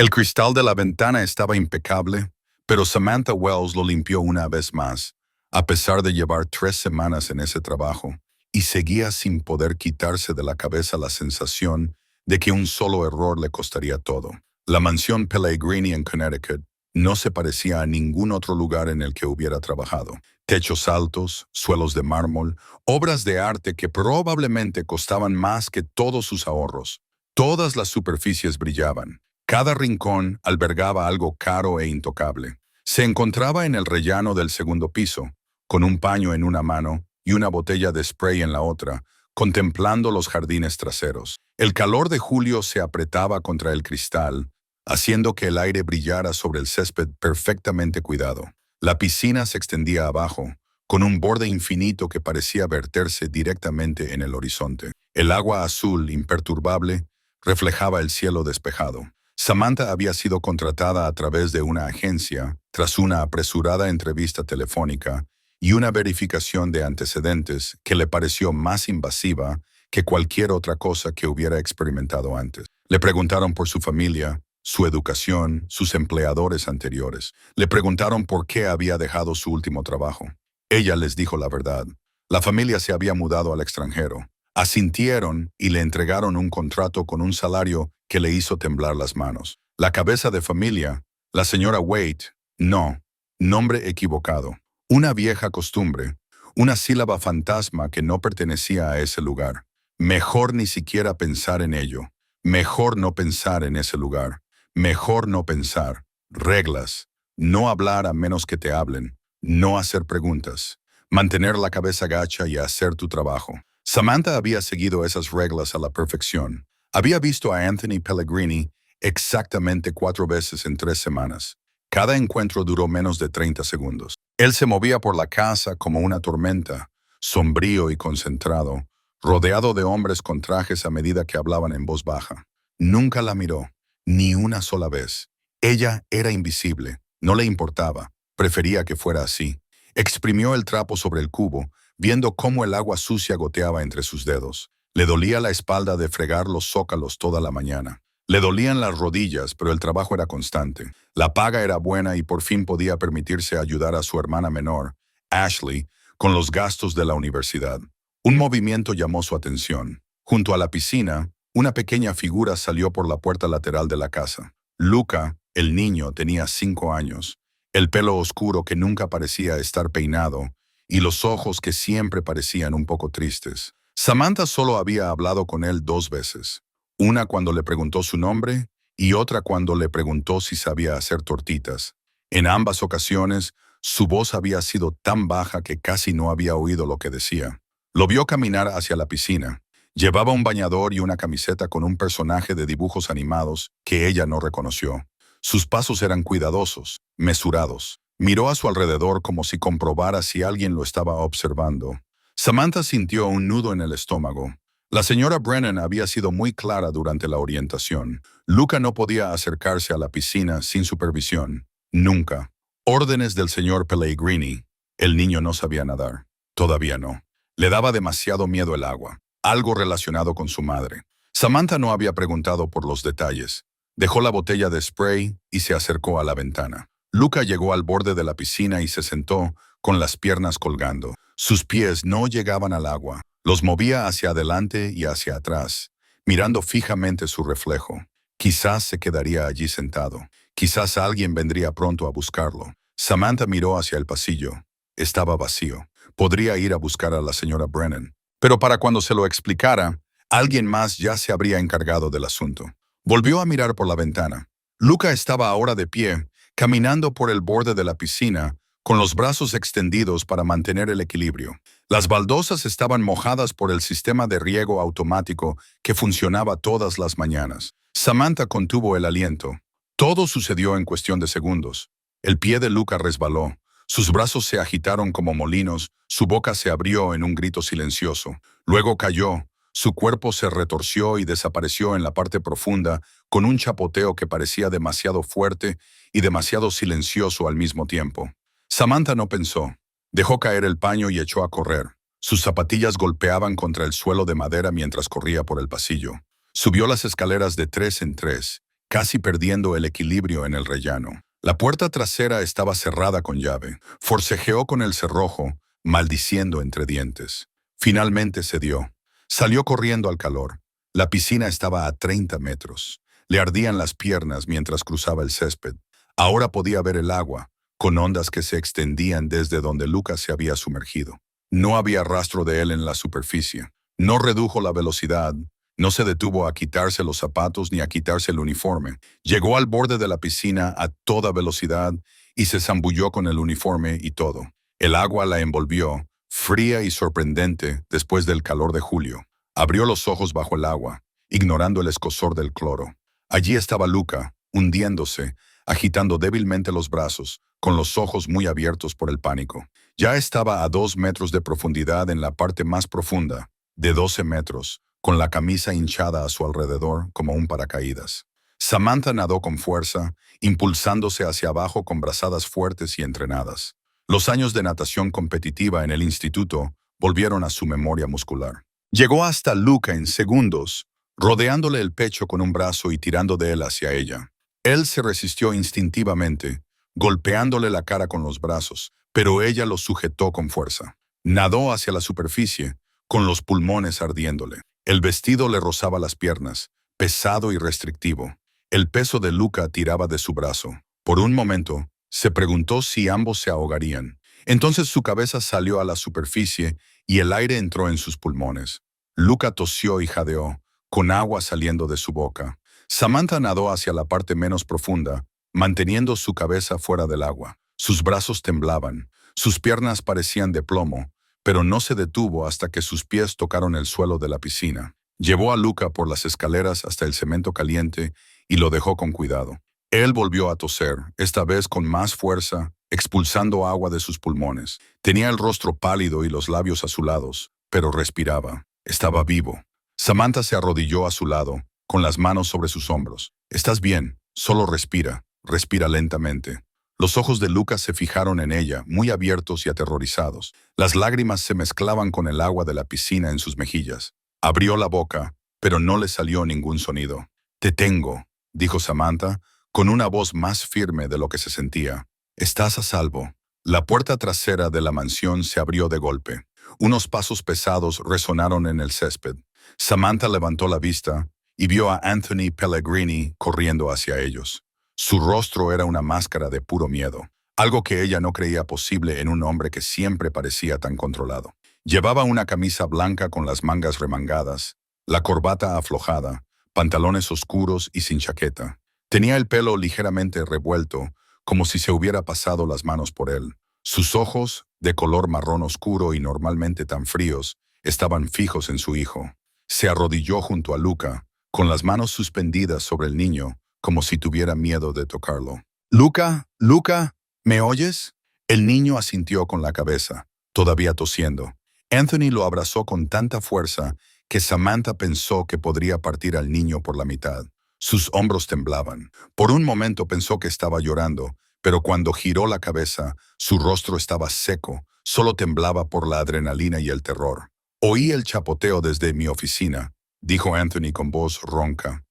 El cristal de la ventana estaba impecable, pero Samantha Wells lo limpió una vez más, a pesar de llevar 3 semanas en ese trabajo, y seguía sin poder quitarse de la cabeza la sensación de que un solo error le costaría todo. La mansión Pellegrini en Connecticut no se parecía a ningún otro lugar en el que hubiera trabajado. Techos altos, suelos de mármol, obras de arte que probablemente costaban más que todos sus ahorros. Todas las superficies brillaban. Cada rincón albergaba algo caro e intocable. Se encontraba en el rellano del segundo piso, con un paño en una mano y una botella de spray en la otra, contemplando los jardines traseros. El calor de julio se apretaba contra el cristal, haciendo que el aire brillara sobre el césped perfectamente cuidado. La piscina se extendía abajo, con un borde infinito que parecía verterse directamente en el horizonte. El agua azul, imperturbable, reflejaba el cielo despejado. Samantha había sido contratada a través de una agencia, tras una apresurada entrevista telefónica y una verificación de antecedentes que le pareció más invasiva que cualquier otra cosa que hubiera experimentado antes. Le preguntaron por su familia, su educación, sus empleadores anteriores. Le preguntaron por qué había dejado su último trabajo. Ella les dijo la verdad. La familia se había mudado al extranjero. Asintieron y le entregaron un contrato con un salario que le hizo temblar las manos. La cabeza de familia, la señora Waite, no, nombre equivocado. Una vieja costumbre, una sílaba fantasma que no pertenecía a ese lugar. Mejor ni siquiera pensar en ello. Mejor no pensar en ese lugar. Mejor no pensar. Reglas. No hablar a menos que te hablen. No hacer preguntas. Mantener la cabeza gacha y hacer tu trabajo. Samantha había seguido esas reglas a la perfección. Había visto a Anthony Pellegrini exactamente 4 veces en 3 semanas. Cada encuentro duró menos de 30 segundos. Él se movía por la casa como una tormenta, sombrío y concentrado, rodeado de hombres con trajes a medida que hablaban en voz baja. Nunca la miró, ni una sola vez. Ella era invisible, no le importaba, prefería que fuera así. Exprimió el trapo sobre el cubo, viendo cómo el agua sucia goteaba entre sus dedos. Le dolía la espalda de fregar los zócalos toda la mañana. Le dolían las rodillas, pero el trabajo era constante. La paga era buena y por fin podía permitirse ayudar a su hermana menor, Ashley, con los gastos de la universidad. Un movimiento llamó su atención. Junto a la piscina, una pequeña figura salió por la puerta lateral de la casa. Luca, el niño, tenía 5 años. El pelo oscuro que nunca parecía estar peinado y los ojos que siempre parecían un poco tristes. Samantha solo había hablado con él 2 veces. Una cuando le preguntó su nombre y otra cuando le preguntó si sabía hacer tortitas. En ambas ocasiones, su voz había sido tan baja que casi no había oído lo que decía. Lo vio caminar hacia la piscina. Llevaba un bañador y una camiseta con un personaje de dibujos animados que ella no reconoció. Sus pasos eran cuidadosos, mesurados. Miró a su alrededor como si comprobara si alguien lo estaba observando. Samantha sintió un nudo en el estómago. La señora Brennan había sido muy clara durante la orientación. Luca no podía acercarse a la piscina sin supervisión. Nunca. Órdenes del señor Pellegrini. El niño no sabía nadar. Todavía no. Le daba demasiado miedo el agua. Algo relacionado con su madre. Samantha no había preguntado por los detalles. Dejó la botella de spray y se acercó a la ventana. Luca llegó al borde de la piscina y se sentó con las piernas colgando. Sus pies no llegaban al agua. Los movía hacia adelante y hacia atrás, mirando fijamente su reflejo. Quizás se quedaría allí sentado. Quizás alguien vendría pronto a buscarlo. Samantha miró hacia el pasillo. Estaba vacío. Podría ir a buscar a la señora Brennan. Pero para cuando se lo explicara, alguien más ya se habría encargado del asunto. Volvió a mirar por la ventana. Luca estaba ahora de pie, caminando por el borde de la piscina, con los brazos extendidos para mantener el equilibrio. Las baldosas estaban mojadas por el sistema de riego automático que funcionaba todas las mañanas. Samantha contuvo el aliento. Todo sucedió en cuestión de segundos. El pie de Luca resbaló. Sus brazos se agitaron como molinos, su boca se abrió en un grito silencioso. Luego cayó. Su cuerpo se retorció y desapareció en la parte profunda con un chapoteo que parecía demasiado fuerte y demasiado silencioso al mismo tiempo. Samantha no pensó. Dejó caer el paño y echó a correr. Sus zapatillas golpeaban contra el suelo de madera mientras corría por el pasillo. Subió las escaleras de 3 en 3, casi perdiendo el equilibrio en el rellano. La puerta trasera estaba cerrada con llave. Forcejeó con el cerrojo, maldiciendo entre dientes. Finalmente cedió. Salió corriendo al calor. La piscina estaba a 30 metros. Le ardían las piernas mientras cruzaba el césped. Ahora podía ver el agua, con ondas que se extendían desde donde Lucas se había sumergido. No había rastro de él en la superficie. No redujo la velocidad. No se detuvo a quitarse los zapatos ni a quitarse el uniforme. Llegó al borde de la piscina a toda velocidad y se zambulló con el uniforme y todo. El agua la envolvió, fría y sorprendente después del calor de julio. Abrió los ojos bajo el agua, ignorando el escozor del cloro. Allí estaba Luca, hundiéndose, agitando débilmente los brazos, con los ojos muy abiertos por el pánico. Ya estaba a 2 metros de profundidad en la parte más profunda, de 12 metros, con la camisa hinchada a su alrededor como un paracaídas. Samantha nadó con fuerza, impulsándose hacia abajo con brazadas fuertes y entrenadas. Los años de natación competitiva en el instituto volvieron a su memoria muscular. Llegó hasta Luca en segundos, rodeándole el pecho con un brazo y tirando de él hacia ella. Él se resistió instintivamente, golpeándole la cara con los brazos, pero ella lo sujetó con fuerza. Nadó hacia la superficie, con los pulmones ardiéndole. El vestido le rozaba las piernas, pesado y restrictivo. El peso de Luca tiraba de su brazo. Por un momento, se preguntó si ambos se ahogarían. Entonces su cabeza salió a la superficie y el aire entró en sus pulmones. Luca tosió y jadeó, con agua saliendo de su boca. Samantha nadó hacia la parte menos profunda, manteniendo su cabeza fuera del agua. Sus brazos temblaban, sus piernas parecían de plomo, pero no se detuvo hasta que sus pies tocaron el suelo de la piscina. Llevó a Luca por las escaleras hasta el cemento caliente y lo dejó con cuidado. Él volvió a toser, esta vez con más fuerza, expulsando agua de sus pulmones. Tenía el rostro pálido y los labios azulados, pero respiraba. Estaba vivo. Samantha se arrodilló a su lado, con las manos sobre sus hombros. «Estás bien, solo respira, respira lentamente». Los ojos de Lucas se fijaron en ella, muy abiertos y aterrorizados. Las lágrimas se mezclaban con el agua de la piscina en sus mejillas. Abrió la boca, pero no le salió ningún sonido. «Te tengo», dijo Samantha, con una voz más firme de lo que se sentía. «Estás a salvo». La puerta trasera de la mansión se abrió de golpe. Unos pasos pesados resonaron en el césped. Samantha levantó la vista y vio a Anthony Pellegrini corriendo hacia ellos. Su rostro era una máscara de puro miedo, algo que ella no creía posible en un hombre que siempre parecía tan controlado. Llevaba una camisa blanca con las mangas remangadas, la corbata aflojada, pantalones oscuros y sin chaqueta. Tenía el pelo ligeramente revuelto, como si se hubiera pasado las manos por él. Sus ojos, de color marrón oscuro y normalmente tan fríos, estaban fijos en su hijo. Se arrodilló junto a Luca, con las manos suspendidas sobre el niño, como si tuviera miedo de tocarlo. «Luca, Luca, ¿me oyes?» El niño asintió con la cabeza, todavía tosiendo. Anthony lo abrazó con tanta fuerza que Samantha pensó que podría partir al niño por la mitad. Sus hombros temblaban. Por un momento pensó que estaba llorando, pero cuando giró la cabeza, su rostro estaba seco, solo temblaba por la adrenalina y el terror. «Oí el chapoteo desde mi oficina», dijo Anthony con voz ronca.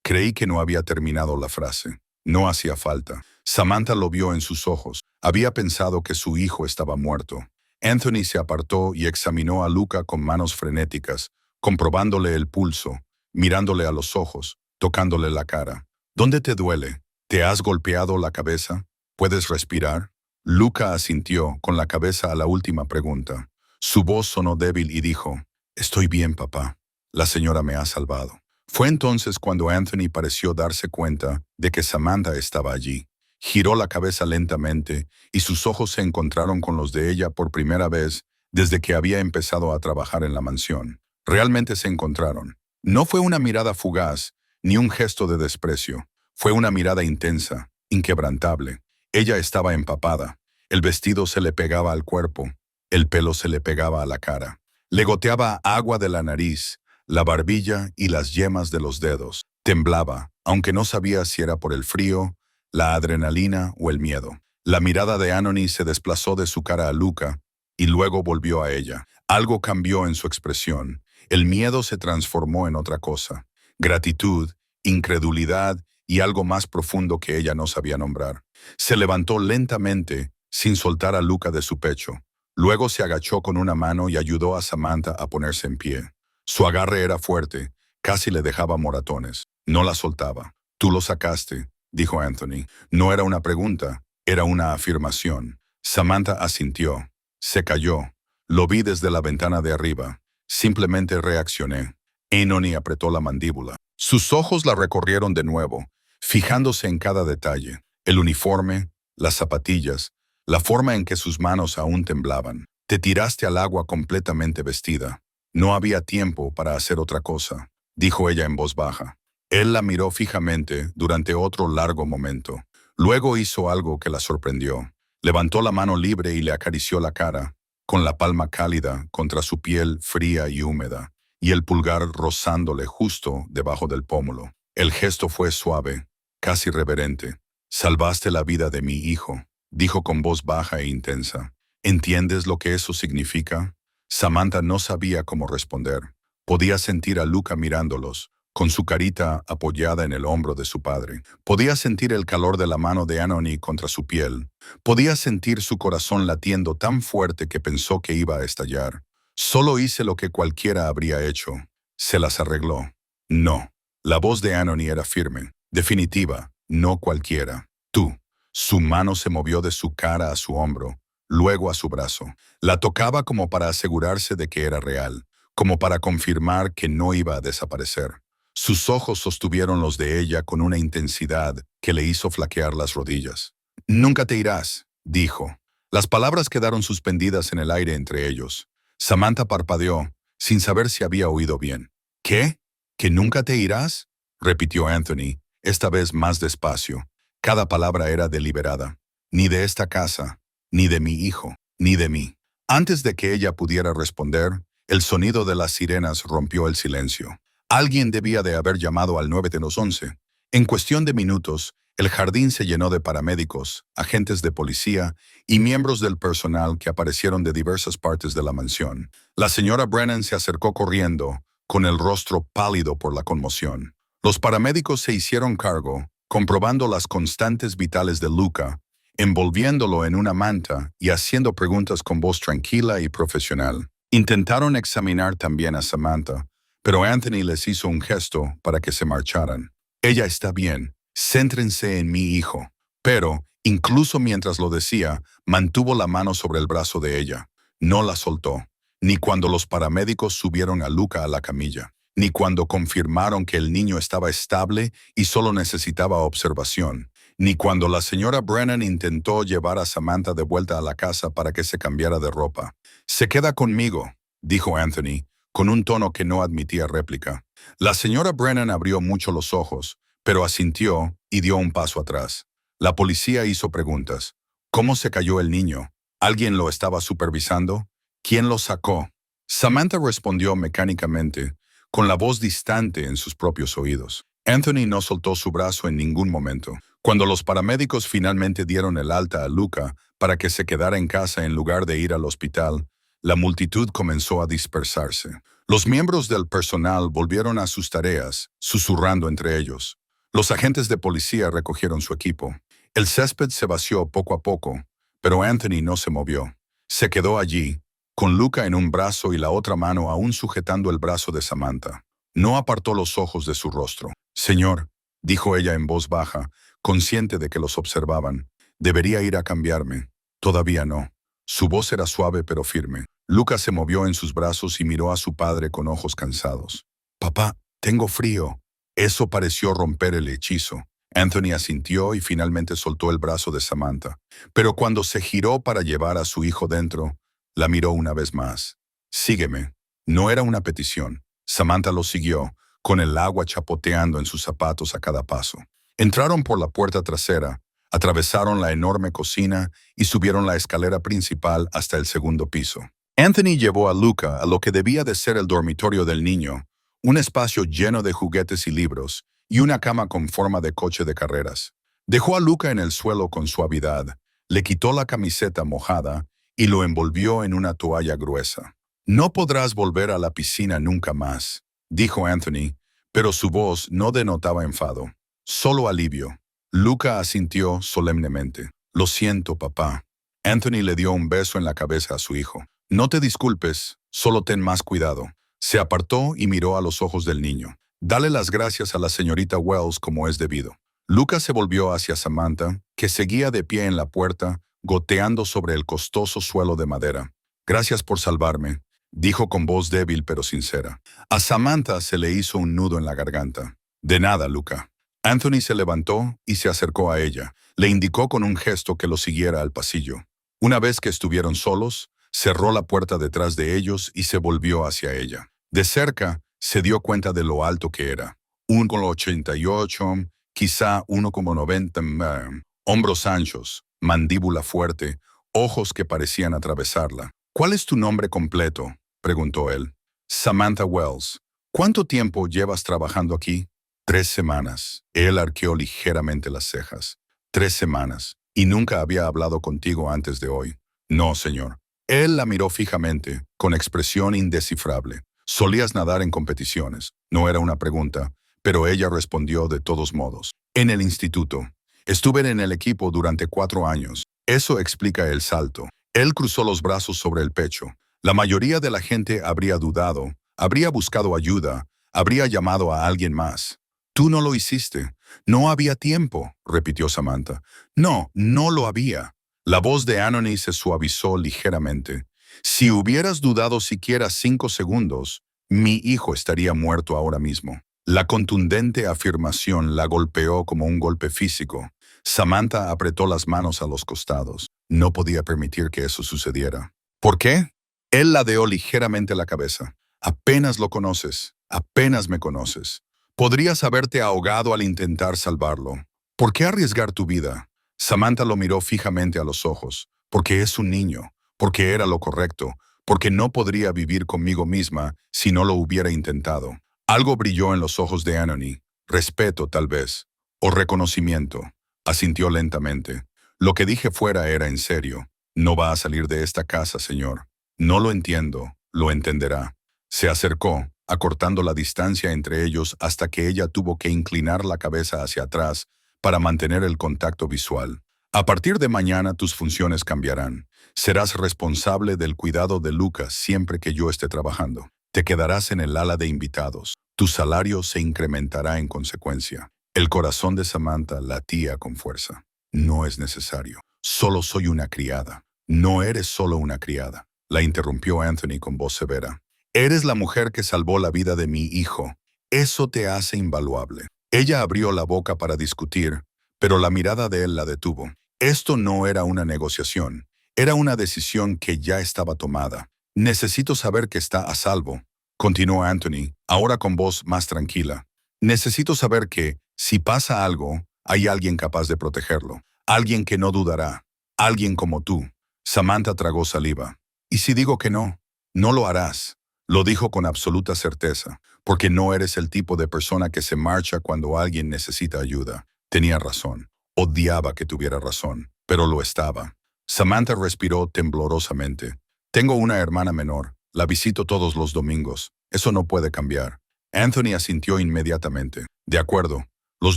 Creí que no había terminado la frase. No hacía falta. Samantha lo vio en sus ojos. Había pensado que su hijo estaba muerto. Anthony se apartó y examinó a Luca con manos frenéticas, comprobándole el pulso, mirándole a los ojos, tocándole la cara. «¿Dónde te duele? ¿Te has golpeado la cabeza? ¿Puedes respirar?» Luca asintió con la cabeza a la última pregunta. Su voz sonó débil y dijo: «Estoy bien, papá. La señora me ha salvado». Fue entonces cuando Anthony pareció darse cuenta de que Samantha estaba allí. Giró la cabeza lentamente y sus ojos se encontraron con los de ella por primera vez desde que había empezado a trabajar en la mansión. Realmente se encontraron. No fue una mirada fugaz, ni un gesto de desprecio. Fue una mirada intensa, inquebrantable. Ella estaba empapada. El vestido se le pegaba al cuerpo. El pelo se le pegaba a la cara. Le goteaba agua de la nariz, la barbilla y las yemas de los dedos. Temblaba, aunque no sabía si era por el frío, la adrenalina o el miedo. La mirada de Anthony se desplazó de su cara a Luca y luego volvió a ella. Algo cambió en su expresión. El miedo se transformó en otra cosa. Gratitud incredulidad y algo más profundo que ella no sabía nombrar. Se levantó lentamente, sin soltar a Luca de su pecho. Luego se agachó con una mano y ayudó a Samantha a ponerse en pie. Su agarre era fuerte, casi le dejaba moratones. No la soltaba. «Tú lo sacaste», dijo Anthony. No era una pregunta, era una afirmación. Samantha asintió. Se cayó. Lo vi desde la ventana de arriba. Simplemente reaccioné. Anthony apretó la mandíbula. Sus ojos la recorrieron de nuevo, fijándose en cada detalle. El uniforme, las zapatillas, la forma en que sus manos aún temblaban. Te tiraste al agua completamente vestida. No había tiempo para hacer otra cosa, dijo ella en voz baja. Él la miró fijamente durante otro largo momento. Luego hizo algo que la sorprendió. Levantó la mano libre y le acarició la cara, con la palma cálida contra su piel fría y húmeda, y el pulgar rozándole justo debajo del pómulo. El gesto fue suave, casi reverente. «Salvaste la vida de mi hijo», dijo con voz baja e intensa. «¿Entiendes lo que eso significa?» Samantha no sabía cómo responder. Podía sentir a Luca mirándolos, con su carita apoyada en el hombro de su padre. Podía sentir el calor de la mano de Anthony contra su piel. Podía sentir su corazón latiendo tan fuerte que pensó que iba a estallar. «Solo hice lo que cualquiera habría hecho. Se las arregló». «No». La voz de Anthony era firme, definitiva, no cualquiera. «Tú». Su mano se movió de su cara a su hombro, luego a su brazo. La tocaba como para asegurarse de que era real, como para confirmar que no iba a desaparecer. Sus ojos sostuvieron los de ella con una intensidad que le hizo flaquear las rodillas. «Nunca te irás», dijo. Las palabras quedaron suspendidas en el aire entre ellos. Samantha parpadeó, sin saber si había oído bien. «¿Qué? ¿Que nunca te irás?», repitió Anthony, esta vez más despacio. Cada palabra era deliberada. «Ni de esta casa, ni de mi hijo, ni de mí». Antes de que ella pudiera responder, el sonido de las sirenas rompió el silencio. Alguien debía de haber llamado al 911. En cuestión de minutos, el jardín se llenó de paramédicos, agentes de policía y miembros del personal que aparecieron de diversas partes de la mansión. La señora Brennan se acercó corriendo, con el rostro pálido por la conmoción. Los paramédicos se hicieron cargo, comprobando las constantes vitales de Luca, envolviéndolo en una manta y haciendo preguntas con voz tranquila y profesional. Intentaron examinar también a Samantha, pero Anthony les hizo un gesto para que se marcharan. «Ella está bien. Céntrense en mi hijo». Pero, incluso mientras lo decía, mantuvo la mano sobre el brazo de ella. No la soltó, ni cuando los paramédicos subieron a Luca a la camilla, ni cuando confirmaron que el niño estaba estable y solo necesitaba observación, ni cuando la señora Brennan intentó llevar a Samantha de vuelta a la casa para que se cambiara de ropa. «Se queda conmigo», dijo Anthony, con un tono que no admitía réplica. La señora Brennan abrió mucho los ojos, pero asintió y dio un paso atrás. La policía hizo preguntas. ¿Cómo se cayó el niño? ¿Alguien lo estaba supervisando? ¿Quién lo sacó? Samantha respondió mecánicamente, con la voz distante en sus propios oídos. Anthony no soltó su brazo en ningún momento. Cuando los paramédicos finalmente dieron el alta a Luca para que se quedara en casa en lugar de ir al hospital, la multitud comenzó a dispersarse. Los miembros del personal volvieron a sus tareas, susurrando entre ellos. Los agentes de policía recogieron su equipo. El césped se vació poco a poco, pero Anthony no se movió. Se quedó allí, con Luca en un brazo y la otra mano aún sujetando el brazo de Samantha. No apartó los ojos de su rostro. «Señor», dijo ella en voz baja, consciente de que los observaban, «debería ir a cambiarme». «Todavía no». Su voz era suave pero firme. Luca se movió en sus brazos y miró a su padre con ojos cansados. «Papá, tengo frío». Eso pareció romper el hechizo. Anthony asintió y finalmente soltó el brazo de Samantha. Pero cuando se giró para llevar a su hijo dentro, la miró una vez más. «Sígueme». No era una petición. Samantha lo siguió, con el agua chapoteando en sus zapatos a cada paso. Entraron por la puerta trasera, atravesaron la enorme cocina y subieron la escalera principal hasta el segundo piso. Anthony llevó a Luca a lo que debía de ser el dormitorio del niño, un espacio lleno de juguetes y libros, y una cama con forma de coche de carreras. Dejó a Luca en el suelo con suavidad, le quitó la camiseta mojada y lo envolvió en una toalla gruesa. «No podrás volver a la piscina nunca más», dijo Anthony, pero su voz no denotaba enfado, solo alivio. Luca asintió solemnemente. Lo siento, papá. Anthony le dio un beso en la cabeza a su hijo. No te disculpes, solo ten más cuidado. Se apartó y miró a los ojos del niño. Dale las gracias a la señorita Wells como es debido. Luca se volvió hacia Samantha, que seguía de pie en la puerta, goteando sobre el costoso suelo de madera. Gracias por salvarme, dijo con voz débil pero sincera. A Samantha se le hizo un nudo en la garganta. De nada, Luca. Anthony se levantó y se acercó a ella. Le indicó con un gesto que lo siguiera al pasillo. Una vez que estuvieron solos, cerró la puerta detrás de ellos y se volvió hacia ella. De cerca, se dio cuenta de lo alto que era. 1,88, quizá 1,90, hombros anchos, mandíbula fuerte, ojos que parecían atravesarla. ¿Cuál es tu nombre completo?, preguntó él. Samantha Wells. ¿Cuánto tiempo llevas trabajando aquí? 3 semanas. Él arqueó ligeramente las cejas. 3 semanas. ¿Y nunca había hablado contigo antes de hoy? No, señor. Él la miró fijamente, con expresión indescifrable. Solías nadar en competiciones. No era una pregunta, pero ella respondió de todos modos. En el instituto. Estuve en el equipo durante 4 años. Eso explica el salto. Él cruzó los brazos sobre el pecho. La mayoría de la gente habría dudado, habría buscado ayuda, habría llamado a alguien más. Tú no lo hiciste. No había tiempo, repitió Samantha. No, no lo había. La voz de Anthony se suavizó ligeramente. Si hubieras dudado siquiera 5 segundos, mi hijo estaría muerto ahora mismo. La contundente afirmación la golpeó como un golpe físico. Samantha apretó las manos a los costados. No podía permitir que eso sucediera. ¿Por qué? Él ladeó ligeramente la cabeza. Apenas lo conoces. Apenas me conoces. Podrías haberte ahogado al intentar salvarlo. ¿Por qué arriesgar tu vida? Samantha lo miró fijamente a los ojos. Porque es un niño. Porque era lo correcto. Porque no podría vivir conmigo misma si no lo hubiera intentado. Algo brilló en los ojos de Anthony. Respeto, tal vez. O reconocimiento. Asintió lentamente. Lo que dije fuera era en serio. No va a salir de esta casa, señor. No lo entiendo. Lo entenderá. Se acercó, acortando la distancia entre ellos hasta que ella tuvo que inclinar la cabeza hacia atrás para mantener el contacto visual. A partir de mañana tus funciones cambiarán. Serás responsable del cuidado de Lucas siempre que yo esté trabajando. Te quedarás en el ala de invitados. Tu salario se incrementará en consecuencia. El corazón de Samantha latía con fuerza. No es necesario. Solo soy una criada. No eres solo una criada, la interrumpió Anthony con voz severa. Eres la mujer que salvó la vida de mi hijo. Eso te hace invaluable. Ella abrió la boca para discutir, pero la mirada de él la detuvo. Esto no era una negociación. Era una decisión que ya estaba tomada. Necesito saber que está a salvo, continuó Anthony, ahora con voz más tranquila. Necesito saber que, si pasa algo, hay alguien capaz de protegerlo. Alguien que no dudará. Alguien como tú. Samantha tragó saliva. ¿Y si digo que no? No lo harás. Lo dijo con absoluta certeza, porque no eres el tipo de persona que se marcha cuando alguien necesita ayuda. Tenía razón. Odiaba que tuviera razón, pero lo estaba. Samantha respiró temblorosamente. Tengo una hermana menor. La visito todos los domingos. Eso no puede cambiar. Anthony asintió inmediatamente. De acuerdo. Los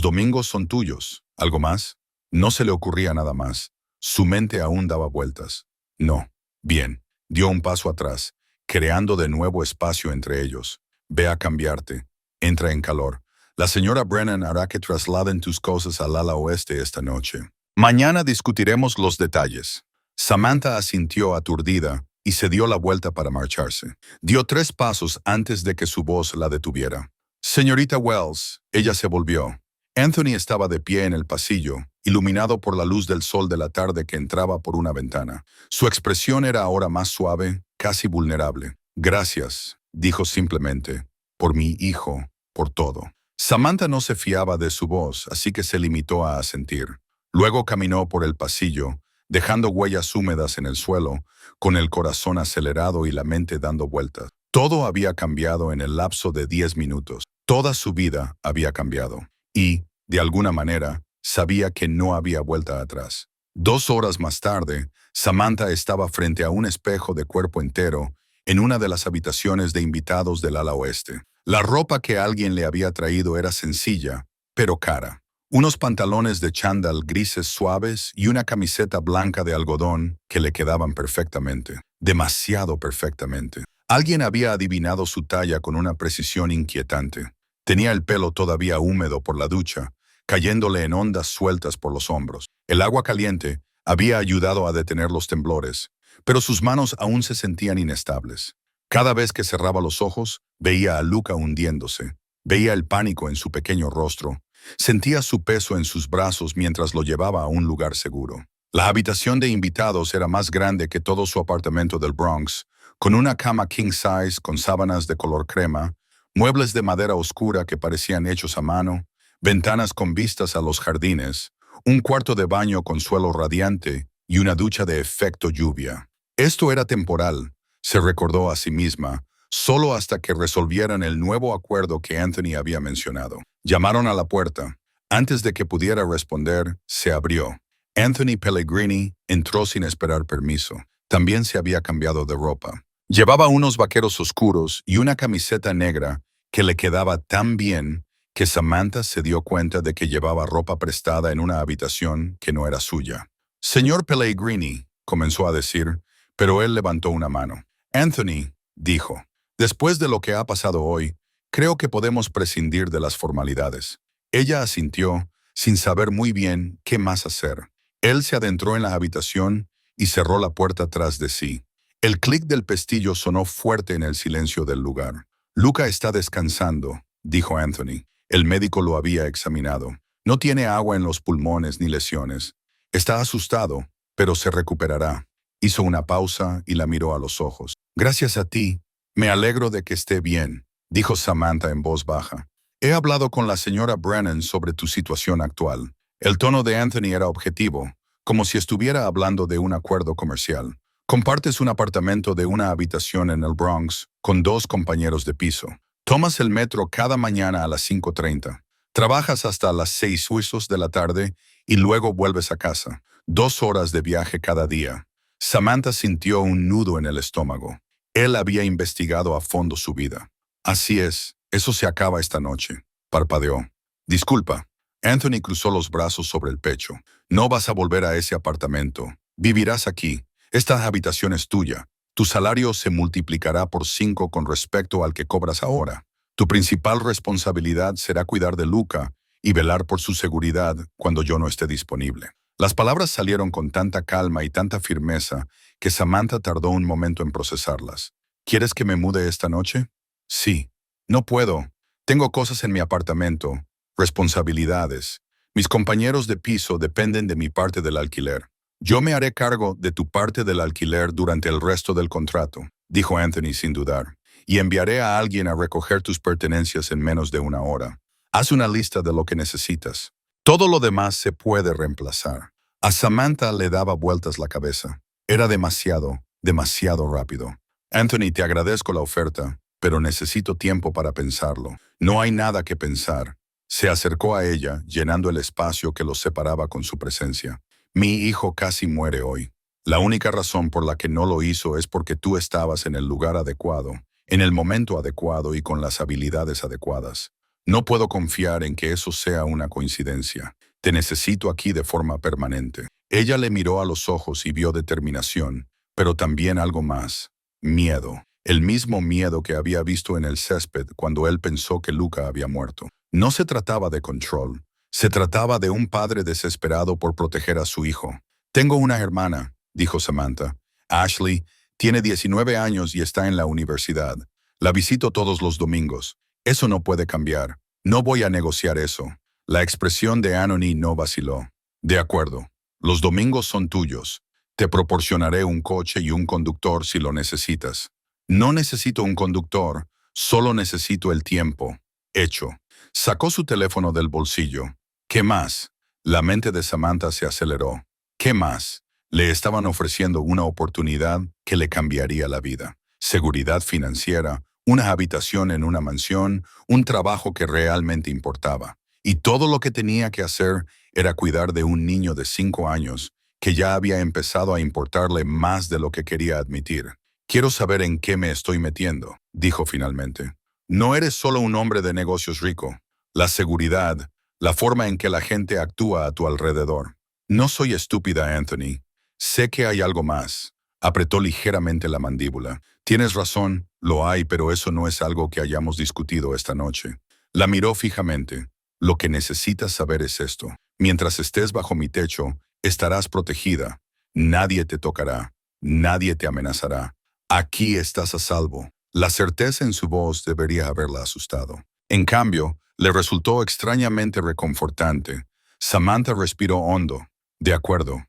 domingos son tuyos. ¿Algo más? No se le ocurría nada más. Su mente aún daba vueltas. No. Bien. Dio un paso atrás, creando de nuevo espacio entre ellos. Ve a cambiarte. Entra en calor. La señora Brennan hará que trasladen tus cosas al ala oeste esta noche. Mañana discutiremos los detalles. Samantha asintió aturdida y se dio la vuelta para marcharse. Dio 3 pasos antes de que su voz la detuviera. Señorita Wells, ella se volvió. Anthony estaba de pie en el pasillo, iluminado por la luz del sol de la tarde que entraba por una ventana. Su expresión era ahora más suave, casi vulnerable. Gracias, dijo simplemente, por mi hijo, por todo. Samantha no se fiaba de su voz, así que se limitó a asentir. Luego caminó por el pasillo, dejando huellas húmedas en el suelo, con el corazón acelerado y la mente dando vueltas. Todo había cambiado en el lapso de 10 minutos. Toda su vida había cambiado. Y, de alguna manera, sabía que no había vuelta atrás. 2 horas más tarde, Samantha estaba frente a un espejo de cuerpo entero en una de las habitaciones de invitados del ala oeste. La ropa que alguien le había traído era sencilla, pero cara. Unos pantalones de chándal grises suaves y una camiseta blanca de algodón que le quedaban perfectamente, demasiado perfectamente. Alguien había adivinado su talla con una precisión inquietante. Tenía el pelo todavía húmedo por la ducha, cayéndole en ondas sueltas por los hombros. El agua caliente había ayudado a detener los temblores, pero sus manos aún se sentían inestables. Cada vez que cerraba los ojos, veía a Luca hundiéndose. Veía el pánico en su pequeño rostro. Sentía su peso en sus brazos mientras lo llevaba a un lugar seguro. La habitación de invitados era más grande que todo su apartamento del Bronx, con una cama king size con sábanas de color crema, muebles de madera oscura que parecían hechos a mano, ventanas con vistas a los jardines, un cuarto de baño con suelo radiante y una ducha de efecto lluvia. Esto era temporal, se recordó a sí misma, solo hasta que resolvieran el nuevo acuerdo que Anthony había mencionado. Llamaron a la puerta. Antes de que pudiera responder, se abrió. Anthony Pellegrini entró sin esperar permiso. También se había cambiado de ropa. Llevaba unos vaqueros oscuros y una camiseta negra que le quedaba tan bien que Samantha se dio cuenta de que llevaba ropa prestada en una habitación que no era suya. Señor Pellegrini, comenzó a decir, pero él levantó una mano. Anthony, dijo, después de lo que ha pasado hoy, creo que podemos prescindir de las formalidades. Ella asintió, sin saber muy bien qué más hacer. Él se adentró en la habitación y cerró la puerta tras de sí. El clic del pestillo sonó fuerte en el silencio del lugar. Luca está descansando, dijo Anthony. El médico lo había examinado. No tiene agua en los pulmones ni lesiones. Está asustado, pero se recuperará. Hizo una pausa y la miró a los ojos. Gracias a ti. Me alegro de que esté bien, dijo Samantha en voz baja. He hablado con la señora Brennan sobre tu situación actual. El tono de Anthony era objetivo, como si estuviera hablando de un acuerdo comercial. Compartes un apartamento de una habitación en el Bronx con 2 compañeros de piso. Tomas el metro cada mañana a las 5:30. Trabajas hasta las 6 juicios de la tarde y luego vuelves a casa. 2 horas de viaje cada día. Samantha sintió un nudo en el estómago. Él había investigado a fondo su vida. Así es, eso se acaba esta noche, parpadeó. Disculpa. Anthony cruzó los brazos sobre el pecho. No vas a volver a ese apartamento. Vivirás aquí. Esta habitación es tuya. Tu salario se multiplicará por 5 con respecto al que cobras ahora. Tu principal responsabilidad será cuidar de Luca y velar por su seguridad cuando yo no esté disponible. Las palabras salieron con tanta calma y tanta firmeza que Samantha tardó un momento en procesarlas. ¿Quieres que me mude esta noche? Sí. No puedo. Tengo cosas en mi apartamento, responsabilidades. Mis compañeros de piso dependen de mi parte del alquiler. Yo me haré cargo de tu parte del alquiler durante el resto del contrato, dijo Anthony sin dudar, y enviaré a alguien a recoger tus pertenencias en menos de una hora. Haz una lista de lo que necesitas. Todo lo demás se puede reemplazar. A Samantha le daba vueltas la cabeza. Era demasiado, demasiado rápido. Anthony, te agradezco la oferta, pero necesito tiempo para pensarlo. No hay nada que pensar. Se acercó a ella, llenando el espacio que los separaba con su presencia. Mi hijo casi muere hoy. La única razón por la que no lo hizo es porque tú estabas en el lugar adecuado, en el momento adecuado y con las habilidades adecuadas. No puedo confiar en que eso sea una coincidencia. Te necesito aquí de forma permanente. Ella le miró a los ojos y vio determinación, pero también algo más. Miedo. El mismo miedo que había visto en el césped cuando él pensó que Luca había muerto. No se trataba de control. Se trataba de un padre desesperado por proteger a su hijo. Tengo una hermana, dijo Samantha. Ashley tiene 19 años y está en la universidad. La visito todos los domingos. Eso no puede cambiar. No voy a negociar eso. La expresión de Anthony no vaciló. De acuerdo. Los domingos son tuyos. Te proporcionaré un coche y un conductor si lo necesitas. No necesito un conductor, solo necesito el tiempo. Hecho. Sacó su teléfono del bolsillo. ¿Qué más? La mente de Samantha se aceleró. ¿Qué más? Le estaban ofreciendo una oportunidad que le cambiaría la vida. Seguridad financiera, una habitación en una mansión, un trabajo que realmente importaba. Y todo lo que tenía que hacer era cuidar de un niño de 5 años que ya había empezado a importarle más de lo que quería admitir. Quiero saber en qué me estoy metiendo, dijo finalmente. No eres solo un hombre de negocios rico. La seguridad, la forma en que la gente actúa a tu alrededor. No soy estúpida, Anthony. Sé que hay algo más. Apretó ligeramente la mandíbula. Tienes razón, lo hay, pero eso no es algo que hayamos discutido esta noche. La miró fijamente. Lo que necesitas saber es esto. Mientras estés bajo mi techo, estarás protegida. Nadie te tocará. Nadie te amenazará. Aquí estás a salvo. La certeza en su voz debería haberla asustado. En cambio, le resultó extrañamente reconfortante. Samantha respiró hondo. De acuerdo,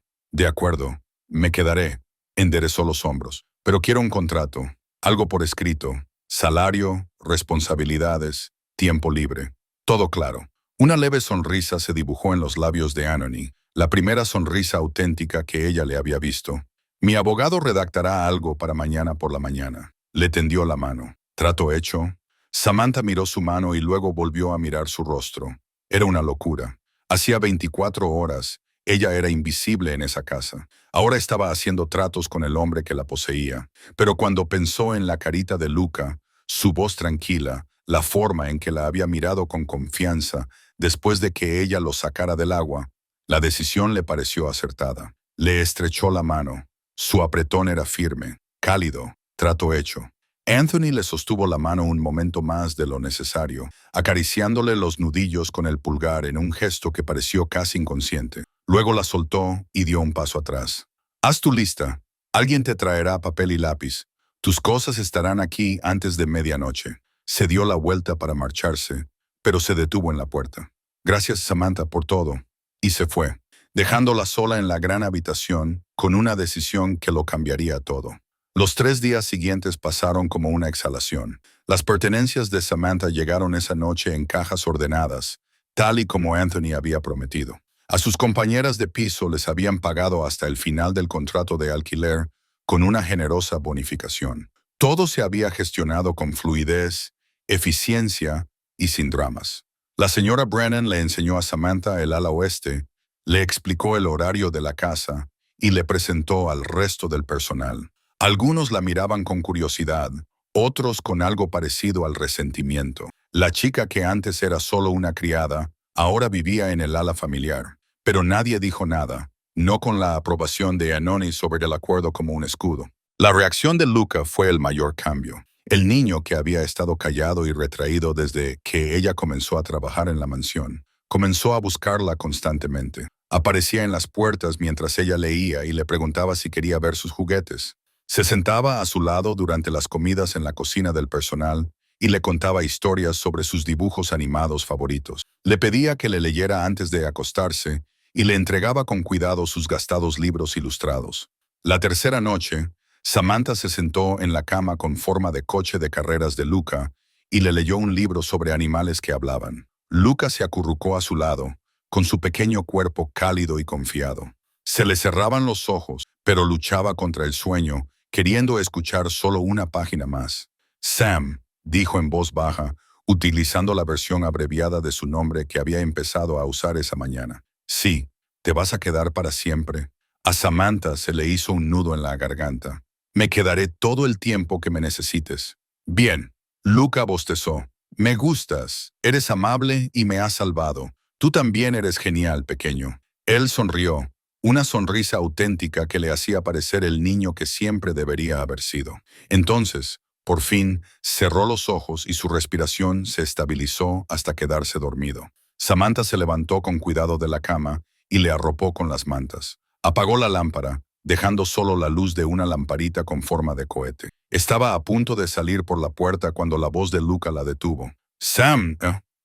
me quedaré. Enderezó los hombros. Pero quiero un contrato, algo por escrito, salario, responsabilidades, tiempo libre. Todo claro. Una leve sonrisa se dibujó en los labios de Anthony, la primera sonrisa auténtica que ella le había visto. Mi abogado redactará algo para mañana por la mañana. Le tendió la mano. ¿Trato hecho? Samantha miró su mano y luego volvió a mirar su rostro. Era una locura. Hacía 24 horas, ella era invisible en esa casa. Ahora estaba haciendo tratos con el hombre que la poseía. Pero cuando pensó en la carita de Luca, su voz tranquila, la forma en que la había mirado con confianza después de que ella lo sacara del agua, la decisión le pareció acertada. Le estrechó la mano. Su apretón era firme, cálido, trato hecho. Anthony le sostuvo la mano un momento más de lo necesario, acariciándole los nudillos con el pulgar en un gesto que pareció casi inconsciente. Luego la soltó y dio un paso atrás. Haz tu lista. Alguien te traerá papel y lápiz. Tus cosas estarán aquí antes de medianoche. Se dio la vuelta para marcharse, pero se detuvo en la puerta. Gracias, Samantha, por todo. Y se fue, dejándola sola en la gran habitación con una decisión que lo cambiaría todo. Los 3 días siguientes pasaron como una exhalación. Las pertenencias de Samantha llegaron esa noche en cajas ordenadas, tal y como Anthony había prometido. A sus compañeras de piso les habían pagado hasta el final del contrato de alquiler con una generosa bonificación. Todo se había gestionado con fluidez, eficiencia y sin dramas. La señora Brennan le enseñó a Samantha el ala oeste, le explicó el horario de la casa y le presentó al resto del personal. Algunos la miraban con curiosidad, otros con algo parecido al resentimiento. La chica que antes era solo una criada, ahora vivía en el ala familiar. Pero nadie dijo nada, no con la aprobación de Anthony sobre el acuerdo como un escudo. La reacción de Luca fue el mayor cambio. El niño que había estado callado y retraído desde que ella comenzó a trabajar en la mansión, comenzó a buscarla constantemente. Aparecía en las puertas mientras ella leía y le preguntaba si quería ver sus juguetes. Se sentaba a su lado durante las comidas en la cocina del personal y le contaba historias sobre sus dibujos animados favoritos. Le pedía que le leyera antes de acostarse y le entregaba con cuidado sus gastados libros ilustrados. La tercera noche, Samantha se sentó en la cama con forma de coche de carreras de Luca y le leyó un libro sobre animales que hablaban. Luca se acurrucó a su lado, con su pequeño cuerpo cálido y confiado. Se le cerraban los ojos, pero luchaba contra el sueño, queriendo escuchar solo una página más. Sam, dijo en voz baja, utilizando la versión abreviada de su nombre que había empezado a usar esa mañana. Sí, ¿te vas a quedar para siempre? A Samantha se le hizo un nudo en la garganta. Me quedaré todo el tiempo que me necesites. Bien, Luca bostezó. Me gustas, eres amable y me has salvado. Tú también eres genial, pequeño. Él sonrió, una sonrisa auténtica que le hacía parecer el niño que siempre debería haber sido. Entonces, por fin, cerró los ojos y su respiración se estabilizó hasta quedarse dormido. Samantha se levantó con cuidado de la cama y le arropó con las mantas. Apagó la lámpara, dejando solo la luz de una lamparita con forma de cohete. Estaba a punto de salir por la puerta cuando la voz de Luca la detuvo. «Sam»,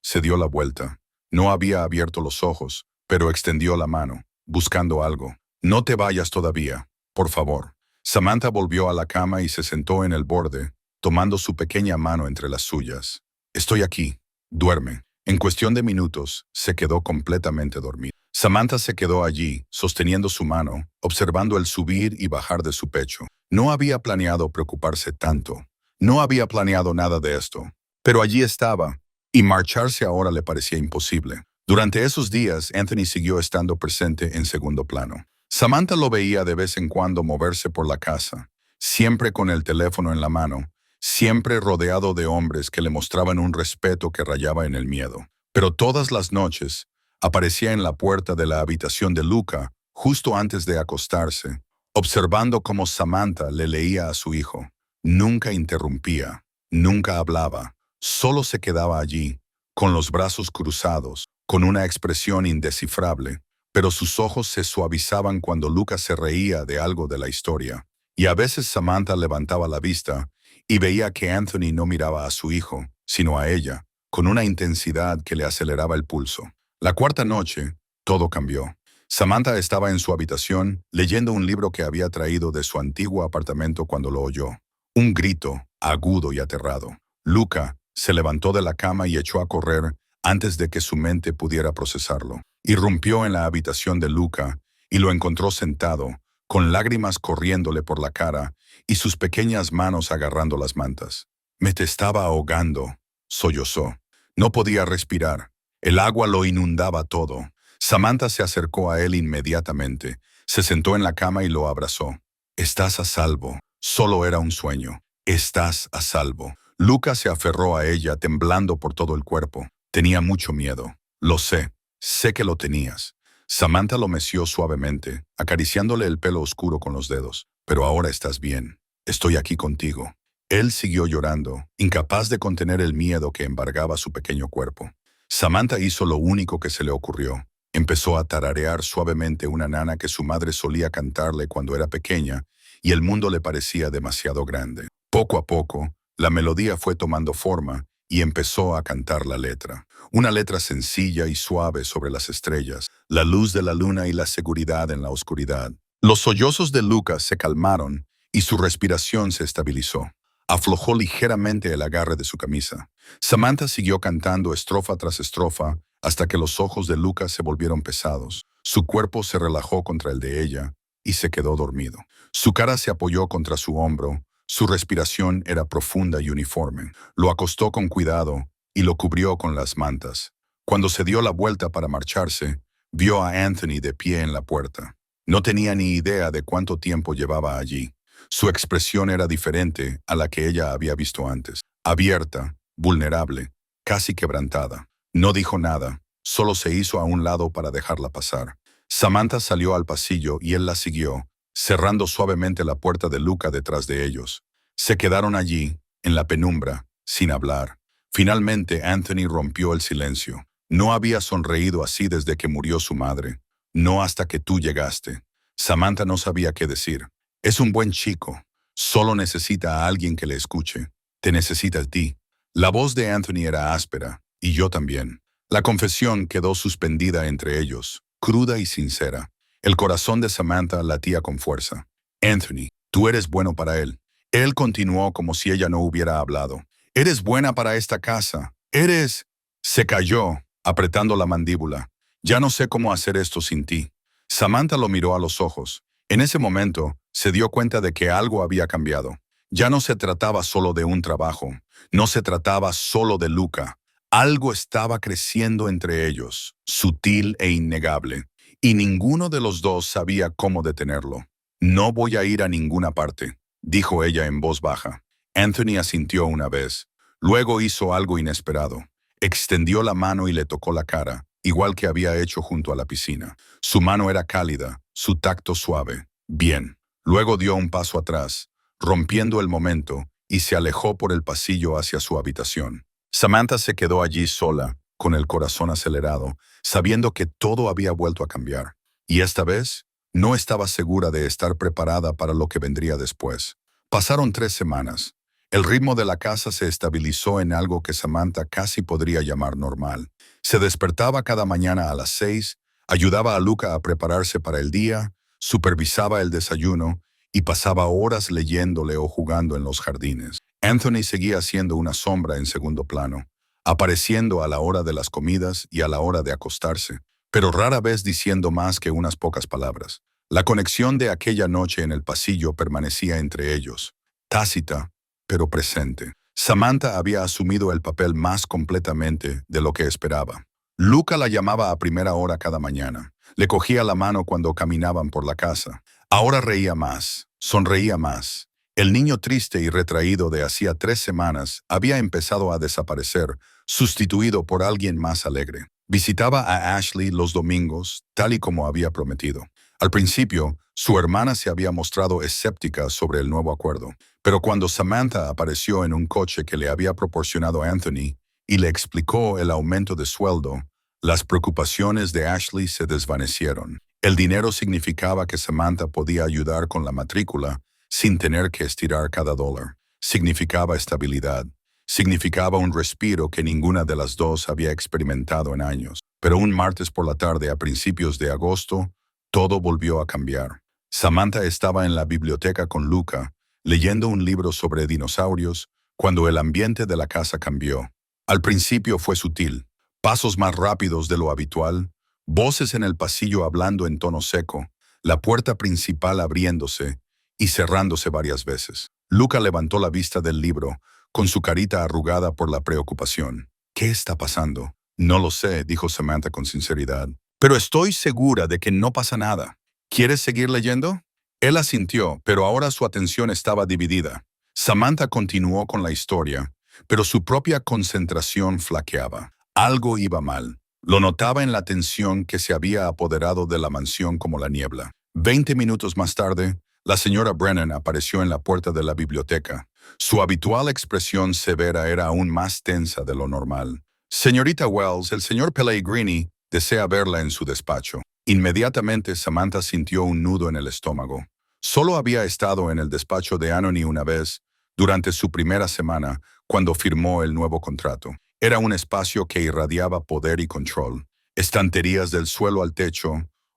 se dio la vuelta. No había abierto los ojos, pero extendió la mano, buscando algo. «No te vayas todavía, por favor». Samantha volvió a la cama y se sentó en el borde, tomando su pequeña mano entre las suyas. «Estoy aquí. Duerme». En cuestión de minutos, se quedó completamente dormida. Samantha se quedó allí, sosteniendo su mano, observando el subir y bajar de su pecho. No había planeado preocuparse tanto. No había planeado nada de esto. Pero allí estaba, y marcharse ahora le parecía imposible. Durante esos días, Anthony siguió estando presente en segundo plano. Samantha lo veía de vez en cuando moverse por la casa, siempre con el teléfono en la mano, siempre rodeado de hombres que le mostraban un respeto que rayaba en el miedo. Pero todas las noches aparecía en la puerta de la habitación de Luca justo antes de acostarse, observando cómo Samantha le leía a su hijo. Nunca interrumpía, nunca hablaba, solo se quedaba allí, con los brazos cruzados, con una expresión indescifrable, pero sus ojos se suavizaban cuando Luca se reía de algo de la historia. Y a veces Samantha levantaba la vista y veía que Anthony no miraba a su hijo, sino a ella, con una intensidad que le aceleraba el pulso. La cuarta noche, todo cambió. Samantha estaba en su habitación leyendo un libro que había traído de su antiguo apartamento cuando lo oyó. Un grito, agudo y aterrado. Luca se levantó de la cama y echó a correr antes de que su mente pudiera procesarlo. Irrumpió en la habitación de Luca y lo encontró sentado, con lágrimas corriéndole por la cara y sus pequeñas manos agarrando las mantas. Me te estaba ahogando, sollozó. No podía respirar. El agua lo inundaba todo. Samantha se acercó a él inmediatamente, se sentó en la cama y lo abrazó. Estás a salvo. Solo era un sueño. Estás a salvo. Luca se aferró a ella, temblando por todo el cuerpo. Tenía mucho miedo. Lo sé. Sé que lo tenías. Samantha lo meció suavemente, acariciándole el pelo oscuro con los dedos. Pero ahora estás bien. Estoy aquí contigo. Él siguió llorando, incapaz de contener el miedo que embargaba su pequeño cuerpo. Samantha hizo lo único que se le ocurrió. Empezó a tararear suavemente una nana que su madre solía cantarle cuando era pequeña, y el mundo le parecía demasiado grande. Poco a poco, la melodía fue tomando forma y empezó a cantar la letra. Una letra sencilla y suave sobre las estrellas, la luz de la luna y la seguridad en la oscuridad. Los sollozos de Lucas se calmaron y su respiración se estabilizó. Aflojó ligeramente el agarre de su camisa. Samantha siguió cantando estrofa tras estrofa hasta que los ojos de Lucas se volvieron pesados. Su cuerpo se relajó contra el de ella y se quedó dormido. Su cara se apoyó contra su hombro. Su respiración era profunda y uniforme. Lo acostó con cuidado y lo cubrió con las mantas. Cuando se dio la vuelta para marcharse, vio a Anthony de pie en la puerta. No tenía ni idea de cuánto tiempo llevaba allí. Su expresión era diferente a la que ella había visto antes. Abierta, vulnerable, casi quebrantada. No dijo nada, solo se hizo a un lado para dejarla pasar. Samantha salió al pasillo y él la siguió, cerrando suavemente la puerta de Luca detrás de ellos. Se quedaron allí, en la penumbra, sin hablar. Finalmente Anthony rompió el silencio. No había sonreído así desde que murió su madre. No hasta que tú llegaste. Samantha no sabía qué decir. Es un buen chico. Solo necesita a alguien que le escuche. Te necesita a ti. La voz de Anthony era áspera, y yo también. La confesión quedó suspendida entre ellos, cruda y sincera. El corazón de Samantha latía con fuerza. Anthony, tú eres bueno para él. Él continuó como si ella no hubiera hablado. Eres buena para esta casa. Eres... Se cayó, apretando la mandíbula. Ya no sé cómo hacer esto sin ti. Samantha lo miró a los ojos. En ese momento, se dio cuenta de que algo había cambiado. Ya no se trataba solo de un trabajo. No se trataba solo de Luca. Algo estaba creciendo entre ellos, sutil e innegable, y ninguno de los dos sabía cómo detenerlo. No voy a ir a ninguna parte, dijo ella en voz baja. Anthony asintió una vez. Luego hizo algo inesperado. Extendió la mano y le tocó la cara, igual que había hecho junto a la piscina. Su mano era cálida, su tacto suave. Bien. Luego dio un paso atrás, rompiendo el momento, y se alejó por el pasillo hacia su habitación. Samantha se quedó allí sola, con el corazón acelerado, sabiendo que todo había vuelto a cambiar. Y esta vez, no estaba segura de estar preparada para lo que vendría después. Pasaron 3 semanas. El ritmo de la casa se estabilizó en algo que Samantha casi podría llamar normal. Se despertaba cada mañana a las 6, ayudaba a Luca a prepararse para el día, supervisaba el desayuno y pasaba horas leyéndole o jugando en los jardines. Anthony seguía siendo una sombra en segundo plano, apareciendo a la hora de las comidas y a la hora de acostarse, pero rara vez diciendo más que unas pocas palabras. La conexión de aquella noche en el pasillo permanecía entre ellos, tácita, pero presente. Samantha había asumido el papel más completamente de lo que esperaba. Luca la llamaba a primera hora cada mañana. Le cogía la mano cuando caminaban por la casa. Ahora reía más, sonreía más. El niño triste y retraído de hacía 3 semanas había empezado a desaparecer, sustituido por alguien más alegre. Visitaba a Ashley los domingos, tal y como había prometido. Al principio, su hermana se había mostrado escéptica sobre el nuevo acuerdo, pero cuando Samantha apareció en un coche que le había proporcionado Anthony y le explicó el aumento de sueldo, las preocupaciones de Ashley se desvanecieron. El dinero significaba que Samantha podía ayudar con la matrícula sin tener que estirar cada dólar. Significaba estabilidad. Significaba un respiro que ninguna de las dos había experimentado en años. Pero un martes por la tarde, a principios de agosto, todo volvió a cambiar. Samantha estaba en la biblioteca con Luca, leyendo un libro sobre dinosaurios, cuando el ambiente de la casa cambió. Al principio fue sutil. Pasos más rápidos de lo habitual, voces en el pasillo hablando en tono seco, la puerta principal abriéndose y cerrándose varias veces. Luca levantó la vista del libro, con su carita arrugada por la preocupación. ¿Qué está pasando? No lo sé, dijo Samantha con sinceridad. Pero estoy segura de que no pasa nada. ¿Quieres seguir leyendo? Él asintió, pero ahora su atención estaba dividida. Samantha continuó con la historia, pero su propia concentración flaqueaba. Algo iba mal. Lo notaba en la tensión que se había apoderado de la mansión como la niebla. 20 minutos más tarde, la señora Brennan apareció en la puerta de la biblioteca. Su habitual expresión severa era aún más tensa de lo normal. Señorita Wells, el señor Pellegrini desea verla en su despacho. Inmediatamente Samantha sintió un nudo en el estómago. Solo había estado en el despacho de Anthony una vez, durante su primera semana, cuando firmó el nuevo contrato. Era un espacio que irradiaba poder y control. Estanterías del suelo al techo,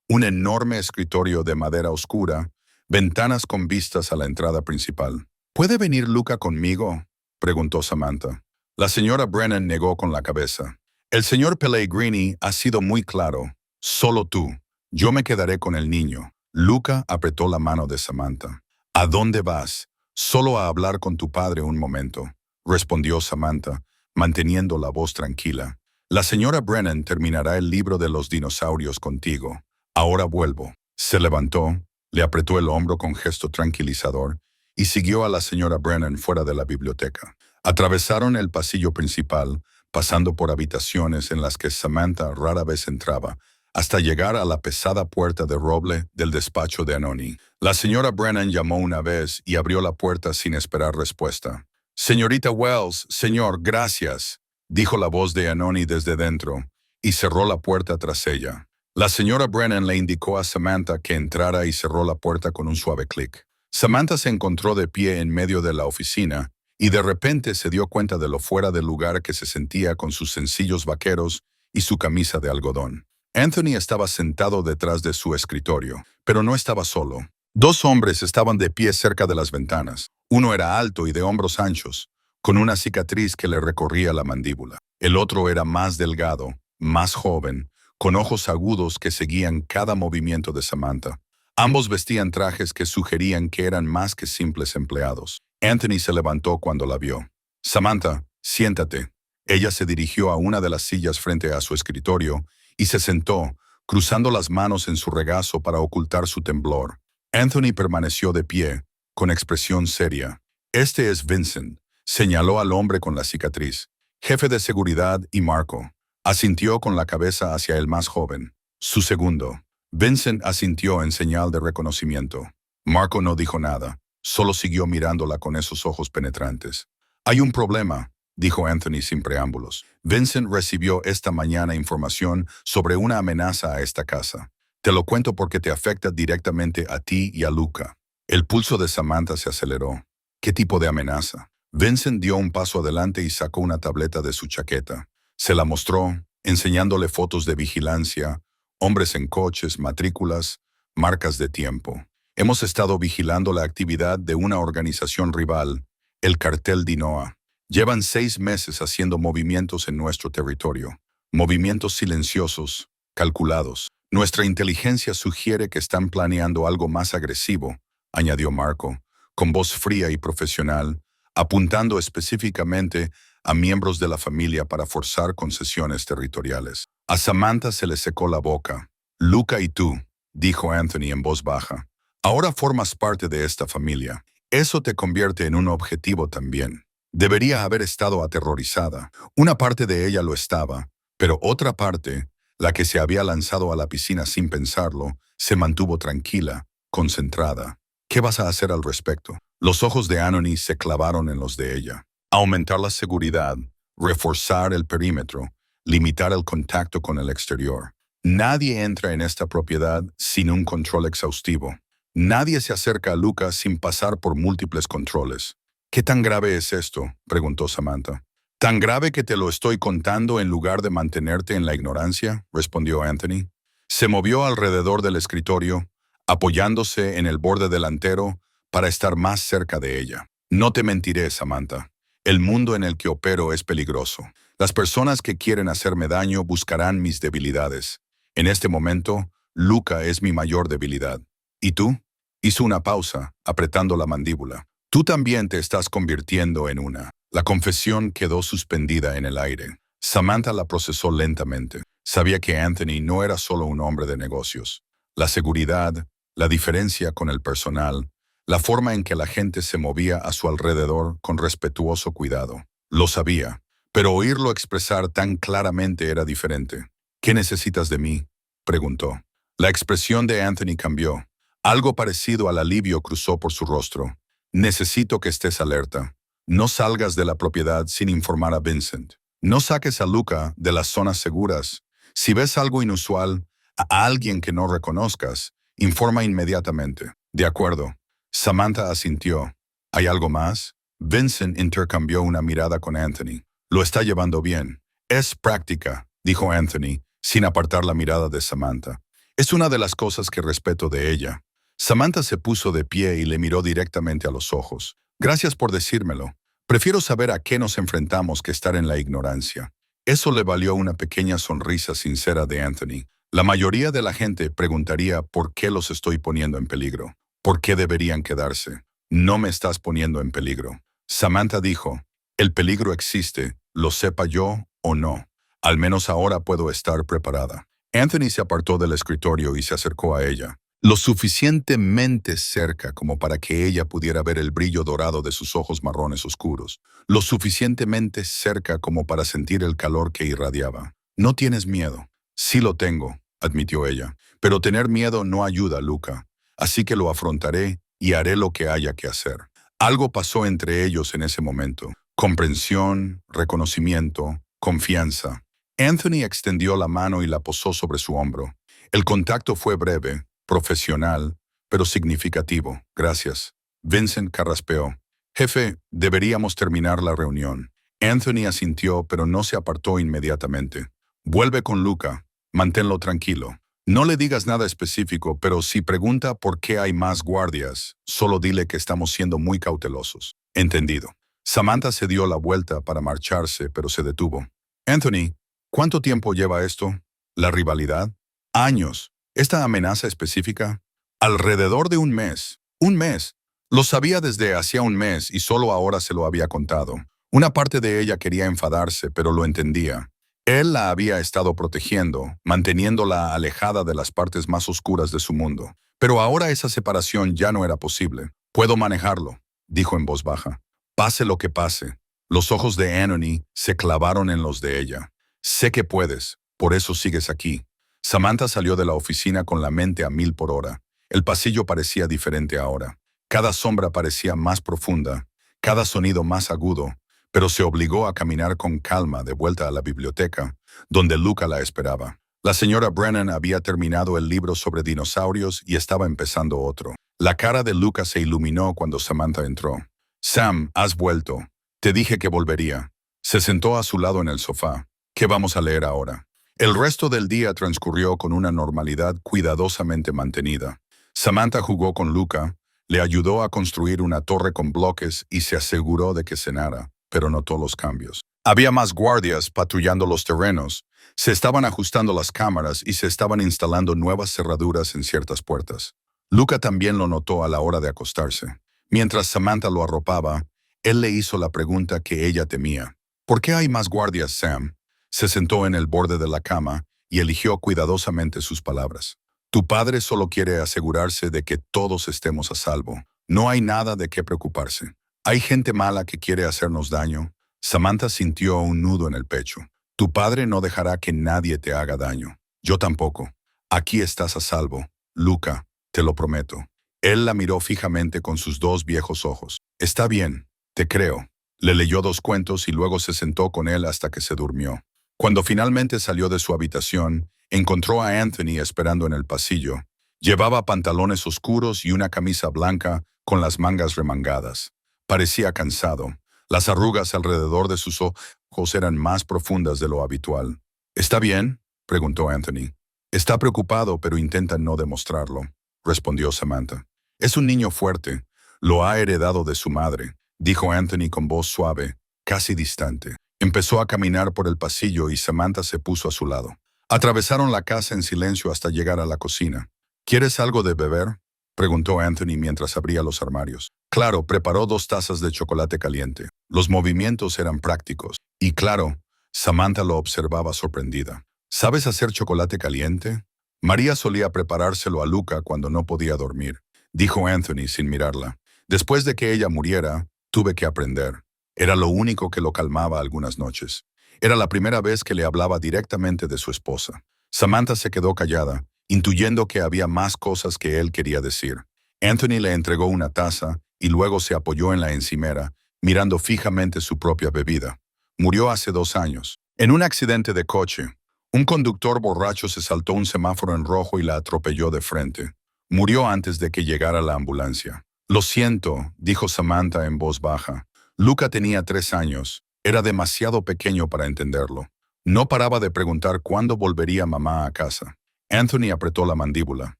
un enorme escritorio de madera oscura, ventanas con vistas a la entrada principal. ¿Puede venir Luca conmigo?, preguntó Samantha. La señora Brennan negó con la cabeza. El señor Pellegrini ha sido muy claro. Solo tú. Yo me quedaré con el niño. Luca apretó la mano de Samantha. ¿A dónde vas? Solo a hablar con tu padre un momento, respondió Samantha, manteniendo la voz tranquila. La señora Brennan terminará el libro de los dinosaurios contigo. Ahora vuelvo. Se levantó, le apretó el hombro con gesto tranquilizador y siguió a la señora Brennan fuera de la biblioteca. Atravesaron el pasillo principal, pasando por habitaciones en las que Samantha rara vez entraba, hasta llegar a la pesada puerta de roble del despacho de Anthony. La señora Brennan llamó una vez y abrió la puerta sin esperar respuesta. «Señorita Wells, señor, gracias», dijo la voz de Anthony desde dentro, y cerró la puerta tras ella. La señora Brennan le indicó a Samantha que entrara y cerró la puerta con un suave clic. Samantha se encontró de pie en medio de la oficina y de repente se dio cuenta de lo fuera de lugar que se sentía con sus sencillos vaqueros y su camisa de algodón. Anthony estaba sentado detrás de su escritorio, pero no estaba solo. Dos hombres estaban de pie cerca de las ventanas. Uno era alto y de hombros anchos, con una cicatriz que le recorría la mandíbula. El otro era más delgado, más joven, con ojos agudos que seguían cada movimiento de Samantha. Ambos vestían trajes que sugerían que eran más que simples empleados. Anthony se levantó cuando la vio. «Samantha, siéntate». Ella se dirigió a una de las sillas frente a su escritorio y se sentó, cruzando las manos en su regazo para ocultar su temblor. Anthony permaneció de pie, con expresión seria. «Este es Vincent», señaló al hombre con la cicatriz. «Jefe de seguridad y Marco». Asintió con la cabeza hacia el más joven. «Su segundo». Vincent asintió en señal de reconocimiento. Marco no dijo nada, solo siguió mirándola con esos ojos penetrantes. «Hay un problema», dijo Anthony sin preámbulos. «Vincent recibió esta mañana información sobre una amenaza a esta casa. Te lo cuento porque te afecta directamente a ti y a Luca». El pulso de Samantha se aceleró. ¿Qué tipo de amenaza? Vincent dio un paso adelante y sacó una tableta de su chaqueta. Se la mostró, enseñándole fotos de vigilancia, hombres en coches, matrículas, marcas de tiempo. «Hemos estado vigilando la actividad de una organización rival, el cartel Dinoa. Llevan 6 meses haciendo movimientos en nuestro territorio. Movimientos silenciosos, calculados. Nuestra inteligencia sugiere que están planeando algo más agresivo», añadió Marco, con voz fría y profesional, apuntando específicamente a miembros de la familia para forzar concesiones territoriales. A Samantha se le secó la boca. «Luca y tú», dijo Anthony en voz baja. «Ahora formas parte de esta familia. Eso te convierte en un objetivo también. Debería haber estado aterrorizada. Una parte de ella lo estaba, pero otra parte, la que se había lanzado a la piscina sin pensarlo, se mantuvo tranquila, concentrada. ¿Qué vas a hacer al respecto? Los ojos de Anony se clavaron en los de ella. Aumentar la seguridad, reforzar el perímetro, limitar el contacto con el exterior. Nadie entra en esta propiedad sin un control exhaustivo. Nadie se acerca a Luca sin pasar por múltiples controles. ¿Qué tan grave es esto?, preguntó Samantha. «Tan grave que te lo estoy contando en lugar de mantenerte en la ignorancia», respondió Anthony. Se movió alrededor del escritorio, apoyándose en el borde delantero para estar más cerca de ella. «No te mentiré, Samantha. El mundo en el que opero es peligroso. Las personas que quieren hacerme daño buscarán mis debilidades. En este momento, Luca es mi mayor debilidad. ¿Y tú?», hizo una pausa, apretando la mandíbula. «Tú también te estás convirtiendo en una». La confesión quedó suspendida en el aire. Samantha la procesó lentamente. Sabía que Anthony no era solo un hombre de negocios. La seguridad, la diferencia con el personal, la forma en que la gente se movía a su alrededor con respetuoso cuidado. Lo sabía, pero oírlo expresar tan claramente era diferente. «¿Qué necesitas de mí?», preguntó. La expresión de Anthony cambió. Algo parecido al alivio cruzó por su rostro. «Necesito que estés alerta. No salgas de la propiedad sin informar a Vincent. No saques a Luca de las zonas seguras. Si ves algo inusual, a alguien que no reconozcas, informa inmediatamente». «De acuerdo». Samantha asintió. «¿Hay algo más?». Vincent intercambió una mirada con Anthony. «Lo está llevando bien». «Es práctica», dijo Anthony, sin apartar la mirada de Samantha. «Es una de las cosas que respeto de ella». Samantha se puso de pie y le miró directamente a los ojos. «Gracias por decírmelo. Prefiero saber a qué nos enfrentamos que estar en la ignorancia». Eso le valió una pequeña sonrisa sincera de Anthony. La mayoría de la gente preguntaría por qué los estoy poniendo en peligro. ¿Por qué deberían quedarse? «No me estás poniendo en peligro». Samantha dijo, «El peligro existe, lo sepa yo o no. Al menos ahora puedo estar preparada». Anthony se apartó del escritorio y se acercó a ella. Lo suficientemente cerca como para que ella pudiera ver el brillo dorado de sus ojos marrones oscuros. Lo suficientemente cerca como para sentir el calor que irradiaba. «No tienes miedo». «Sí lo tengo», admitió ella. «Pero tener miedo no ayuda, Luca. Así que lo afrontaré y haré lo que haya que hacer». Algo pasó entre ellos en ese momento. Comprensión, reconocimiento, confianza. Anthony extendió la mano y la posó sobre su hombro. El contacto fue breve, profesional, pero significativo. «Gracias». Vincent carraspeó. «Jefe, deberíamos terminar la reunión». Anthony asintió, pero no se apartó inmediatamente. «Vuelve con Luca. Manténlo tranquilo. No le digas nada específico, pero si pregunta por qué hay más guardias, solo dile que estamos siendo muy cautelosos». «Entendido». Samantha se dio la vuelta para marcharse, pero se detuvo. «Anthony, ¿cuánto tiempo lleva esto? ¿La rivalidad?». «Años». «¿Esta amenaza específica?». «Alrededor de un mes». «Un mes». Lo sabía desde hacía un mes y solo ahora se lo había contado. Una parte de ella quería enfadarse, pero lo entendía. Él la había estado protegiendo, manteniéndola alejada de las partes más oscuras de su mundo. Pero ahora esa separación ya no era posible. «Puedo manejarlo», dijo en voz baja. «Pase lo que pase». Los ojos de Anthony se clavaron en los de ella. «Sé que puedes, por eso sigues aquí». Samantha salió de la oficina con la mente a 1000 por hora. El pasillo parecía diferente ahora. Cada sombra parecía más profunda, cada sonido más agudo, pero se obligó a caminar con calma de vuelta a la biblioteca, donde Luca la esperaba. La señora Brennan había terminado el libro sobre dinosaurios y estaba empezando otro. La cara de Luca se iluminó cuando Samantha entró. «Sam, has vuelto. Te dije que volvería». Se sentó a su lado en el sofá. «¿Qué vamos a leer ahora?». El resto del día transcurrió con una normalidad cuidadosamente mantenida. Samantha jugó con Luca, le ayudó a construir una torre con bloques y se aseguró de que cenara, pero notó los cambios. Había más guardias patrullando los terrenos, se estaban ajustando las cámaras y se estaban instalando nuevas cerraduras en ciertas puertas. Luca también lo notó a la hora de acostarse. Mientras Samantha lo arropaba, él le hizo la pregunta que ella temía. «¿Por qué hay más guardias, Sam?». Se sentó en el borde de la cama y eligió cuidadosamente sus palabras. «Tu padre solo quiere asegurarse de que todos estemos a salvo. No hay nada de qué preocuparse. Hay gente mala que quiere hacernos daño. Samantha sintió un nudo en el pecho. Tu padre no dejará que nadie te haga daño. Yo tampoco. Aquí estás a salvo, Luca, te lo prometo. Él la miró fijamente con sus dos viejos ojos. Está bien, te creo. Le leyó 2 cuentos y luego se sentó con él hasta que se durmió. Cuando finalmente salió de su habitación, encontró a Anthony esperando en el pasillo. Llevaba pantalones oscuros y una camisa blanca con las mangas remangadas. Parecía cansado. Las arrugas alrededor de sus ojos eran más profundas de lo habitual. ¿Está bien?, preguntó Anthony. Está preocupado, pero intenta no demostrarlo, respondió Samantha. Es un niño fuerte. Lo ha heredado de su madre, dijo Anthony con voz suave, casi distante. Empezó a caminar por el pasillo y Samantha se puso a su lado. Atravesaron la casa en silencio hasta llegar a la cocina. ¿Quieres algo de beber?, preguntó Anthony mientras abría los armarios. Claro, preparó 2 tazas de chocolate caliente. Los movimientos eran prácticos. Y claro, Samantha lo observaba sorprendida. ¿Sabes hacer chocolate caliente? María solía preparárselo a Luca cuando no podía dormir, dijo Anthony sin mirarla. Después de que ella muriera, tuve que aprender. Era lo único que lo calmaba algunas noches. Era la primera vez que le hablaba directamente de su esposa. Samantha se quedó callada, intuyendo que había más cosas que él quería decir. Anthony le entregó una taza y luego se apoyó en la encimera, mirando fijamente su propia bebida. Murió hace 2 años, en un accidente de coche. Un conductor borracho se saltó un semáforo en rojo y la atropelló de frente. Murió antes de que llegara la ambulancia. Lo siento, dijo Samantha en voz baja. Luca tenía 3 años. Era demasiado pequeño para entenderlo. No paraba de preguntar cuándo volvería mamá a casa. Anthony apretó la mandíbula.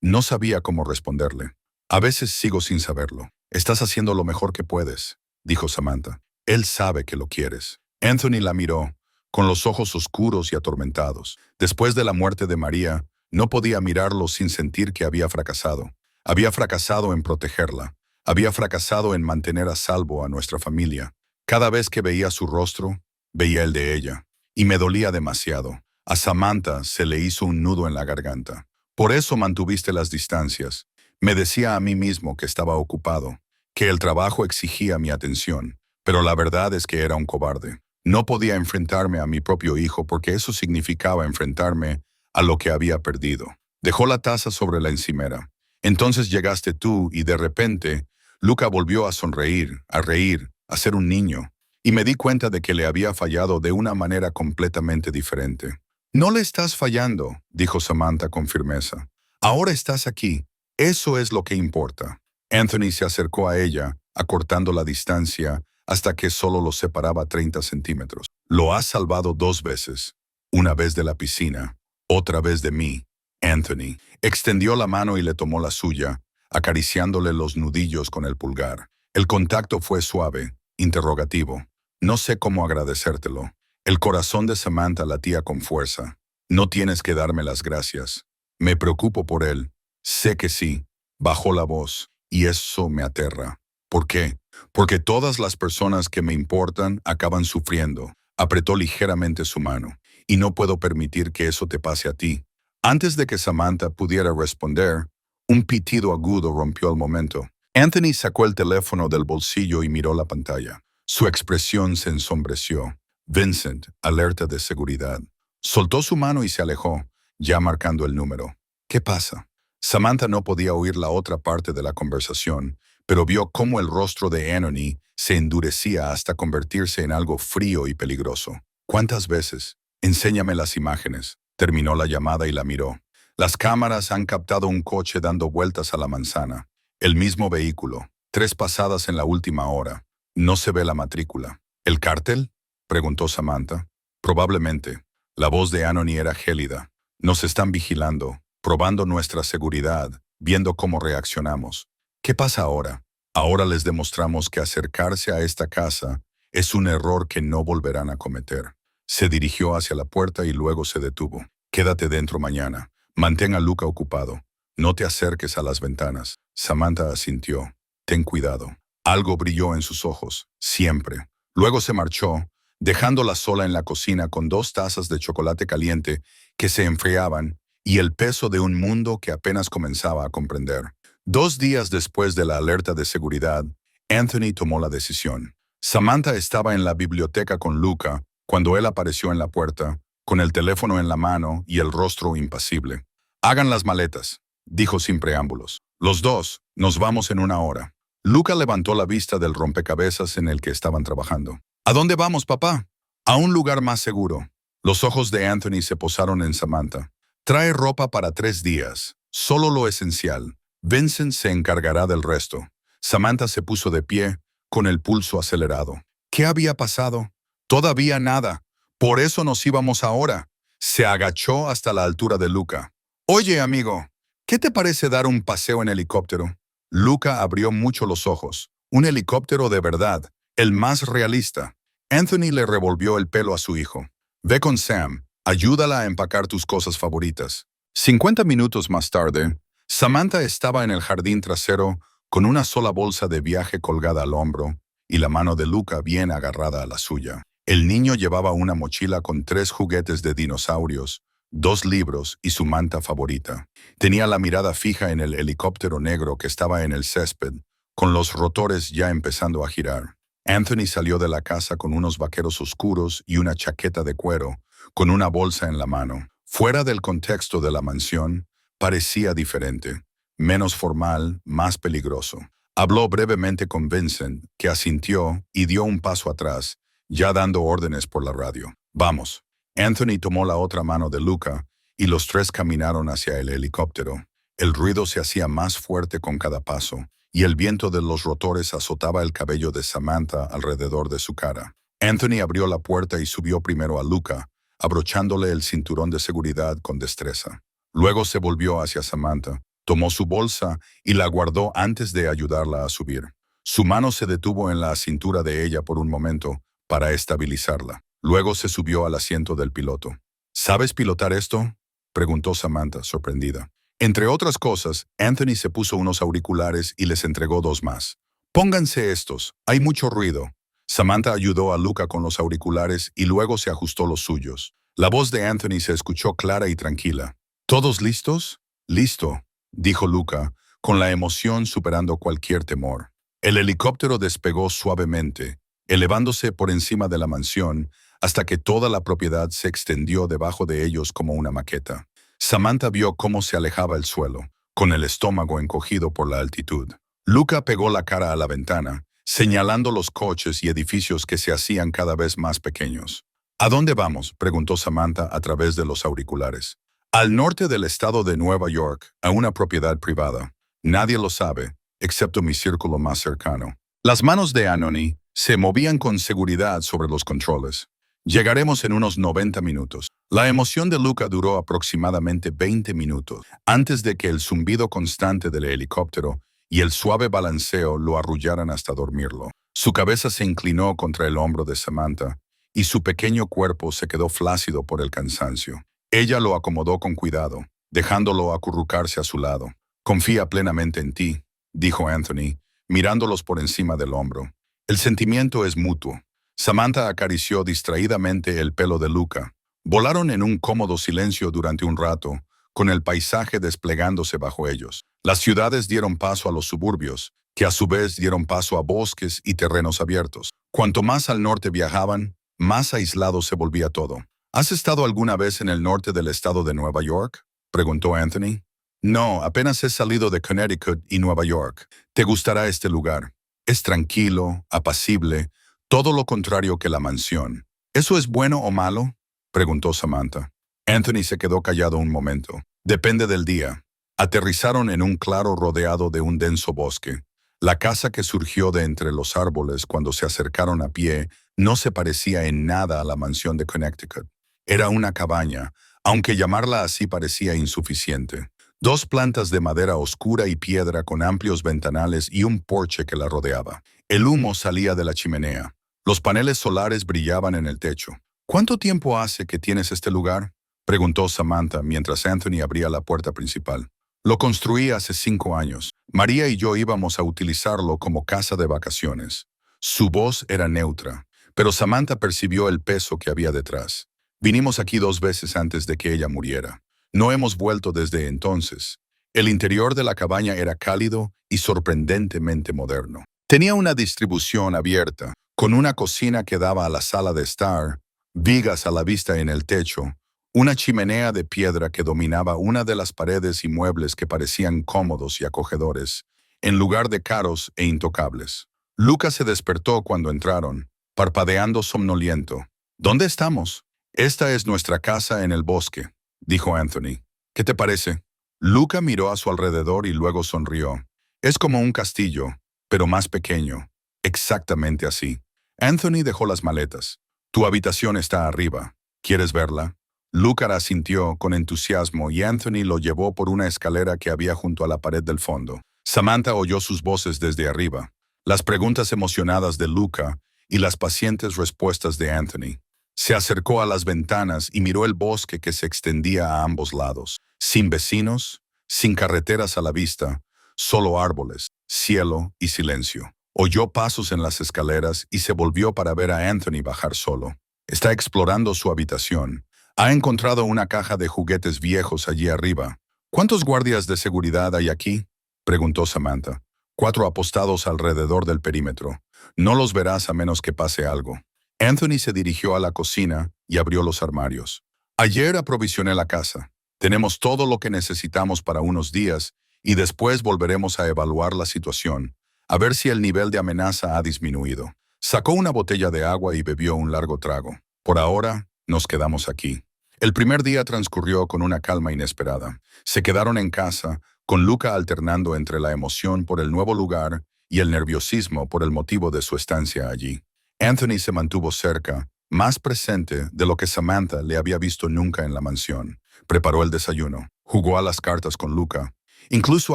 No sabía cómo responderle. A veces sigo sin saberlo. Estás haciendo lo mejor que puedes, dijo Samantha. Él sabe que lo quieres. Anthony la miró, con los ojos oscuros y atormentados. Después de la muerte de María, no podía mirarlo sin sentir que había fracasado. Había fracasado en protegerla. Había fracasado en mantener a salvo a nuestra familia. Cada vez que veía su rostro, veía el de ella. Y me dolía demasiado. A Samantha se le hizo un nudo en la garganta. Por eso mantuviste las distancias. Me decía a mí mismo que estaba ocupado, que el trabajo exigía mi atención, pero la verdad es que era un cobarde. No podía enfrentarme a mi propio hijo porque eso significaba enfrentarme a lo que había perdido. Dejó la taza sobre la encimera. Entonces llegaste tú y de repente, Luca volvió a sonreír, a reír, a ser un niño, y me di cuenta de que le había fallado de una manera completamente diferente. No le estás fallando, dijo Samantha con firmeza. Ahora estás aquí. Eso es lo que importa. Anthony se acercó a ella, acortando la distancia hasta que solo los separaba 30 centímetros. Lo has salvado 2 veces. Una vez de la piscina, otra vez de mí. Anthony extendió la mano y le tomó la suya, acariciándole los nudillos con el pulgar. El contacto fue suave, interrogativo. No sé cómo agradecértelo. El corazón de Samantha latía con fuerza. No tienes que darme las gracias. Me preocupo por él. Sé que sí. Bajó la voz, y eso me aterra. ¿Por qué? Porque todas las personas que me importan acaban sufriendo. Apretó ligeramente su mano. Y no puedo permitir que eso te pase a ti. Antes de que Samantha pudiera responder, un pitido agudo rompió el momento. Anthony sacó el teléfono del bolsillo y miró la pantalla. Su expresión se ensombreció. Vincent, alerta de seguridad. Soltó su mano y se alejó, ya marcando el número. ¿Qué pasa? Samantha no podía oír la otra parte de la conversación, pero vio cómo el rostro de Anthony se endurecía hasta convertirse en algo frío y peligroso. ¿Cuántas veces? Enséñame las imágenes. Terminó la llamada y la miró. Las cámaras han captado un coche dando vueltas a la manzana. El mismo vehículo. 3 pasadas en la última hora. No se ve la matrícula. ¿El cártel?, preguntó Samantha. Probablemente. La voz de Anthony era gélida. Nos están vigilando, probando nuestra seguridad, viendo cómo reaccionamos. ¿Qué pasa ahora? Ahora les demostramos que acercarse a esta casa es un error que no volverán a cometer. Se dirigió hacia la puerta y luego se detuvo. Quédate dentro mañana. Mantén a Luca ocupado. No te acerques a las ventanas. Samantha asintió. Ten cuidado. Algo brilló en sus ojos, siempre. Luego se marchó, dejándola sola en la cocina con 2 tazas de chocolate caliente que se enfriaban y el peso de un mundo que apenas comenzaba a comprender. 2 días después de la alerta de seguridad, Anthony tomó la decisión. Samantha estaba en la biblioteca con Luca cuando él apareció en la puerta, con el teléfono en la mano y el rostro impasible. «Hagan las maletas», dijo sin preámbulos. «Los dos, nos vamos en 1 hora». Luca levantó la vista del rompecabezas en el que estaban trabajando. «¿A dónde vamos, papá?» «A un lugar más seguro». Los ojos de Anthony se posaron en Samantha. «Trae ropa para 3 días, solo lo esencial. Vincent se encargará del resto». Samantha se puso de pie, con el pulso acelerado. ¿Qué había pasado? Todavía nada. Por eso nos íbamos ahora. Se agachó hasta la altura de Luca. «Oye, amigo, ¿qué te parece dar un paseo en helicóptero?» Luca abrió mucho los ojos. Un helicóptero de verdad, el más realista. Anthony le revolvió el pelo a su hijo. «Ve con Sam, ayúdala a empacar tus cosas favoritas». 50 minutos más tarde, Samantha estaba en el jardín trasero con una sola bolsa de viaje colgada al hombro y la mano de Luca bien agarrada a la suya. El niño llevaba una mochila con 3 juguetes de dinosaurios, 2 libros y su manta favorita. Tenía la mirada fija en el helicóptero negro que estaba en el césped, con los rotores ya empezando a girar. Anthony salió de la casa con unos vaqueros oscuros y una chaqueta de cuero, con una bolsa en la mano. Fuera del contexto de la mansión, parecía diferente, menos formal, más peligroso. Habló brevemente con Vincent, que asintió y dio un paso atrás, ya dando órdenes por la radio. «Vamos». Anthony tomó la otra mano de Luca y los 3 caminaron hacia el helicóptero. El ruido se hacía más fuerte con cada paso, y el viento de los rotores azotaba el cabello de Samantha alrededor de su cara. Anthony abrió la puerta y subió primero a Luca, abrochándole el cinturón de seguridad con destreza. Luego se volvió hacia Samantha, tomó su bolsa y la guardó antes de ayudarla a subir. Su mano se detuvo en la cintura de ella por un momento para estabilizarla. Luego se subió al asiento del piloto. «¿Sabes pilotar esto?», preguntó Samantha, sorprendida. Entre otras cosas, Anthony se puso unos auriculares y les entregó 2 más. «Pónganse estos, hay mucho ruido». Samantha ayudó a Luca con los auriculares y luego se ajustó los suyos. La voz de Anthony se escuchó clara y tranquila. «¿Todos listos?» «Listo», dijo Luca, con la emoción superando cualquier temor. El helicóptero despegó suavemente, elevándose por encima de la mansión hasta que toda la propiedad se extendió debajo de ellos como una maqueta. Samantha vio cómo se alejaba el suelo, con el estómago encogido por la altitud. Luca pegó la cara a la ventana, señalando los coches y edificios que se hacían cada vez más pequeños. «¿A dónde vamos?», preguntó Samantha a través de los auriculares. «Al norte del estado de Nueva York, a una propiedad privada. Nadie lo sabe, excepto mi círculo más cercano». Las manos de Anthony se movían con seguridad sobre los controles. «Llegaremos en unos 90 minutos». La emoción de Luca duró aproximadamente 20 minutos, antes de que el zumbido constante del helicóptero y el suave balanceo lo arrullaran hasta dormirlo. Su cabeza se inclinó contra el hombro de Samantha, y su pequeño cuerpo se quedó flácido por el cansancio. Ella lo acomodó con cuidado, dejándolo acurrucarse a su lado. «Confía plenamente en ti», dijo Anthony, mirándolos por encima del hombro. «El sentimiento es mutuo». Samantha acarició distraídamente el pelo de Luca. Volaron en un cómodo silencio durante un rato, con el paisaje desplegándose bajo ellos. Las ciudades dieron paso a los suburbios, que a su vez dieron paso a bosques y terrenos abiertos. Cuanto más al norte viajaban, más aislado se volvía todo. «¿Has estado alguna vez en el norte del estado de Nueva York?», preguntó Anthony. «No, apenas he salido de Connecticut y Nueva York. Te gustará este lugar. Es tranquilo, apacible, todo lo contrario que la mansión». «¿Eso es bueno o malo?», preguntó Samantha. Anthony se quedó callado un momento. «Depende del día». Aterrizaron en un claro rodeado de un denso bosque. La casa que surgió de entre los árboles cuando se acercaron a pie no se parecía en nada a la mansión de Connecticut. Era una cabaña, aunque llamarla así parecía insuficiente. 2 plantas de madera oscura y piedra con amplios ventanales y un porche que la rodeaba. El humo salía de la chimenea. Los paneles solares brillaban en el techo. «¿Cuánto tiempo hace que tienes este lugar?», preguntó Samantha mientras Anthony abría la puerta principal. «Lo construí hace 5 años. María y yo íbamos a utilizarlo como casa de vacaciones». Su voz era neutra, pero Samantha percibió el peso que había detrás. «Vinimos aquí 2 veces antes de que ella muriera. No hemos vuelto desde entonces. El interior de la cabaña era cálido y sorprendentemente moderno. Tenía una distribución abierta, con una cocina que daba a la sala de estar, vigas a la vista en el techo, una chimenea de piedra que dominaba una de las paredes y muebles que parecían cómodos y acogedores, en lugar de caros e intocables. Lucas se despertó cuando entraron, parpadeando somnoliento. ¿Dónde estamos? Esta es nuestra casa en el bosque, dijo Anthony. ¿Qué te parece? Luca miró a su alrededor y luego sonrió. Es como un castillo, pero más pequeño. Exactamente así. Anthony dejó las maletas. Tu habitación está arriba. ¿Quieres verla? Luca asintió con entusiasmo y Anthony lo llevó por una escalera que había junto a la pared del fondo. Samantha oyó sus voces desde arriba, las preguntas emocionadas de Luca y las pacientes respuestas de Anthony. Se acercó a las ventanas y miró el bosque que se extendía a ambos lados, sin vecinos, sin carreteras a la vista, solo árboles, cielo y silencio. Oyó pasos en las escaleras y se volvió para ver a Anthony bajar solo. Está explorando su habitación. Ha encontrado una caja de juguetes viejos allí arriba. ¿Cuántos guardias de seguridad hay aquí? Preguntó Samantha. 4 apostados alrededor del perímetro. No los verás a menos que pase algo. Anthony se dirigió a la cocina y abrió los armarios. Ayer aprovisioné la casa. Tenemos todo lo que necesitamos para unos días y después volveremos a evaluar la situación, a ver si el nivel de amenaza ha disminuido. Sacó una botella de agua y bebió un largo trago. Por ahora, nos quedamos aquí. El primer día transcurrió con una calma inesperada. Se quedaron en casa, con Luca alternando entre la emoción por el nuevo lugar y el nerviosismo por el motivo de su estancia allí. Anthony se mantuvo cerca, más presente de lo que Samantha le había visto nunca en la mansión. Preparó el desayuno, jugó a las cartas con Luca, incluso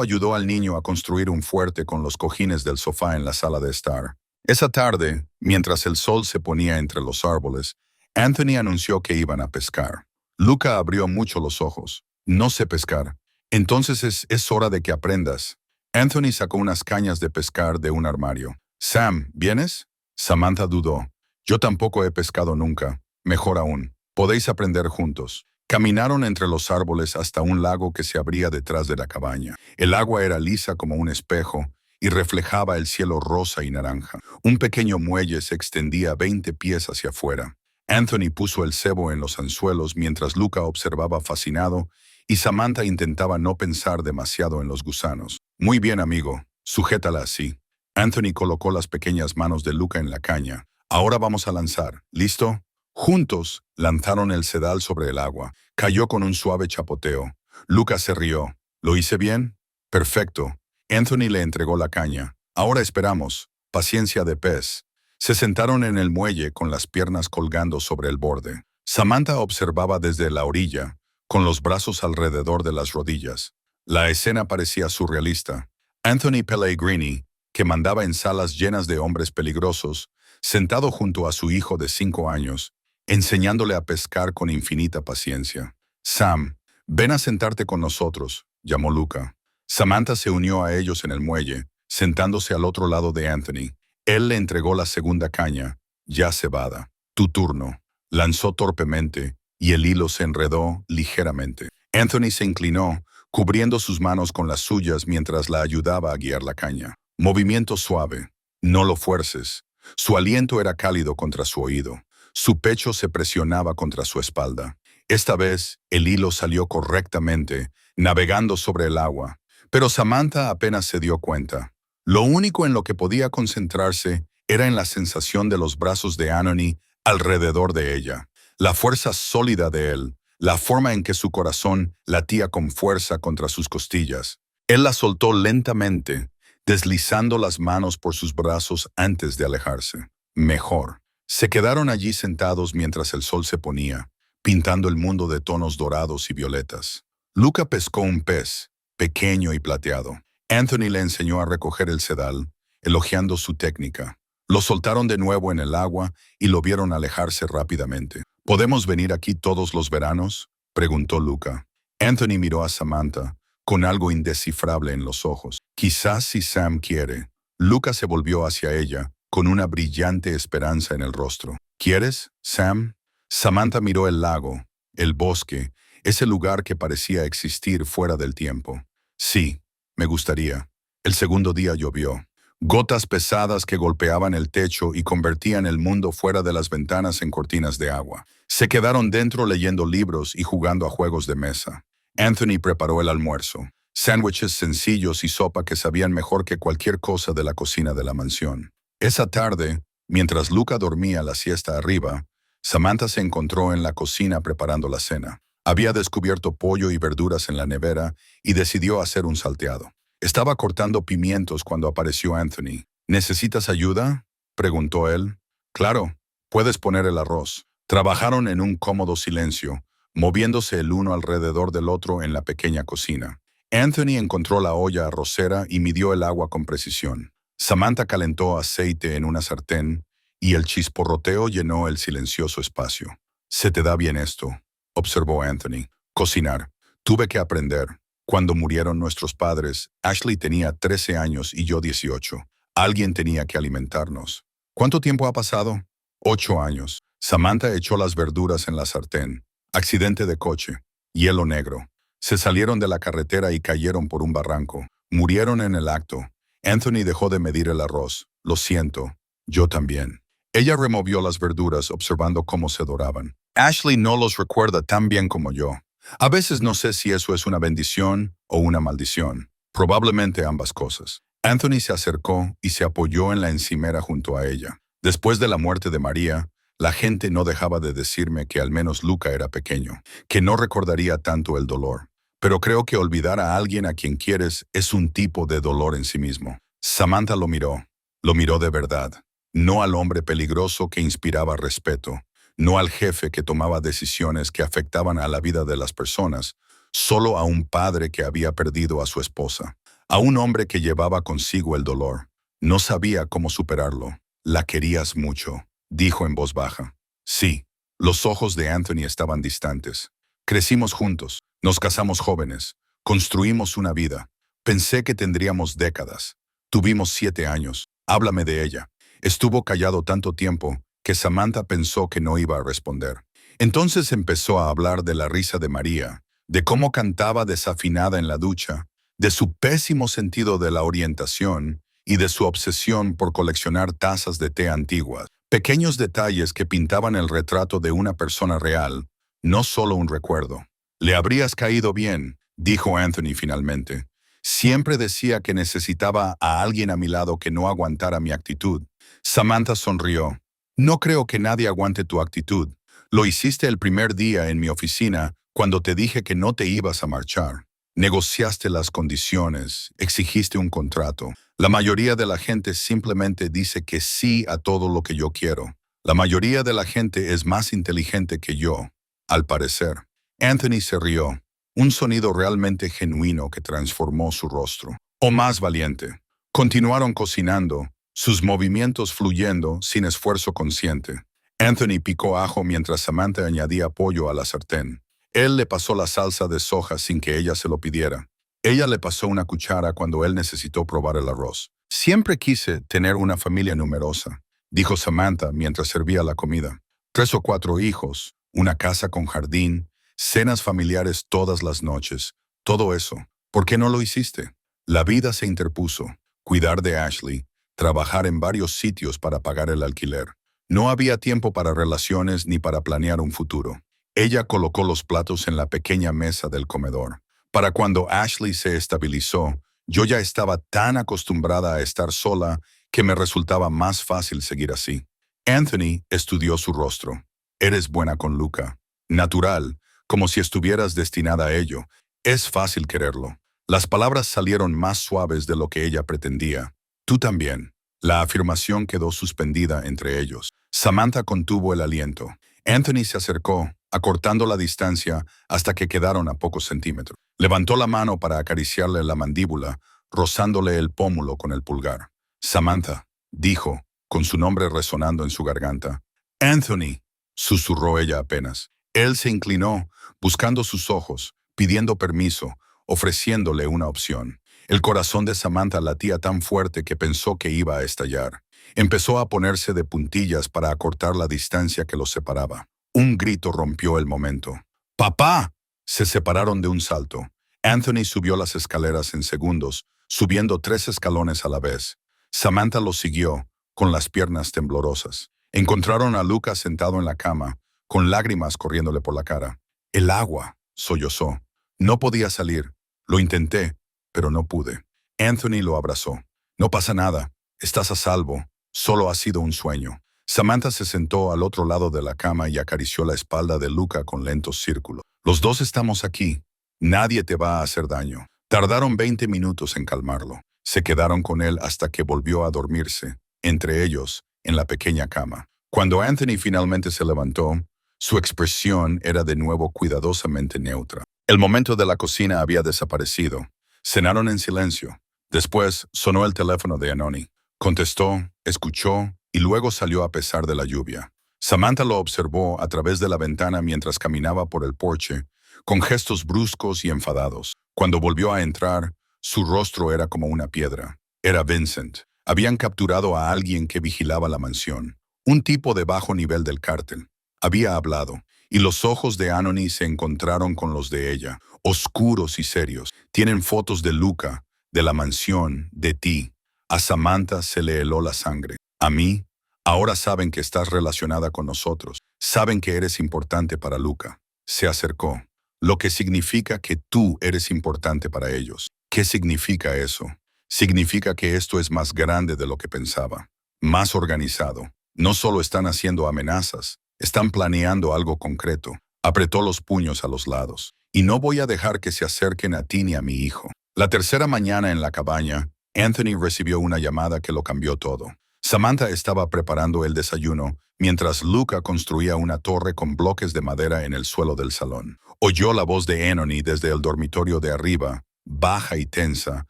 ayudó al niño a construir un fuerte con los cojines del sofá en la sala de estar. Esa tarde, mientras el sol se ponía entre los árboles, Anthony anunció que iban a pescar. Luca abrió mucho los ojos. No sé pescar. Entonces es hora de que aprendas. Anthony sacó unas cañas de pescar de un armario. Sam, ¿vienes? Samantha dudó. Yo tampoco he pescado nunca. Mejor aún, podéis aprender juntos. Caminaron entre los árboles hasta un lago que se abría detrás de la cabaña. El agua era lisa como un espejo y reflejaba el cielo rosa y naranja. Un pequeño muelle se extendía 20 pies hacia afuera. Anthony puso el cebo en los anzuelos mientras Luca observaba fascinado y Samantha intentaba no pensar demasiado en los gusanos. Muy bien, amigo. Sujétala así. Anthony colocó las pequeñas manos de Luca en la caña. Ahora vamos a lanzar. ¿Listo? Juntos, lanzaron el sedal sobre el agua. Cayó con un suave chapoteo. Luca se rió. ¿Lo hice bien? Perfecto. Anthony le entregó la caña. Ahora esperamos. Paciencia de pez. Se sentaron en el muelle con las piernas colgando sobre el borde. Samantha observaba desde la orilla, con los brazos alrededor de las rodillas. La escena parecía surrealista. Anthony Pellegrini, que mandaba en salas llenas de hombres peligrosos, sentado junto a su hijo de 5 años, enseñándole a pescar con infinita paciencia. Sam, ven a sentarte con nosotros, llamó Luca. Samantha se unió a ellos en el muelle, sentándose al otro lado de Anthony. Él le entregó la segunda caña, ya cebada. Tu turno. Lanzó torpemente, y el hilo se enredó ligeramente. Anthony se inclinó, cubriendo sus manos con las suyas mientras la ayudaba a guiar la caña. Movimiento suave. No lo fuerces. Su aliento era cálido contra su oído. Su pecho se presionaba contra su espalda. Esta vez, el hilo salió correctamente, navegando sobre el agua. Pero Samantha apenas se dio cuenta. Lo único en lo que podía concentrarse era en la sensación de los brazos de Anthony alrededor de ella, la fuerza sólida de él, la forma en que su corazón latía con fuerza contra sus costillas. Él la soltó lentamente, deslizando las manos por sus brazos antes de alejarse. Mejor. Se quedaron allí sentados mientras el sol se ponía, pintando el mundo de tonos dorados y violetas. Luca pescó un pez, pequeño y plateado. Anthony le enseñó a recoger el sedal, elogiando su técnica. Lo soltaron de nuevo en el agua y lo vieron alejarse rápidamente. ¿Podemos venir aquí todos los veranos?, preguntó Luca. Anthony miró a Samantha, con algo indescifrable en los ojos. Quizás si Sam quiere. Luca se volvió hacia ella, con una brillante esperanza en el rostro. ¿Quieres, Sam? Samantha miró el lago, el bosque, ese lugar que parecía existir fuera del tiempo. Sí, me gustaría. El segundo día llovió. Gotas pesadas que golpeaban el techo y convertían el mundo fuera de las ventanas en cortinas de agua. Se quedaron dentro leyendo libros y jugando a juegos de mesa. Anthony preparó el almuerzo. Sándwiches sencillos y sopa que sabían mejor que cualquier cosa de la cocina de la mansión. Esa tarde, mientras Luca dormía la siesta arriba, Samantha se encontró en la cocina preparando la cena. Había descubierto pollo y verduras en la nevera y decidió hacer un salteado. Estaba cortando pimientos cuando apareció Anthony. ¿Necesitas ayuda?, preguntó él. Claro, puedes poner el arroz. Trabajaron en un cómodo silencio, moviéndose el uno alrededor del otro en la pequeña cocina. Anthony encontró la olla arrocera y midió el agua con precisión. Samantha calentó aceite en una sartén y el chisporroteo llenó el silencioso espacio. «Se te da bien esto», observó Anthony. «Cocinar. Tuve que aprender. Cuando murieron nuestros padres, Ashley tenía 13 años y yo 18. Alguien tenía que alimentarnos». «¿Cuánto tiempo ha pasado?» «8 años». Samantha echó las verduras en la sartén. Accidente de coche. Hielo negro. Se salieron de la carretera y cayeron por un barranco. Murieron en el acto. Anthony dejó de medir el arroz. «Lo siento. Yo también». Ella removió las verduras observando cómo se doraban. «Ashley no los recuerda tan bien como yo. A veces no sé si eso es una bendición o una maldición. Probablemente ambas cosas». Anthony se acercó y se apoyó en la encimera junto a ella. Después de la muerte de María, la gente no dejaba de decirme que al menos Luca era pequeño, que no recordaría tanto el dolor. Pero creo que olvidar a alguien a quien quieres es un tipo de dolor en sí mismo. Samantha lo miró de verdad. No al hombre peligroso que inspiraba respeto, no al jefe que tomaba decisiones que afectaban a la vida de las personas, solo a un padre que había perdido a su esposa, a un hombre que llevaba consigo el dolor. No sabía cómo superarlo. «La querías mucho», dijo en voz baja. «Sí». Los ojos de Anthony estaban distantes. «Crecimos juntos, nos casamos jóvenes, construimos una vida. Pensé que tendríamos décadas. Tuvimos 7 años. Háblame de ella». Estuvo callado tanto tiempo que Samantha pensó que no iba a responder. Entonces empezó a hablar de la risa de María, de cómo cantaba desafinada en la ducha, de su pésimo sentido de la orientación y de su obsesión por coleccionar tazas de té antiguas. Pequeños detalles que pintaban el retrato de una persona real, no solo un recuerdo. «Le habrías caído bien», dijo Anthony finalmente. «Siempre decía que necesitaba a alguien a mi lado que no aguantara mi actitud». Samantha sonrió. «No creo que nadie aguante tu actitud. Lo hiciste el primer día en mi oficina cuando te dije que no te ibas a marchar. Negociaste las condiciones, exigiste un contrato. La mayoría de la gente simplemente dice que sí a todo lo que yo quiero. La mayoría de la gente es más inteligente que yo, al parecer». Anthony se rió, un sonido realmente genuino que transformó su rostro. «O más valiente». Continuaron cocinando, sus movimientos fluyendo sin esfuerzo consciente. Anthony picó ajo mientras Samantha añadía pollo a la sartén. Él le pasó la salsa de soja sin que ella se lo pidiera. Ella le pasó una cuchara cuando él necesitó probar el arroz. «Siempre quise tener una familia numerosa», dijo Samantha mientras servía la comida. 3 o 4 hijos, una casa con jardín, cenas familiares todas las noches. Todo eso. ¿Por qué no lo hiciste? La vida se interpuso. Cuidar de Ashley, trabajar en varios sitios para pagar el alquiler. No había tiempo para relaciones ni para planear un futuro. Ella colocó los platos en la pequeña mesa del comedor. Para cuando Ashley se estabilizó, yo ya estaba tan acostumbrada a estar sola que me resultaba más fácil seguir así. Anthony estudió su rostro. «Eres buena con Luca. Natural, como si estuvieras destinada a ello. Es fácil quererlo». Las palabras salieron más suaves de lo que ella pretendía. «Tú también». La afirmación quedó suspendida entre ellos. Samantha contuvo el aliento. Anthony se acercó, acortando la distancia hasta que quedaron a pocos centímetros. Levantó la mano para acariciarle la mandíbula, rozándole el pómulo con el pulgar. «Samantha», dijo, con su nombre resonando en su garganta. «Anthony», susurró ella apenas. Él se inclinó, buscando sus ojos, pidiendo permiso, ofreciéndole una opción. El corazón de Samantha latía tan fuerte que pensó que iba a estallar. Empezó a ponerse de puntillas para acortar la distancia que los separaba. Un grito rompió el momento. «¡Papá!». Se separaron de un salto. Anthony subió las escaleras en segundos, subiendo 3 escalones a la vez. Samantha lo siguió, con las piernas temblorosas. Encontraron a Luca sentado en la cama, con lágrimas corriéndole por la cara. El agua, sollozó. No podía salir. Lo intenté, pero no pude. Anthony lo abrazó. No pasa nada. Estás a salvo. Solo ha sido un sueño. Samantha se sentó al otro lado de la cama y acarició la espalda de Luca con lentos círculos. Los dos estamos aquí. Nadie te va a hacer daño. Tardaron 20 minutos en calmarlo. Se quedaron con él hasta que volvió a dormirse, entre ellos, en la pequeña cama. Cuando Anthony finalmente se levantó, su expresión era de nuevo cuidadosamente neutra. El momento de la cocina había desaparecido. Cenaron en silencio. Después sonó el teléfono de Anoni. Contestó, escuchó y luego salió a pesar de la lluvia. Samantha lo observó a través de la ventana mientras caminaba por el porche, con gestos bruscos y enfadados. Cuando volvió a entrar, su rostro era como una piedra. Era Vincent. Habían capturado a alguien que vigilaba la mansión. Un tipo de bajo nivel del cártel. Había hablado, y los ojos de Anoni se encontraron con los de ella, oscuros y serios. Tienen fotos de Luca, de la mansión, de ti. A Samantha se le heló la sangre. A mí, ahora saben que estás relacionada con nosotros. Saben que eres importante para Luca. Se acercó. Lo que significa que tú eres importante para ellos. ¿Qué significa eso? Significa que esto es más grande de lo que pensaba. Más organizado. No solo están haciendo amenazas, están planeando algo concreto. Apretó los puños a los lados. Y no voy a dejar que se acerquen a ti ni a mi hijo. La tercera mañana en la cabaña, Anthony recibió una llamada que lo cambió todo. Samantha estaba preparando el desayuno, mientras Luca construía una torre con bloques de madera en el suelo del salón. Oyó la voz de Anthony desde el dormitorio de arriba, baja y tensa,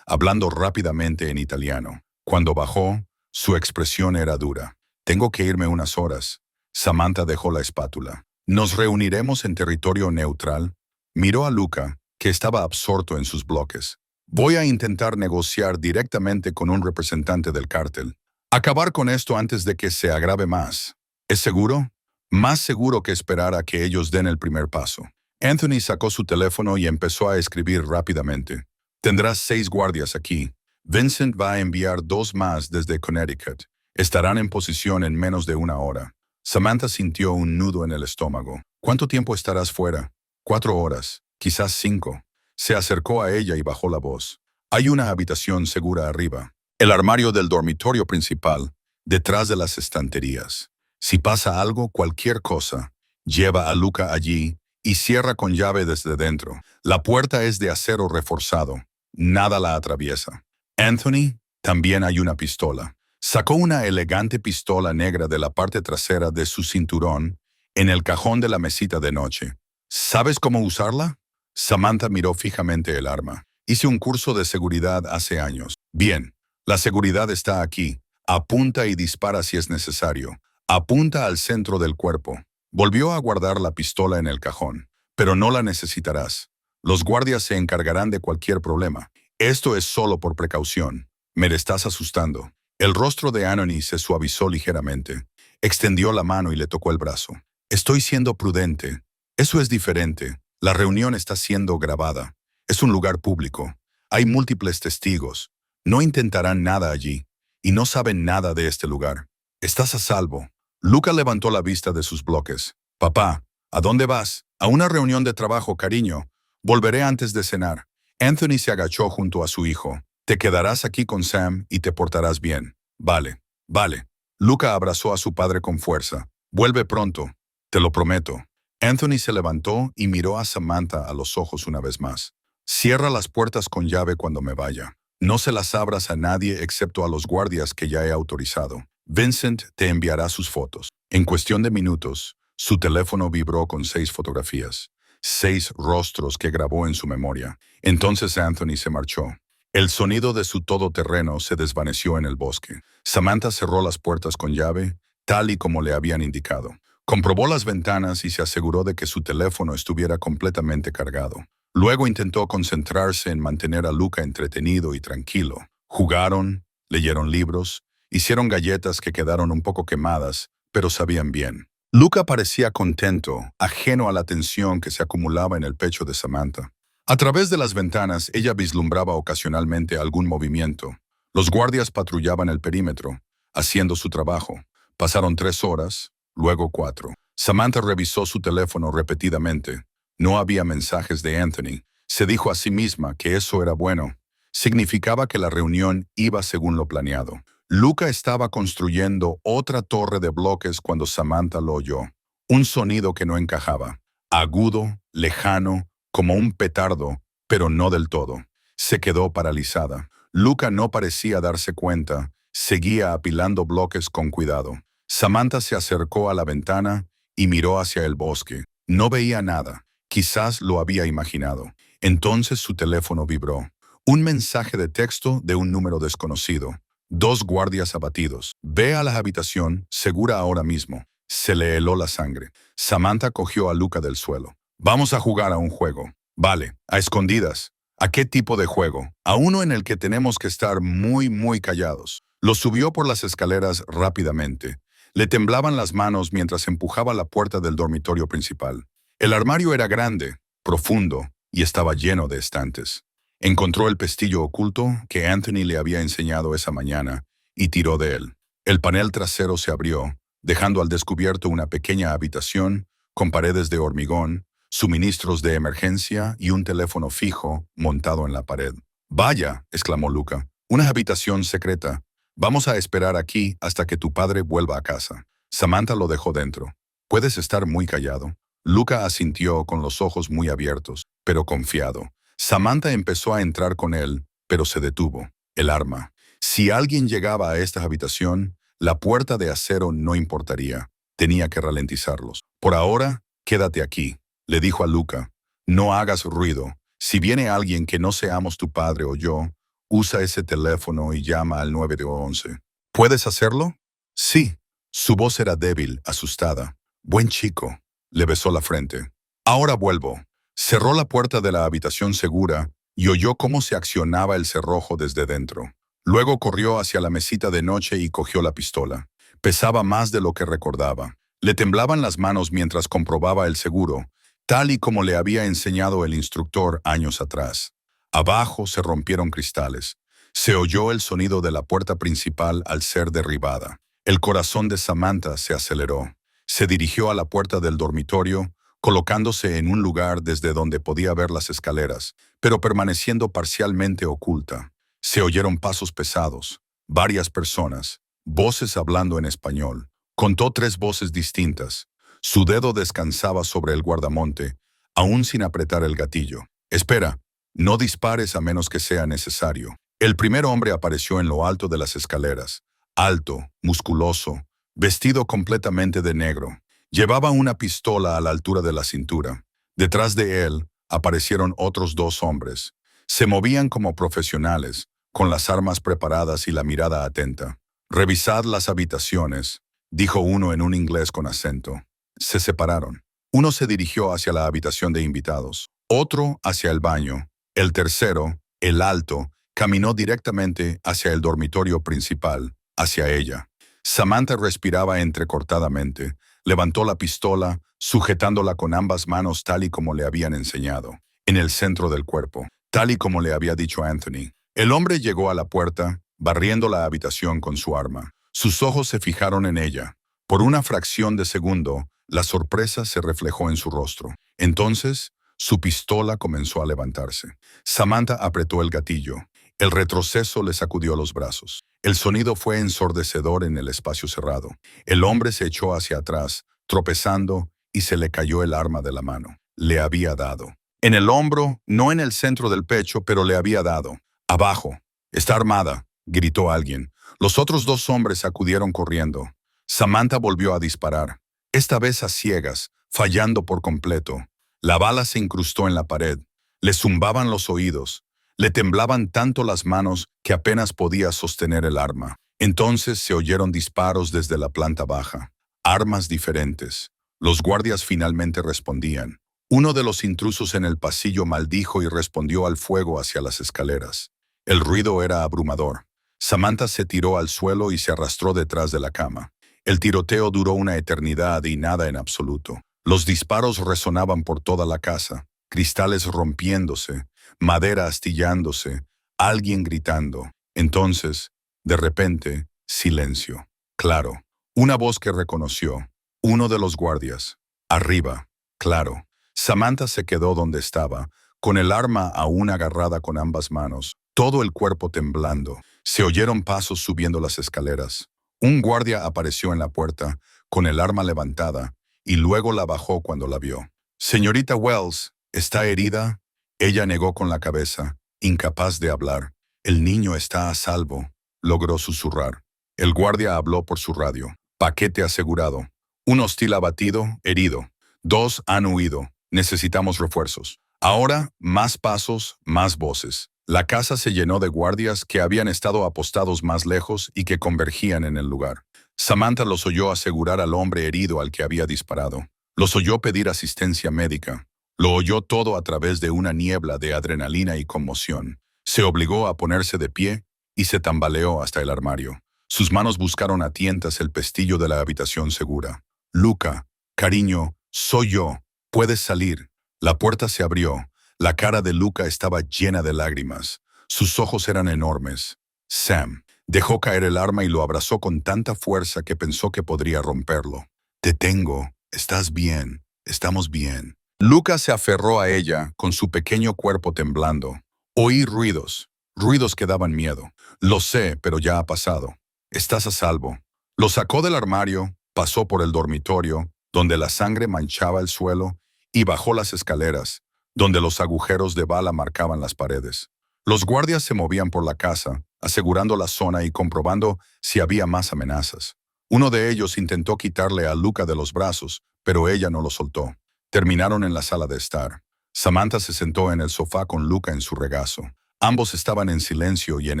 hablando rápidamente en italiano. Cuando bajó, su expresión era dura. Tengo que irme unas horas. Samantha dejó la espátula. ¿Nos reuniremos en territorio neutral? Miró a Luca, que estaba absorto en sus bloques. Voy a intentar negociar directamente con un representante del cártel. Acabar con esto antes de que se agrave más. ¿Es seguro? Más seguro que esperar a que ellos den el primer paso. Anthony sacó su teléfono y empezó a escribir rápidamente. Tendrás 6 guardias aquí. Vincent va a enviar 2 más desde Connecticut. Estarán en posición en menos de 1 hora. Samantha sintió un nudo en el estómago. ¿Cuánto tiempo estarás fuera? 4 horas, quizás 5. Se acercó a ella y bajó la voz. Hay una habitación segura arriba. El armario del dormitorio principal, detrás de las estanterías. Si pasa algo, cualquier cosa, lleva a Luca allí y cierra con llave desde dentro. La puerta es de acero reforzado. Nada la atraviesa. Anthony, también hay una pistola. Sacó una elegante pistola negra de la parte trasera de su cinturón en el cajón de la mesita de noche. ¿Sabes cómo usarla? Samantha miró fijamente el arma. Hice un curso de seguridad hace años. Bien, la seguridad está aquí. Apunta y dispara si es necesario. Apunta al centro del cuerpo. Volvió a guardar la pistola en el cajón. Pero no la necesitarás. Los guardias se encargarán de cualquier problema. Esto es solo por precaución. Me estás asustando. El rostro de Anthony se suavizó ligeramente. Extendió la mano y le tocó el brazo. Estoy siendo prudente. Eso es diferente. La reunión está siendo grabada. Es un lugar público. Hay múltiples testigos. No intentarán nada allí. Y no saben nada de este lugar. Estás a salvo. Luca levantó la vista de sus bloques. Papá, ¿a dónde vas? A una reunión de trabajo, cariño. Volveré antes de cenar. Anthony se agachó junto a su hijo. Te quedarás aquí con Sam y te portarás bien. Vale, vale. Luca abrazó a su padre con fuerza. Vuelve pronto. Te lo prometo. Anthony se levantó y miró a Samantha a los ojos una vez más. Cierra las puertas con llave cuando me vaya. No se las abras a nadie excepto a los guardias que ya he autorizado. Vincent te enviará sus fotos. En cuestión de minutos, su teléfono vibró con 6 fotografías. 6 rostros que grabó en su memoria. Entonces Anthony se marchó. El sonido de su todoterreno se desvaneció en el bosque. Samantha cerró las puertas con llave, tal y como le habían indicado. Comprobó las ventanas y se aseguró de que su teléfono estuviera completamente cargado. Luego intentó concentrarse en mantener a Luca entretenido y tranquilo. Jugaron, leyeron libros, hicieron galletas que quedaron un poco quemadas, pero sabían bien. Luca parecía contento, ajeno a la tensión que se acumulaba en el pecho de Samantha. A través de las ventanas, ella vislumbraba ocasionalmente algún movimiento. Los guardias patrullaban el perímetro, haciendo su trabajo. Pasaron 3 horas, luego 4. Samantha revisó su teléfono repetidamente. No había mensajes de Anthony. Se dijo a sí misma que eso era bueno. Significaba que la reunión iba según lo planeado. Luca estaba construyendo otra torre de bloques cuando Samantha lo oyó. Un sonido que no encajaba. Agudo, lejano, como un petardo, pero no del todo. Se quedó paralizada. Luca no parecía darse cuenta. Seguía apilando bloques con cuidado. Samantha se acercó a la ventana y miró hacia el bosque. No veía nada. Quizás lo había imaginado. Entonces su teléfono vibró. Un mensaje de texto de un número desconocido. 2 guardias abatidos. Ve a la habitación, segura ahora mismo. Se le heló la sangre. Samantha cogió a Luca del suelo. Vamos a jugar a un juego. Vale, a escondidas. ¿A qué tipo de juego? A uno en el que tenemos que estar muy callados. Lo subió por las escaleras rápidamente. Le temblaban las manos mientras empujaba la puerta del dormitorio principal. El armario era grande, profundo, y estaba lleno de estantes. Encontró el pestillo oculto que Anthony le había enseñado esa mañana y tiró de él. El panel trasero se abrió, dejando al descubierto una pequeña habitación con paredes de hormigón, suministros de emergencia y un teléfono fijo montado en la pared. «Vaya», exclamó Luca, «una habitación secreta. Vamos a esperar aquí hasta que tu padre vuelva a casa». Samantha lo dejó dentro. «Puedes estar muy callado». Luca asintió con los ojos muy abiertos, pero confiado. Samantha empezó a entrar con él, pero se detuvo. El arma. Si alguien llegaba a esta habitación, la puerta de acero no importaría. Tenía que ralentizarlos. «Por ahora, quédate aquí», le dijo a Luca. «No hagas ruido. Si viene alguien que no seamos tu padre o yo, usa ese teléfono y llama al 911. ¿Puedes hacerlo?» «Sí». Su voz era débil, asustada. «Buen chico». Le besó la frente. «Ahora vuelvo». Cerró la puerta de la habitación segura y oyó cómo se accionaba el cerrojo desde dentro. Luego corrió hacia la mesita de noche y cogió la pistola. Pesaba más de lo que recordaba. Le temblaban las manos mientras comprobaba el seguro, tal y como le había enseñado el instructor años atrás. Abajo se rompieron cristales. Se oyó el sonido de la puerta principal al ser derribada. El corazón de Samantha se aceleró. Se dirigió a la puerta del dormitorio, colocándose en un lugar desde donde podía ver las escaleras, pero permaneciendo parcialmente oculta. Se oyeron pasos pesados, varias personas, voces hablando en español. Contó 3 voces distintas. Su dedo descansaba sobre el guardamonte, aún sin apretar el gatillo. «Espera, no dispares a menos que sea necesario». El primer hombre apareció en lo alto de las escaleras, alto, musculoso, vestido completamente de negro. Llevaba una pistola a la altura de la cintura. Detrás de él aparecieron otros 2 hombres. Se movían como profesionales, con las armas preparadas y la mirada atenta. «Revisad las habitaciones», dijo uno en un inglés con acento. Se separaron. Uno se dirigió hacia la habitación de invitados, otro hacia el baño. El tercero, el alto, caminó directamente hacia el dormitorio principal, hacia ella. Samantha respiraba entrecortadamente. Levantó la pistola, sujetándola con ambas manos tal y como le habían enseñado, en el centro del cuerpo, tal y como le había dicho Anthony. El hombre llegó a la puerta, barriendo la habitación con su arma. Sus ojos se fijaron en ella. Por una fracción de segundo, la sorpresa se reflejó en su rostro. Entonces, su pistola comenzó a levantarse. Samantha apretó el gatillo. El retroceso le sacudió los brazos. El sonido fue ensordecedor en el espacio cerrado. El hombre se echó hacia atrás, tropezando, y se le cayó el arma de la mano. Le había dado. En el hombro, no en el centro del pecho, pero le había dado. «Abajo. Está armada», gritó alguien. Los otros 2 hombres acudieron corriendo. Samantha volvió a disparar, esta vez a ciegas, fallando por completo. La bala se incrustó en la pared. Le zumbaban los oídos. Le temblaban tanto las manos que apenas podía sostener el arma. Entonces se oyeron disparos desde la planta baja. Armas diferentes. Los guardias finalmente respondían. Uno de los intrusos en el pasillo maldijo y respondió al fuego hacia las escaleras. El ruido era abrumador. Samantha se tiró al suelo y se arrastró detrás de la cama. El tiroteo duró una eternidad y nada en absoluto. Los disparos resonaban por toda la casa. cristales rompiéndose, madera astillándose, alguien gritando. Entonces, de repente, silencio. Claro, una voz que reconoció. Uno de los guardias. Arriba. Claro. Samantha se quedó donde estaba, con el arma aún agarrada con ambas manos, todo el cuerpo temblando. Se oyeron pasos subiendo las escaleras. Un guardia apareció en la puerta, con el arma levantada, y luego la bajó cuando la vio. Señorita Wells, ¿está herida? Ella negó con la cabeza, incapaz de hablar. El niño está a salvo, logró susurrar. El guardia habló por su radio. Paquete asegurado. Un hostil abatido, herido. 2 han huido. Necesitamos refuerzos. Ahora, más pasos, más voces. La casa se llenó de guardias que habían estado apostados más lejos y que convergían en el lugar. Samantha los oyó asegurar al hombre herido al que había disparado. Los oyó pedir asistencia médica. Lo oyó todo a través de una niebla de adrenalina y conmoción. Se obligó a ponerse de pie y se tambaleó hasta el armario. Sus manos buscaron a tientas el pestillo de la habitación segura. Luca, cariño, soy yo. Puedes salir. La puerta se abrió. La cara de Luca estaba llena de lágrimas. Sus ojos eran enormes. Sam dejó caer el arma y lo abrazó con tanta fuerza que pensó que podría romperlo. Te tengo. Estás bien. Estamos bien. Luca se aferró a ella, con su pequeño cuerpo temblando. Oí ruidos. Ruidos que daban miedo. Lo sé, pero ya ha pasado. Estás a salvo. Lo sacó del armario, pasó por el dormitorio, donde la sangre manchaba el suelo, y bajó las escaleras, donde los agujeros de bala marcaban las paredes. Los guardias se movían por la casa, asegurando la zona y comprobando si había más amenazas. Uno de ellos intentó quitarle a Luca de los brazos, pero ella no lo soltó. Terminaron en la sala de estar. Samantha se sentó en el sofá con Luca en su regazo. Ambos estaban en silencio y en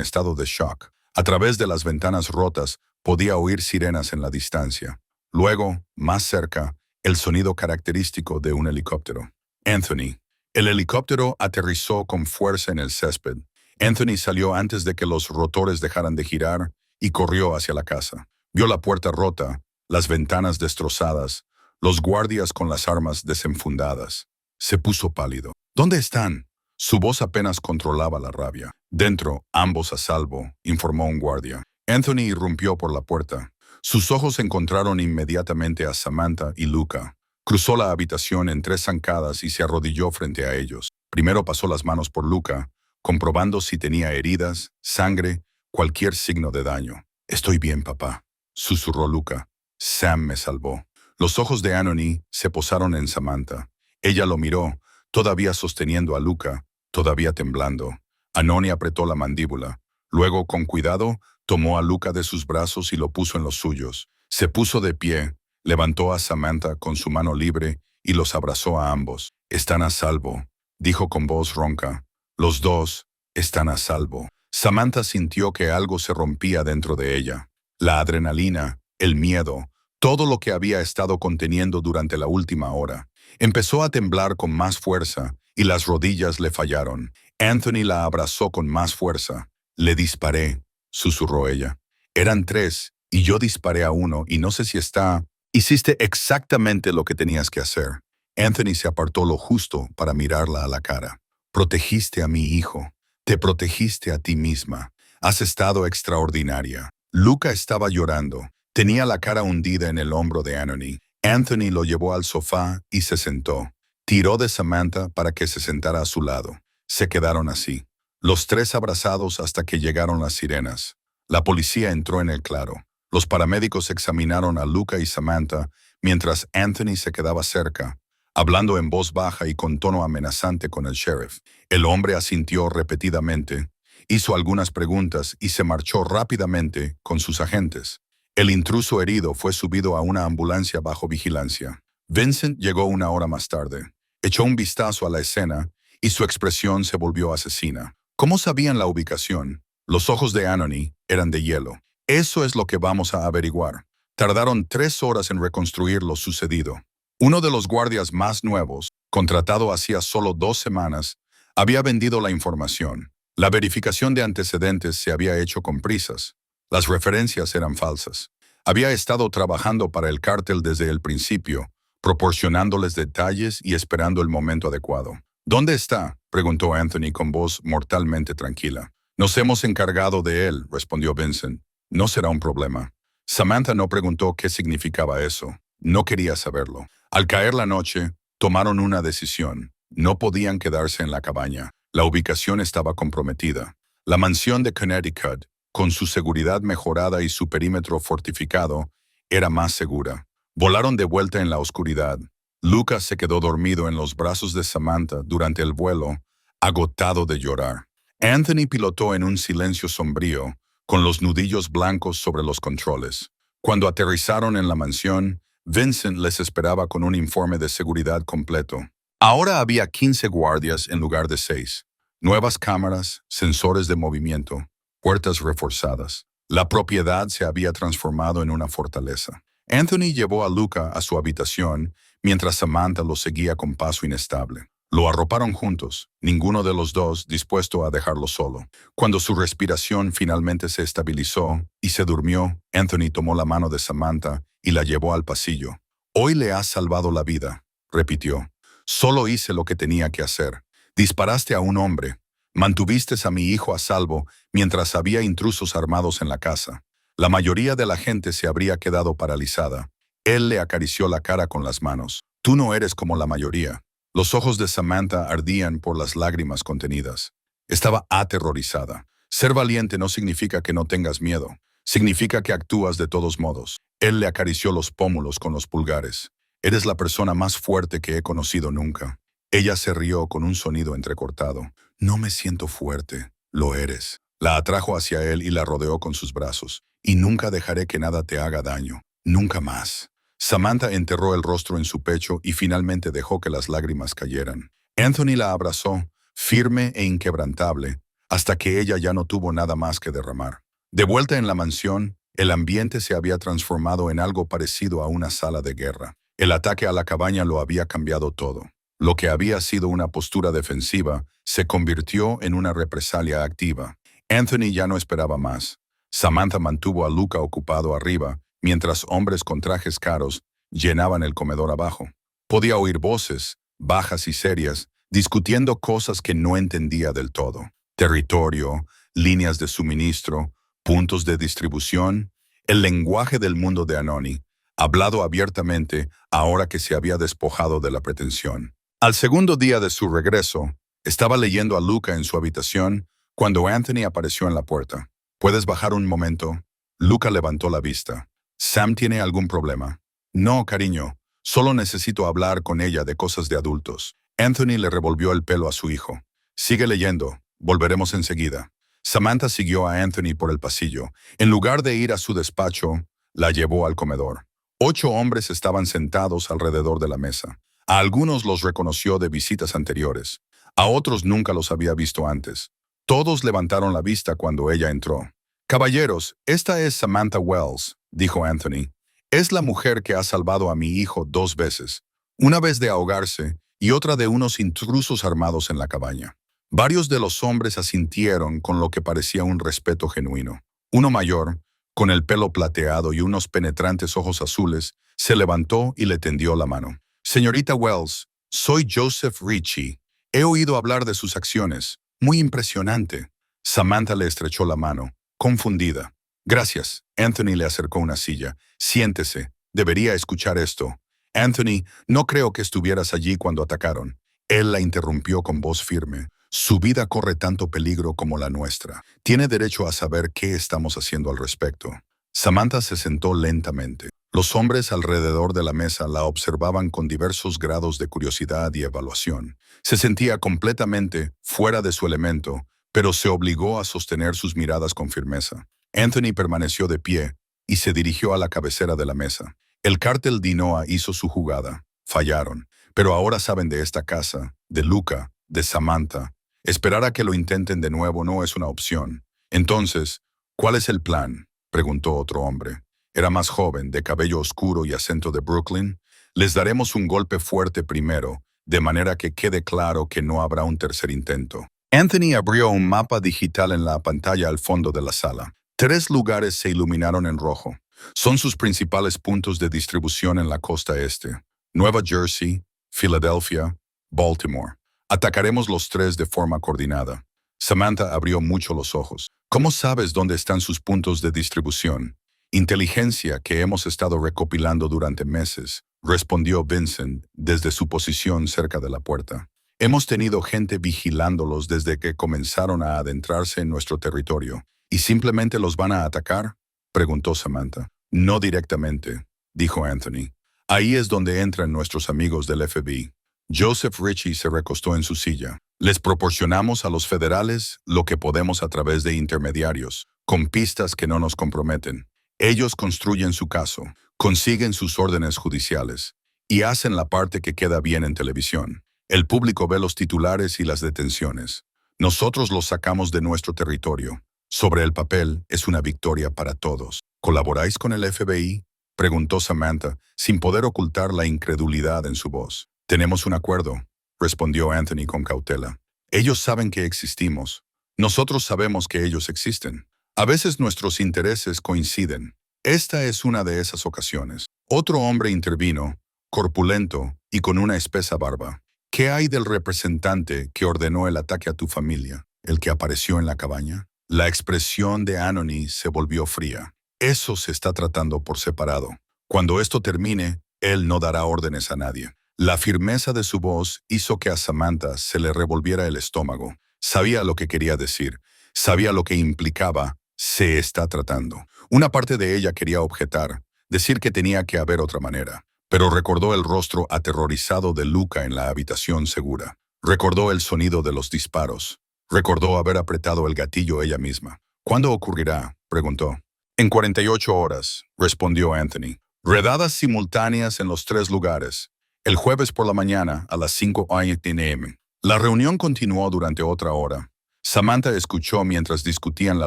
estado de shock. A través de las ventanas rotas podía oír sirenas en la distancia. Luego, más cerca, el sonido característico de un helicóptero. Anthony. El helicóptero aterrizó con fuerza en el césped. Anthony salió antes de que los rotores dejaran de girar y corrió hacia la casa. Vio la puerta rota, las ventanas destrozadas, los guardias con las armas desenfundadas. Se puso pálido. ¿Dónde están? Su voz apenas controlaba la rabia. Dentro, ambos a salvo, informó un guardia. Anthony irrumpió por la puerta. Sus ojos encontraron inmediatamente a Samantha y Luca. Cruzó la habitación en 3 zancadas y se arrodilló frente a ellos. Primero pasó las manos por Luca, comprobando si tenía heridas, sangre, cualquier signo de daño. Estoy bien, papá, susurró Luca. Sam me salvó. Los ojos de Anthony se posaron en Samantha. Ella lo miró, todavía sosteniendo a Luca, todavía temblando. Anthony apretó la mandíbula. Luego, con cuidado, tomó a Luca de sus brazos y lo puso en los suyos. Se puso de pie, levantó a Samantha con su mano libre y los abrazó a ambos. Están a salvo, dijo con voz ronca. Los dos están a salvo. Samantha sintió que algo se rompía dentro de ella. La adrenalina, el miedo, todo lo que había estado conteniendo durante la última hora. Empezó a temblar con más fuerza y las rodillas le fallaron. Anthony la abrazó con más fuerza. Le disparé, susurró ella. Eran 3 y yo disparé a uno y no sé si está... Hiciste exactamente lo que tenías que hacer. Anthony se apartó lo justo para mirarla a la cara. Protegiste a mi hijo. Te protegiste a ti misma. Has estado extraordinaria. Luca estaba llorando. Tenía la cara hundida en el hombro de Anthony. Anthony lo llevó al sofá y se sentó. Tiró de Samantha para que se sentara a su lado. Se quedaron así, los 3 abrazados hasta que llegaron las sirenas. La policía entró en el claro. Los paramédicos examinaron a Luca y Samantha mientras Anthony se quedaba cerca, hablando en voz baja y con tono amenazante con el sheriff. El hombre asintió repetidamente, hizo algunas preguntas y se marchó rápidamente con sus agentes. El intruso herido fue subido a una ambulancia bajo vigilancia. Vincent llegó 1 hora más tarde. Echó un vistazo a la escena y su expresión se volvió asesina. ¿Cómo sabían la ubicación? Los ojos de Anthony eran de hielo. Eso es lo que vamos a averiguar. Tardaron 3 horas en reconstruir lo sucedido. Uno de los guardias más nuevos, contratado hacía solo 2 semanas, había vendido la información. La verificación de antecedentes se había hecho con prisas. Las referencias eran falsas. Había estado trabajando para el cártel desde el principio, proporcionándoles detalles y esperando el momento adecuado. ¿Dónde está?, preguntó Anthony con voz mortalmente tranquila. Nos hemos encargado de él, respondió Vincent. No será un problema. Samantha no preguntó qué significaba eso. No quería saberlo. Al caer la noche, tomaron una decisión. No podían quedarse en la cabaña. La ubicación estaba comprometida. La mansión de Connecticut, con su seguridad mejorada y su perímetro fortificado, era más segura. Volaron de vuelta en la oscuridad. Lucas se quedó dormido en los brazos de Samantha durante el vuelo, agotado de llorar. Anthony pilotó en un silencio sombrío, con los nudillos blancos sobre los controles. Cuando aterrizaron en la mansión, Vincent les esperaba con un informe de seguridad completo. Ahora había 15 guardias en lugar de 6. Nuevas cámaras, sensores de movimiento, puertas reforzadas. La propiedad se había transformado en una fortaleza. Anthony llevó a Luca a su habitación, mientras Samantha lo seguía con paso inestable. Lo arroparon juntos, ninguno de los dos dispuesto a dejarlo solo. Cuando su respiración finalmente se estabilizó y se durmió, Anthony tomó la mano de Samantha y la llevó al pasillo. «Hoy le has salvado la vida», repitió. «Solo hice lo que tenía que hacer. Disparaste a un hombre. Mantuviste a mi hijo a salvo mientras había intrusos armados en la casa. La mayoría de la gente se habría quedado paralizada». Él le acarició la cara con las manos. «Tú no eres como la mayoría». Los ojos de Samantha ardían por las lágrimas contenidas. Estaba aterrorizada. Ser valiente no significa que no tengas miedo. Significa que actúas de todos modos. Él le acarició los pómulos con los pulgares. «Eres la persona más fuerte que he conocido nunca». Ella se rió con un sonido entrecortado. «No me siento fuerte. Lo eres». La atrajo hacia él y la rodeó con sus brazos. «Y nunca dejaré que nada te haga daño. Nunca más». Samantha enterró el rostro en su pecho y finalmente dejó que las lágrimas cayeran. Anthony la abrazó, firme e inquebrantable, hasta que ella ya no tuvo nada más que derramar. De vuelta en la mansión, el ambiente se había transformado en algo parecido a una sala de guerra. El ataque a la cabaña lo había cambiado todo. Lo que había sido una postura defensiva se convirtió en una represalia activa. Anthony ya no esperaba más. Samantha mantuvo a Luca ocupado arriba, mientras hombres con trajes caros llenaban el comedor abajo. Podía oír voces, bajas y serias, discutiendo cosas que no entendía del todo. Territorio, líneas de suministro, puntos de distribución, el lenguaje del mundo de Anoni, hablado abiertamente ahora que se había despojado de la pretensión. Al segundo día de su regreso, estaba leyendo a Luca en su habitación cuando Anthony apareció en la puerta. «¿Puedes bajar un momento?» Luca levantó la vista. «¿Sam tiene algún problema?» «No, cariño. Solo necesito hablar con ella de cosas de adultos». Anthony le revolvió el pelo a su hijo. «Sigue leyendo. Volveremos enseguida». Samantha siguió a Anthony por el pasillo. En lugar de ir a su despacho, la llevó al comedor. 8 hombres estaban sentados alrededor de la mesa. A algunos los reconoció de visitas anteriores. A otros nunca los había visto antes. Todos levantaron la vista cuando ella entró. «Caballeros, esta es Samantha Wells», dijo Anthony. «Es la mujer que ha salvado a mi hijo 2 veces, una vez de ahogarse y otra de unos intrusos armados en la cabaña». Varios de los hombres asintieron con lo que parecía un respeto genuino. Uno mayor, con el pelo plateado y unos penetrantes ojos azules, se levantó y le tendió la mano. «Señorita Wells, soy Joseph Ritchie. He oído hablar de sus acciones. Muy impresionante». Samantha le estrechó la mano, confundida. «Gracias». Anthony le acercó una silla. «Siéntese. Debería escuchar esto». «Anthony, no creo que estuvieras allí cuando atacaron». Él la interrumpió con voz firme. «Su vida corre tanto peligro como la nuestra. Tiene derecho a saber qué estamos haciendo al respecto». Samantha se sentó lentamente. Los hombres alrededor de la mesa la observaban con diversos grados de curiosidad y evaluación. Se sentía completamente fuera de su elemento, pero se obligó a sostener sus miradas con firmeza. Anthony permaneció de pie y se dirigió a la cabecera de la mesa. El cártel Dinoa hizo su jugada. Fallaron. Pero ahora saben de esta casa, de Luca, de Samantha. Esperar a que lo intenten de nuevo no es una opción. Entonces, ¿cuál es el plan?, preguntó otro hombre. Era más joven, de cabello oscuro y acento de Brooklyn. «Les daremos un golpe fuerte primero, de manera que quede claro que no habrá un tercer intento». Anthony abrió un mapa digital en la pantalla al fondo de la sala. 3 lugares se iluminaron en rojo. Son sus principales puntos de distribución en la costa este: Nueva Jersey, Filadelfia, Baltimore. Atacaremos los tres de forma coordinada. Samantha abrió mucho los ojos. ¿Cómo sabes dónde están sus puntos de distribución? Inteligencia que hemos estado recopilando durante meses, respondió Vincent desde su posición cerca de la puerta. Hemos tenido gente vigilándolos desde que comenzaron a adentrarse en nuestro territorio. ¿Y simplemente los van a atacar?, preguntó Samantha. No directamente, dijo Anthony. Ahí es donde entran nuestros amigos del FBI. Joseph Ritchie se recostó en su silla. Les proporcionamos a los federales lo que podemos a través de intermediarios, con pistas que no nos comprometen. Ellos construyen su caso, consiguen sus órdenes judiciales y hacen la parte que queda bien en televisión. El público ve los titulares y las detenciones. Nosotros los sacamos de nuestro territorio. Sobre el papel, es una victoria para todos. ¿Colaboráis con el FBI?, preguntó Samantha, sin poder ocultar la incredulidad en su voz. Tenemos un acuerdo, respondió Anthony con cautela. Ellos saben que existimos. Nosotros sabemos que ellos existen. A veces nuestros intereses coinciden. Esta es una de esas ocasiones. Otro hombre intervino, corpulento y con una espesa barba. ¿Qué hay del representante que ordenó el ataque a tu familia, el que apareció en la cabaña? La expresión de Anthony se volvió fría. Eso se está tratando por separado. Cuando esto termine, él no dará órdenes a nadie. La firmeza de su voz hizo que a Samantha se le revolviera el estómago. Sabía lo que quería decir. Sabía lo que implicaba «se está tratando». Una parte de ella quería objetar, decir que tenía que haber otra manera. Pero recordó el rostro aterrorizado de Luca en la habitación segura. Recordó el sonido de los disparos. Recordó haber apretado el gatillo ella misma. ¿Cuándo ocurrirá?, preguntó. En 48 horas, respondió Anthony. Redadas simultáneas en los tres lugares. El jueves por la mañana a las 5 a.m. La reunión continuó durante otra hora. Samantha escuchó mientras discutían la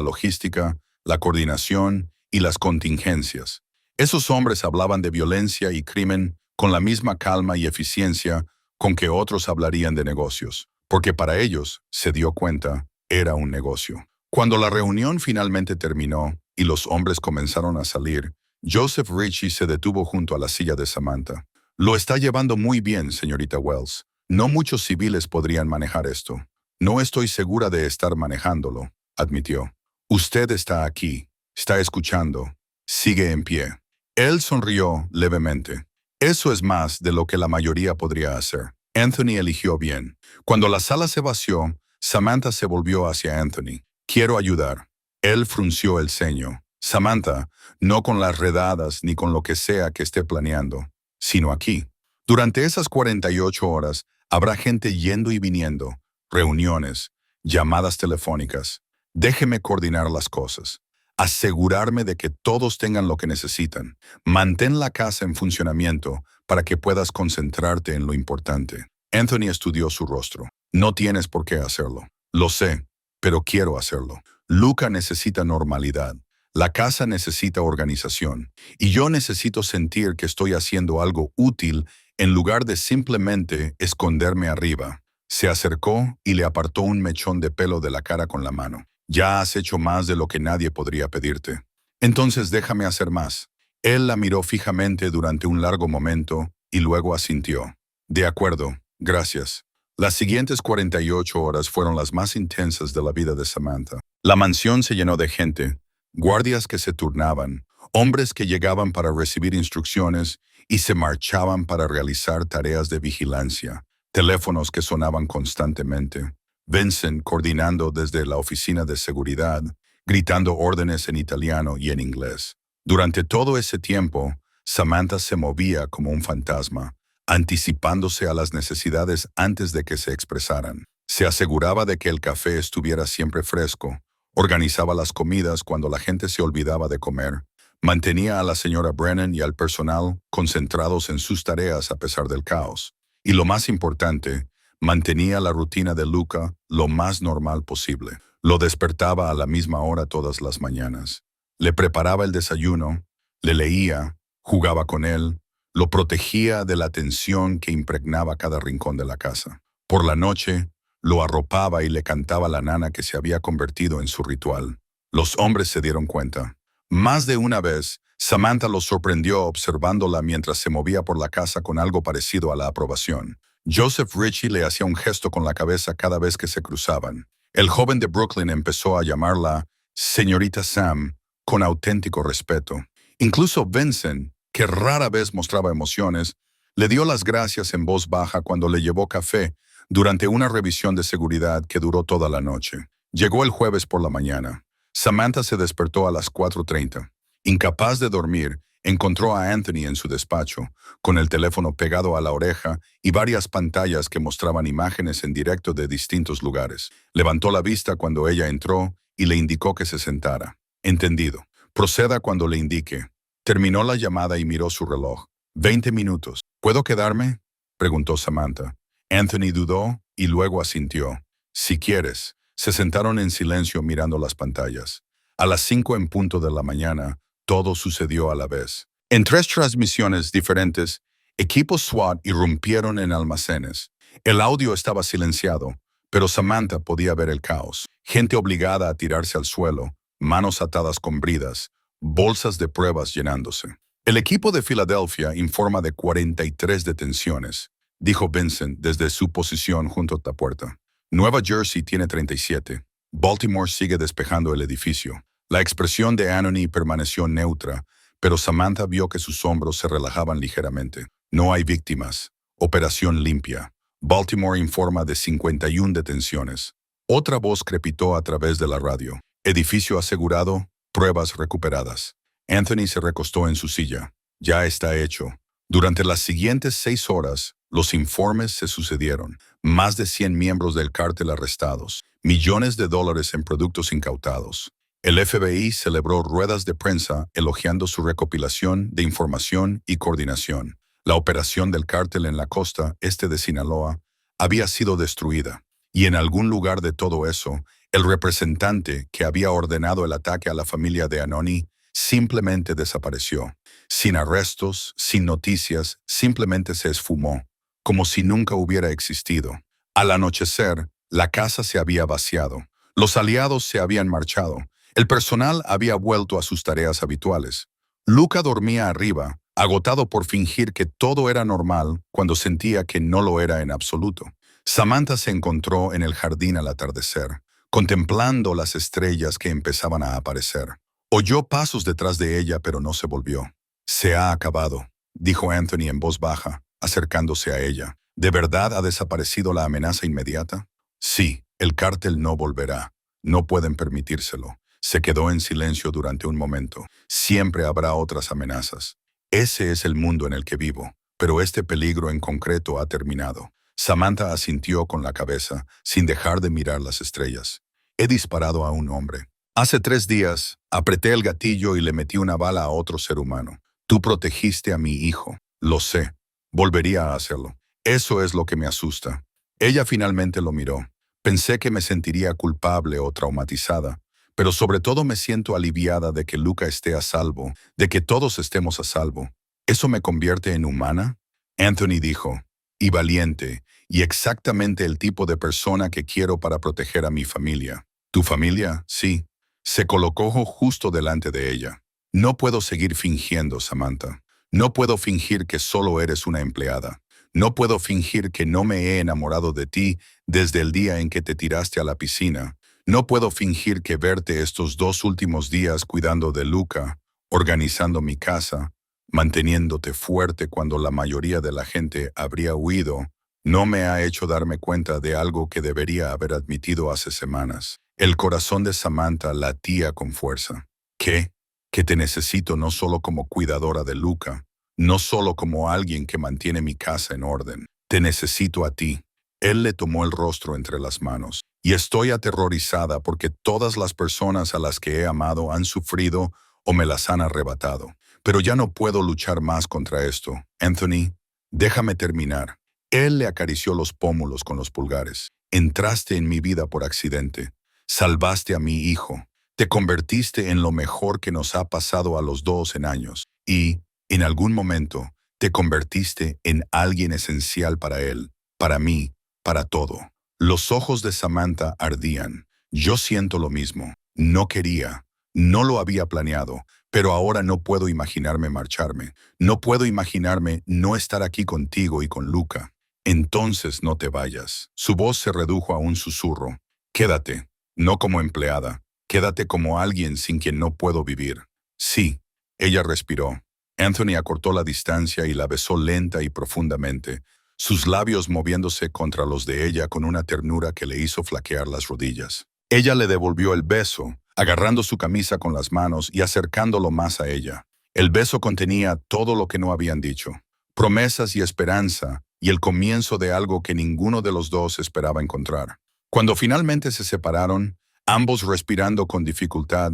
logística, la coordinación y las contingencias. Esos hombres hablaban de violencia y crimen con la misma calma y eficiencia con que otros hablarían de negocios, porque para ellos, se dio cuenta, era un negocio. Cuando la reunión finalmente terminó y los hombres comenzaron a salir, Joseph Ritchie se detuvo junto a la silla de Samantha. Lo está llevando muy bien, señorita Wells. No muchos civiles podrían manejar esto. No estoy segura de estar manejándolo, admitió. Usted está aquí, está escuchando, sigue en pie. Él sonrió levemente. Eso es más de lo que la mayoría podría hacer. Anthony eligió bien. Cuando la sala se vació, Samantha se volvió hacia Anthony. Quiero ayudar. Él frunció el ceño. Samantha, no con las redadas ni con lo que sea que esté planeando, sino aquí. Durante esas 48 horas habrá gente yendo y viniendo, reuniones, llamadas telefónicas. Déjeme coordinar las cosas. Asegurarme de que todos tengan lo que necesitan. Mantén la casa en funcionamiento para que puedas concentrarte en lo importante. Anthony estudió su rostro. No tienes por qué hacerlo. Lo sé, pero quiero hacerlo. Luca necesita normalidad. La casa necesita organización. Y yo necesito sentir que estoy haciendo algo útil en lugar de simplemente esconderme arriba. Se acercó y le apartó un mechón de pelo de la cara con la mano. Ya has hecho más de lo que nadie podría pedirte. Entonces déjame hacer más. Él la miró fijamente durante un largo momento y luego asintió. De acuerdo, gracias. Las siguientes 48 horas fueron las más intensas de la vida de Samantha. La mansión se llenó de gente, guardias que se turnaban, hombres que llegaban para recibir instrucciones y se marchaban para realizar tareas de vigilancia, teléfonos que sonaban constantemente. Vincent coordinando desde la oficina de seguridad, gritando órdenes en italiano y en inglés. Durante todo ese tiempo, Samantha se movía como un fantasma, anticipándose a las necesidades antes de que se expresaran. Se aseguraba de que el café estuviera siempre fresco, organizaba las comidas cuando la gente se olvidaba de comer, mantenía a la señora Brennan y al personal concentrados en sus tareas a pesar del caos. Y lo más importante, mantenía la rutina de Luca lo más normal posible. Lo despertaba a la misma hora todas las mañanas. Le preparaba el desayuno, le leía, jugaba con él, lo protegía de la tensión que impregnaba cada rincón de la casa. Por la noche, lo arropaba y le cantaba la nana que se había convertido en su ritual. Los hombres se dieron cuenta. Más de una vez, Samantha los sorprendió observándola mientras se movía por la casa con algo parecido a la aprobación. Joseph Ritchie le hacía un gesto con la cabeza cada vez que se cruzaban. El joven de Brooklyn empezó a llamarla señorita Sam con auténtico respeto. Incluso Vincent, que rara vez mostraba emociones, le dio las gracias en voz baja cuando le llevó café durante una revisión de seguridad que duró toda la noche. Llegó el jueves por la mañana. Samantha se despertó a las 4:30. Incapaz de dormir, encontró a Anthony en su despacho, con el teléfono pegado a la oreja y varias pantallas que mostraban imágenes en directo de distintos lugares. Levantó la vista cuando ella entró y le indicó que se sentara. Entendido. Proceda cuando le indique. Terminó la llamada y miró su reloj. 20 minutos. ¿Puedo quedarme?, preguntó Samantha. Anthony dudó y luego asintió. Si quieres. Se sentaron en silencio mirando las pantallas. A las 5 en punto de la mañana, todo sucedió a la vez. En 3 transmisiones diferentes, equipos SWAT irrumpieron en almacenes. El audio estaba silenciado, pero Samantha podía ver el caos. Gente obligada a tirarse al suelo, manos atadas con bridas, bolsas de pruebas llenándose. El equipo de Filadelfia informa de 43 detenciones, dijo Vincent desde su posición junto a la puerta. Nueva Jersey tiene 37. Baltimore sigue despejando el edificio. La expresión de Anthony permaneció neutra, pero Samantha vio que sus hombros se relajaban ligeramente. No hay víctimas. Operación limpia. Baltimore informa de 51 detenciones. Otra voz crepitó a través de la radio. Edificio asegurado, pruebas recuperadas. Anthony se recostó en su silla. Ya está hecho. Durante las siguientes 6 horas, los informes se sucedieron. Más de 100 miembros del cártel arrestados. Millones de dólares en productos incautados. El FBI celebró ruedas de prensa elogiando su recopilación de información y coordinación. La operación del cártel en la costa este de Sinaloa había sido destruida, y en algún lugar de todo eso, el representante que había ordenado el ataque a la familia de Anoni simplemente desapareció. Sin arrestos, sin noticias, simplemente se esfumó, como si nunca hubiera existido. Al anochecer, la casa se había vaciado. Los aliados se habían marchado. El personal había vuelto a sus tareas habituales. Luca dormía arriba, agotado por fingir que todo era normal cuando sentía que no lo era en absoluto. Samantha se encontró en el jardín al atardecer, contemplando las estrellas que empezaban a aparecer. Oyó pasos detrás de ella, pero no se volvió. Se ha acabado, dijo Anthony en voz baja, acercándose a ella. ¿De verdad ha desaparecido la amenaza inmediata? Sí, el cártel no volverá. No pueden permitírselo. Se quedó en silencio durante un momento. Siempre habrá otras amenazas. Ese es el mundo en el que vivo, pero este peligro en concreto ha terminado. Samantha asintió con la cabeza, sin dejar de mirar las estrellas. He disparado a un hombre. Hace 3 días, apreté el gatillo y le metí una bala a otro ser humano. Tú protegiste a mi hijo. Lo sé. Volvería a hacerlo. Eso es lo que me asusta. Ella finalmente lo miró. Pensé que me sentiría culpable o traumatizada, pero sobre todo me siento aliviada de que Luca esté a salvo, de que todos estemos a salvo. ¿Eso me convierte en humana? Anthony dijo, y valiente, y exactamente el tipo de persona que quiero para proteger a mi familia. ¿Tu familia? Sí. Se colocó justo delante de ella. No puedo seguir fingiendo, Samantha. No puedo fingir que solo eres una empleada. No puedo fingir que no me he enamorado de ti desde el día en que te tiraste a la piscina. No puedo fingir que verte estos 2 últimos días cuidando de Luca, organizando mi casa, manteniéndote fuerte cuando la mayoría de la gente habría huido, no me ha hecho darme cuenta de algo que debería haber admitido hace semanas. El corazón de Samantha latía con fuerza. ¿Qué? Que te necesito no solo como cuidadora de Luca, no solo como alguien que mantiene mi casa en orden. Te necesito a ti. Él le tomó el rostro entre las manos. Y estoy aterrorizada porque todas las personas a las que he amado han sufrido o me las han arrebatado. Pero ya no puedo luchar más contra esto. Anthony, déjame terminar. Él le acarició los pómulos con los pulgares. Entraste en mi vida por accidente. Salvaste a mi hijo. Te convertiste en lo mejor que nos ha pasado a los 2 en años. Y, en algún momento, te convertiste en alguien esencial para él, para mí, para todo. Los ojos de Samantha ardían. Yo siento lo mismo. No quería. No lo había planeado. Pero ahora no puedo imaginarme marcharme. No puedo imaginarme no estar aquí contigo y con Luca. Entonces no te vayas. Su voz se redujo a un susurro. Quédate, no como empleada. Quédate como alguien sin quien no puedo vivir. Sí, ella respiró. Anthony acortó la distancia y la besó lenta y profundamente, sus labios moviéndose contra los de ella con una ternura que le hizo flaquear las rodillas. Ella le devolvió el beso, agarrando su camisa con las manos y acercándolo más a ella. El beso contenía todo lo que no habían dicho, promesas y esperanza, y el comienzo de algo que ninguno de los dos esperaba encontrar. Cuando finalmente se separaron, ambos respirando con dificultad,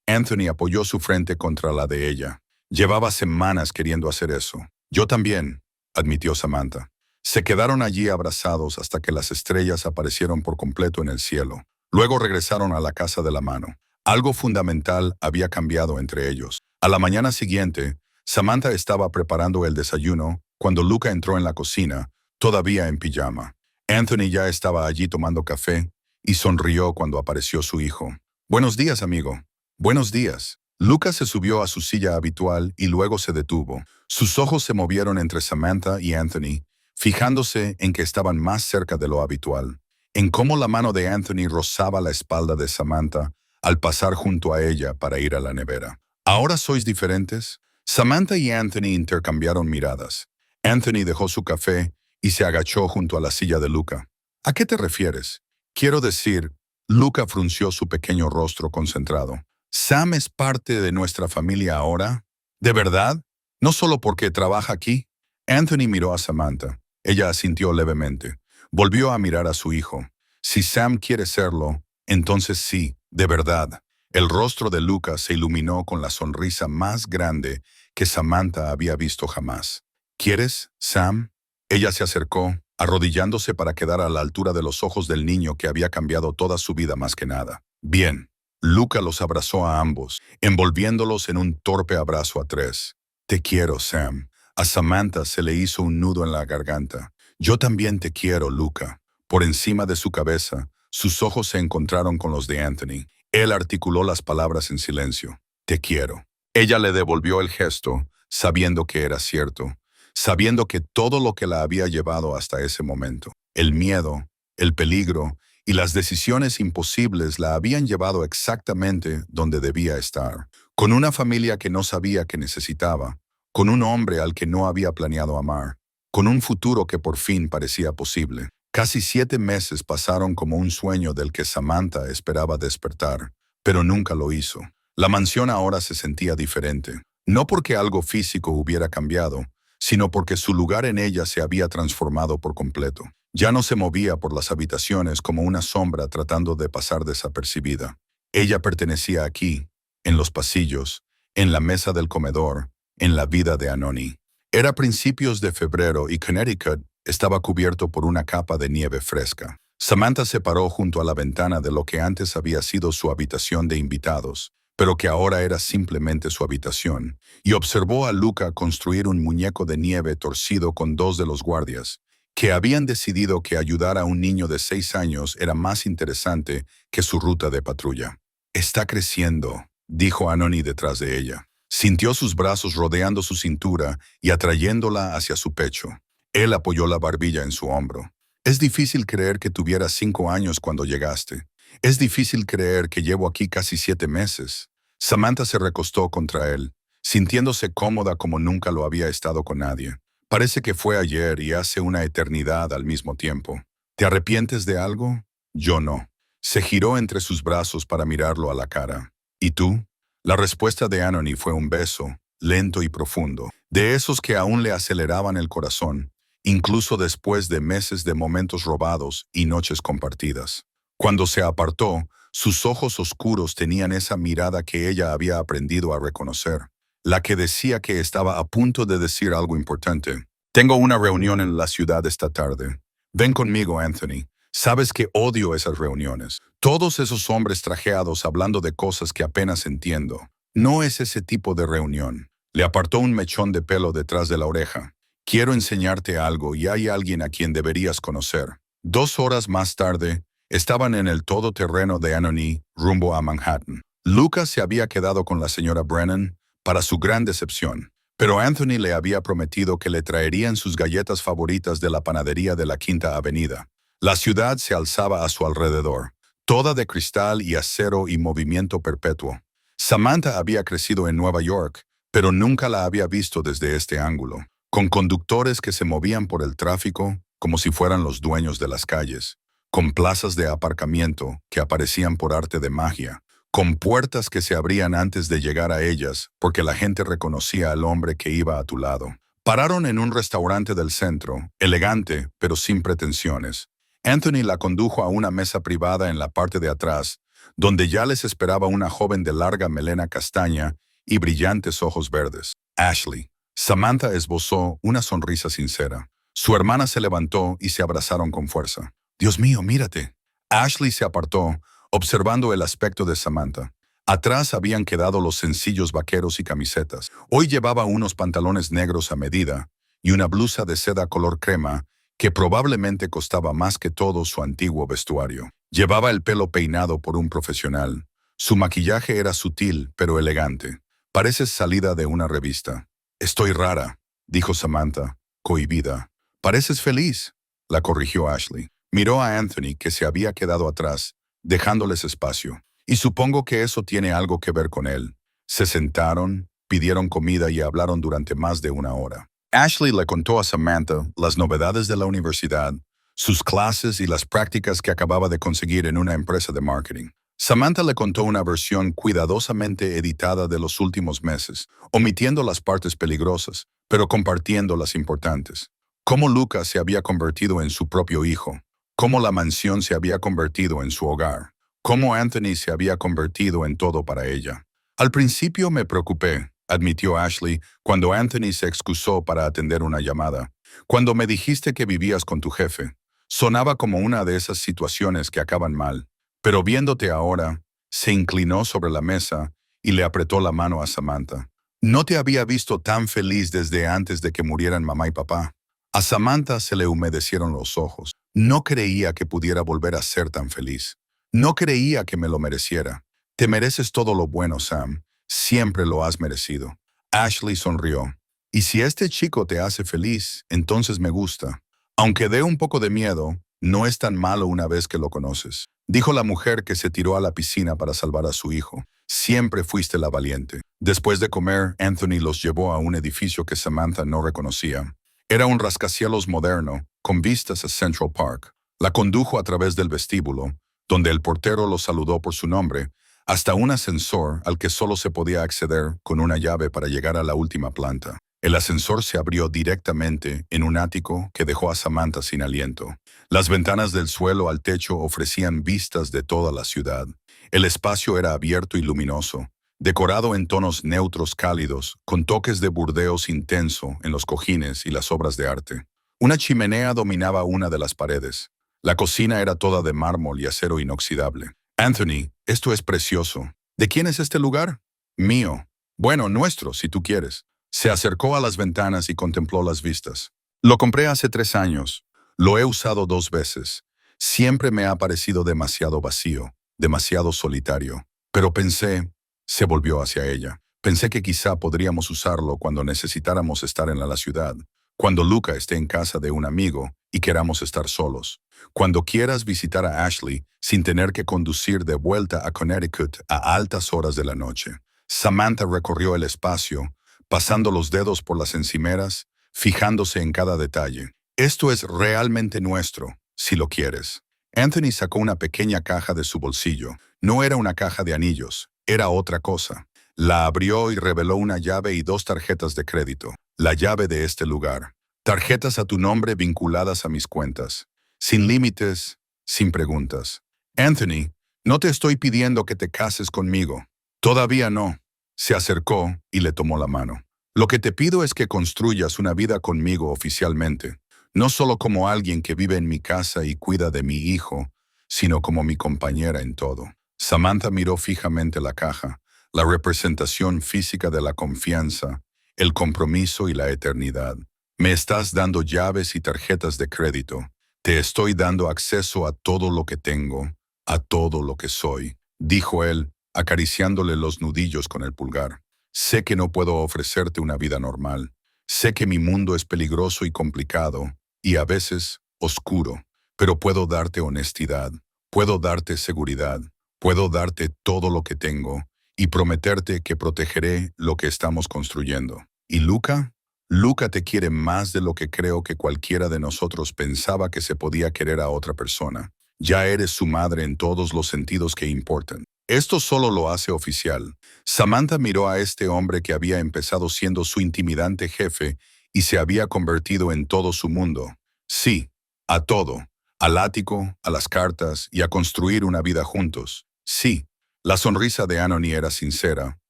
Anthony apoyó su frente contra la de ella. Llevaba semanas queriendo hacer eso. Yo también, admitió Samantha. Se quedaron allí abrazados hasta que las estrellas aparecieron por completo en el cielo. Luego regresaron a la casa de la mano. Algo fundamental había cambiado entre ellos. A la mañana siguiente, Samantha estaba preparando el desayuno cuando Luca entró en la cocina, todavía en pijama. Anthony ya estaba allí tomando café y sonrió cuando apareció su hijo. «Buenos días, amigo». «Buenos días». Luca se subió a su silla habitual y luego se detuvo. Sus ojos se movieron entre Samantha y Anthony, fijándose en que estaban más cerca de lo habitual, en cómo la mano de Anthony rozaba la espalda de Samantha al pasar junto a ella para ir a la nevera. «¿Ahora sois diferentes?» Samantha y Anthony intercambiaron miradas. Anthony dejó su café y se agachó junto a la silla de Luca. «¿A qué te refieres?» «Quiero decir», Luca frunció su pequeño rostro concentrado. «¿Sam es parte de nuestra familia ahora? ¿De verdad? ¿No solo porque trabaja aquí?» Anthony miró a Samantha. Ella asintió levemente. Volvió a mirar a su hijo. «Si Sam quiere serlo, entonces sí, de verdad». El rostro de Luca se iluminó con la sonrisa más grande que Samantha había visto jamás. «¿Quieres, Sam?» Ella se acercó, arrodillándose para quedar a la altura de los ojos del niño que había cambiado toda su vida más que nada. «Bien». Luca los abrazó a ambos, envolviéndolos en un torpe abrazo a tres. «Te quiero, Sam». A Samantha se le hizo un nudo en la garganta. «Yo también te quiero, Luca». Por encima de su cabeza, sus ojos se encontraron con los de Anthony. Él articuló las palabras en silencio. «Te quiero». Ella le devolvió el gesto, sabiendo que era cierto, sabiendo que todo lo que la había llevado hasta ese momento, el miedo, el peligro y las decisiones imposibles la habían llevado exactamente donde debía estar, con una familia que no sabía que necesitaba, con un hombre al que no había planeado amar, con un futuro que por fin parecía posible. Casi 7 meses pasaron como un sueño del que Samantha esperaba despertar, pero nunca lo hizo. La mansión ahora se sentía diferente, no porque algo físico hubiera cambiado, sino porque su lugar en ella se había transformado por completo. Ya no se movía por las habitaciones como una sombra tratando de pasar desapercibida. Ella pertenecía aquí, en los pasillos, en la mesa del comedor, en la vida de Anoni. Era principios de febrero y Connecticut estaba cubierto por una capa de nieve fresca. Samantha se paró junto a la ventana de lo que antes había sido su habitación de invitados, pero que ahora era simplemente su habitación, y observó a Luca construir un muñeco de nieve torcido con 2 de los guardias, que habían decidido que ayudar a un niño de 6 años era más interesante que su ruta de patrulla. «Está creciendo», dijo Anoni detrás de ella. Sintió sus brazos rodeando su cintura y atrayéndola hacia su pecho. Él apoyó la barbilla en su hombro. «Es difícil creer que tuvieras 5 años cuando llegaste. Es difícil creer que llevo aquí casi 7 meses». Samantha se recostó contra él, sintiéndose cómoda como nunca lo había estado con nadie. «Parece que fue ayer y hace una eternidad al mismo tiempo. ¿Te arrepientes de algo?» «Yo no». Se giró entre sus brazos para mirarlo a la cara. «¿Y tú?» La respuesta de Anoni fue un beso, lento y profundo, de esos que aún le aceleraban el corazón, incluso después de meses de momentos robados y noches compartidas. Cuando se apartó, sus ojos oscuros tenían esa mirada que ella había aprendido a reconocer, la que decía que estaba a punto de decir algo importante. «Tengo una reunión en la ciudad esta tarde. Ven conmigo, Anthony. Sabes que odio esas reuniones. Todos esos hombres trajeados hablando de cosas que apenas entiendo. No es ese tipo de reunión». Le apartó un mechón de pelo detrás de la oreja. «Quiero enseñarte algo y hay alguien a quien deberías conocer». 2 horas más tarde, estaban en el todoterreno de Anoni, rumbo a Manhattan. Lucas se había quedado con la señora Brennan, para su gran decepción. Pero Anthony le había prometido que le traerían sus galletas favoritas de la panadería de la Quinta Avenida. La ciudad se alzaba a su alrededor, toda de cristal y acero y movimiento perpetuo. Samantha había crecido en Nueva York, pero nunca la había visto desde este ángulo, con conductores que se movían por el tráfico como si fueran los dueños de las calles, con plazas de aparcamiento que aparecían por arte de magia, con puertas que se abrían antes de llegar a ellas porque la gente reconocía al hombre que iba a tu lado. Pararon en un restaurante del centro, elegante pero sin pretensiones. Anthony la condujo a una mesa privada en la parte de atrás, donde ya les esperaba una joven de larga melena castaña y brillantes ojos verdes. Ashley. Samantha esbozó una sonrisa sincera. Su hermana se levantó y se abrazaron con fuerza. «Dios mío, mírate». Ashley se apartó, observando el aspecto de Samantha. Atrás habían quedado los sencillos vaqueros y camisetas. Hoy llevaba unos pantalones negros a medida y una blusa de seda color crema que probablemente costaba más que todo su antiguo vestuario. Llevaba el pelo peinado por un profesional. Su maquillaje era sutil pero elegante. «Pareces salida de una revista». «Estoy rara», dijo Samantha, cohibida. «Pareces feliz», la corrigió Ashley. Miró a Anthony, que se había quedado atrás, dejándoles espacio. «Y supongo que eso tiene algo que ver con él». Se sentaron, pidieron comida y hablaron durante más de una hora. Ashley le contó a Samantha las novedades de la universidad, sus clases y las prácticas que acababa de conseguir en una empresa de marketing. Samantha le contó una versión cuidadosamente editada de los últimos meses, omitiendo las partes peligrosas, pero compartiendo las importantes. Cómo Lucas se había convertido en su propio hijo, cómo la mansión se había convertido en su hogar, cómo Anthony se había convertido en todo para ella. «Al principio me preocupé», admitió Ashley cuando Anthony se excusó para atender una llamada. «Cuando me dijiste que vivías con tu jefe, sonaba como una de esas situaciones que acaban mal. Pero viéndote ahora», se inclinó sobre la mesa y le apretó la mano a Samantha. «No te había visto tan feliz desde antes de que murieran mamá y papá». A Samantha se le humedecieron los ojos. No creía que pudiera volver a ser tan feliz. No creía que me lo mereciera. «Te mereces todo lo bueno, Sam. Siempre lo has merecido». Ashley sonrió. «Y si este chico te hace feliz, entonces me gusta. Aunque dé un poco de miedo, no es tan malo una vez que lo conoces», dijo la mujer que se tiró a la piscina para salvar a su hijo. «Siempre fuiste la valiente». Después de comer, Anthony los llevó a un edificio que Samantha no reconocía. Era un rascacielos moderno, con vistas a Central Park. La condujo a través del vestíbulo, donde el portero lo saludó por su nombre, hasta un ascensor al que solo se podía acceder con una llave para llegar a la última planta. El ascensor se abrió directamente en un ático que dejó a Samantha sin aliento. Las ventanas del suelo al techo ofrecían vistas de toda la ciudad. El espacio era abierto y luminoso, decorado en tonos neutros cálidos, con toques de burdeos intenso en los cojines y las obras de arte. Una chimenea dominaba una de las paredes. La cocina era toda de mármol y acero inoxidable. «Anthony, esto es precioso. ¿De quién es este lugar?» «Mío». «Bueno, nuestro, si tú quieres». Se acercó a las ventanas y contempló las vistas. «Lo compré hace 3 años. Lo he usado 2 veces. Siempre me ha parecido demasiado vacío, demasiado solitario. Pero pensé». Se volvió hacia ella. «Pensé que quizá podríamos usarlo cuando necesitáramos estar en la ciudad, cuando Luca esté en casa de un amigo y queramos estar solos. Cuando quieras visitar a Ashley sin tener que conducir de vuelta a Connecticut a altas horas de la noche». Samantha recorrió el espacio, pasando los dedos por las encimeras, fijándose en cada detalle. «Esto es realmente nuestro, si lo quieres». Anthony sacó una pequeña caja de su bolsillo. No era una caja de anillos, era otra cosa. La abrió y reveló una llave y 2 tarjetas de crédito. «La llave de este lugar. Tarjetas a tu nombre vinculadas a mis cuentas. Sin límites, sin preguntas. Anthony, no te estoy pidiendo que te cases conmigo. Todavía no». Se acercó y le tomó la mano. «Lo que te pido es que construyas una vida conmigo oficialmente, no solo como alguien que vive en mi casa y cuida de mi hijo, sino como mi compañera en todo». Samantha miró fijamente la caja, la representación física de la confianza, el compromiso y la eternidad. «Me estás dando llaves y tarjetas de crédito. Te estoy dando acceso a todo lo que tengo, a todo lo que soy», dijo él, acariciándole los nudillos con el pulgar. Sé que no puedo ofrecerte una vida normal. Sé que mi mundo es peligroso y complicado, y a veces oscuro, pero puedo darte honestidad, puedo darte seguridad, puedo darte todo lo que tengo, y prometerte que protegeré lo que estamos construyendo. ¿Y Luca? Luca te quiere más de lo que creo que cualquiera de nosotros pensaba que se podía querer a otra persona. Ya eres su madre en todos los sentidos que importan. Esto solo lo hace oficial. Samantha miró a este hombre que había empezado siendo su intimidante jefe y se había convertido en todo su mundo. Sí, a todo. Al ático, a las cartas y a construir una vida juntos. Sí, la sonrisa de Anony era sincera,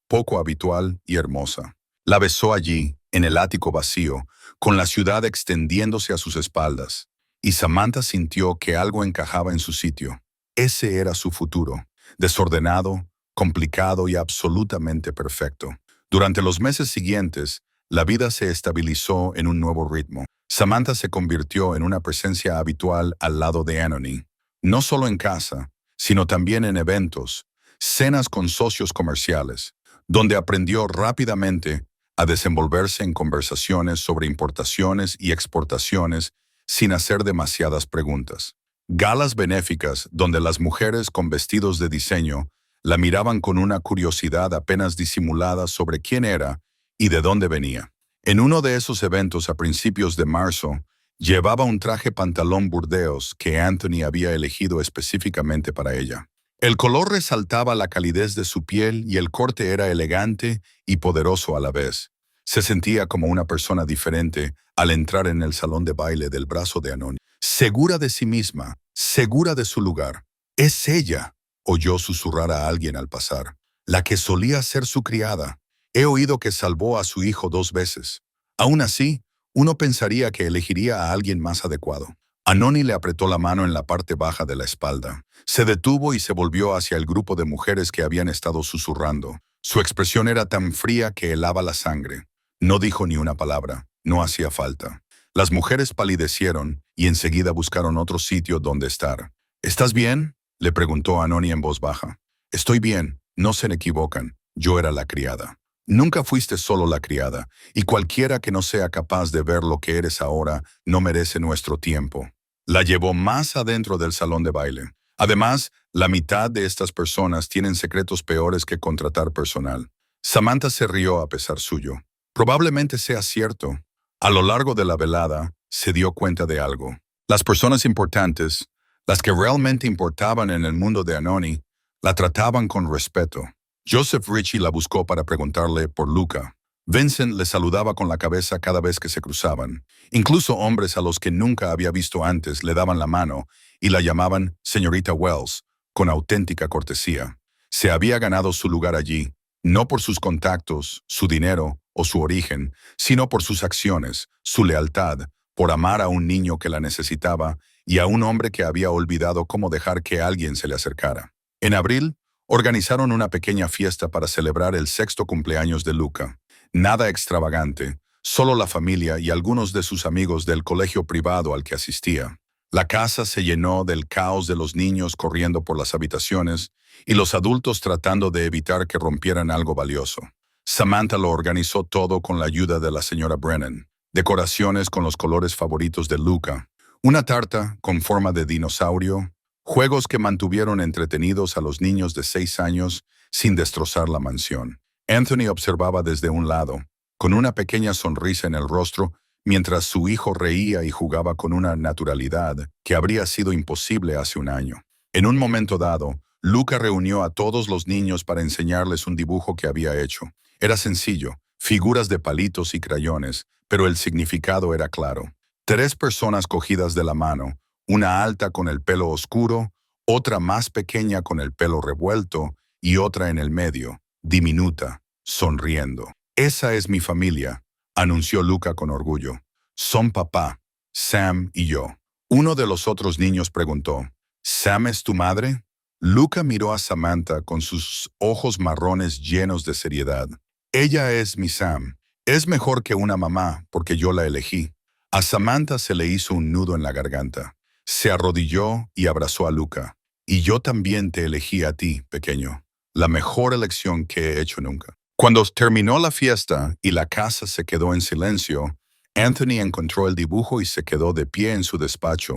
poco habitual y hermosa. La besó allí, en el ático vacío, con la ciudad extendiéndose a sus espaldas, y Samantha sintió que algo encajaba en su sitio. Ese era su futuro, desordenado, complicado y absolutamente perfecto. Durante los meses siguientes, la vida se estabilizó en un nuevo ritmo. Samantha se convirtió en una presencia habitual al lado de Anony, no solo en casa, sino también en eventos, cenas con socios comerciales, donde aprendió rápidamente a desenvolverse en conversaciones sobre importaciones y exportaciones sin hacer demasiadas preguntas. Galas benéficas donde las mujeres con vestidos de diseño la miraban con una curiosidad apenas disimulada sobre quién era y de dónde venía. En uno de esos eventos a principios de marzo, llevaba un traje pantalón burdeos que Anthony había elegido específicamente para ella. El color resaltaba la calidez de su piel y el corte era elegante y poderoso a la vez. Se sentía como una persona diferente al entrar en el salón de baile del brazo de Anony. Segura de sí misma, segura de su lugar. Es ella, oyó susurrar a alguien al pasar, la que solía ser su criada. He oído que salvó a su hijo 2 veces. Aún así, uno pensaría que elegiría a alguien más adecuado. Anony le apretó la mano en la parte baja de la espalda. Se detuvo y se volvió hacia el grupo de mujeres que habían estado susurrando. Su expresión era tan fría que helaba la sangre. No dijo ni una palabra. No hacía falta. Las mujeres palidecieron y enseguida buscaron otro sitio donde estar. ¿Estás bien?, le preguntó Anony en voz baja. Estoy bien, no se equivocan. Yo era la criada. Nunca fuiste solo la criada, y cualquiera que no sea capaz de ver lo que eres ahora no merece nuestro tiempo. La llevó más adentro del salón de baile. Además, la mitad de estas personas tienen secretos peores que contratar personal. Samantha se rió a pesar suyo. Probablemente sea cierto. A lo largo de la velada, se dio cuenta de algo. Las personas importantes, las que realmente importaban en el mundo de Anony, la trataban con respeto. Joseph Ritchie la buscó para preguntarle por Luca. Vincent le saludaba con la cabeza cada vez que se cruzaban. Incluso hombres a los que nunca había visto antes le daban la mano y la llamaban señorita Wells, con auténtica cortesía. Se había ganado su lugar allí, no por sus contactos, su dinero o su origen, sino por sus acciones, su lealtad, por amar a un niño que la necesitaba y a un hombre que había olvidado cómo dejar que alguien se le acercara. En abril, organizaron una pequeña fiesta para celebrar el 6º cumpleaños de Luca. Nada extravagante, solo la familia y algunos de sus amigos del colegio privado al que asistía. La casa se llenó del caos de los niños corriendo por las habitaciones y los adultos tratando de evitar que rompieran algo valioso. Samantha lo organizó todo con la ayuda de la señora Brennan. Decoraciones con los colores favoritos de Luca, una tarta con forma de dinosaurio, juegos que mantuvieron entretenidos a los niños de 6 años sin destrozar la mansión. Anthony observaba desde un lado, con una pequeña sonrisa en el rostro, mientras su hijo reía y jugaba con una naturalidad que habría sido imposible hace un año. En un momento dado, Luca reunió a todos los niños para enseñarles un dibujo que había hecho. Era sencillo, figuras de palitos y crayones, pero el significado era claro. 3 personas cogidas de la mano, una alta con el pelo oscuro, otra más pequeña con el pelo revuelto y otra en el medio, diminuta, sonriendo. Esa es mi familia, anunció Luca con orgullo. Son papá, Sam y yo. Uno de los otros niños preguntó, ¿Sam es tu madre? Luca miró a Samantha con sus ojos marrones llenos de seriedad. Ella es mi Sam. Es mejor que una mamá porque yo la elegí. A Samantha se le hizo un nudo en la garganta. Se arrodilló y abrazó a Luca. Y yo también te elegí a ti, pequeño. La mejor elección que he hecho nunca. Cuando terminó la fiesta y la casa se quedó en silencio, Anthony encontró el dibujo y se quedó de pie en su despacho,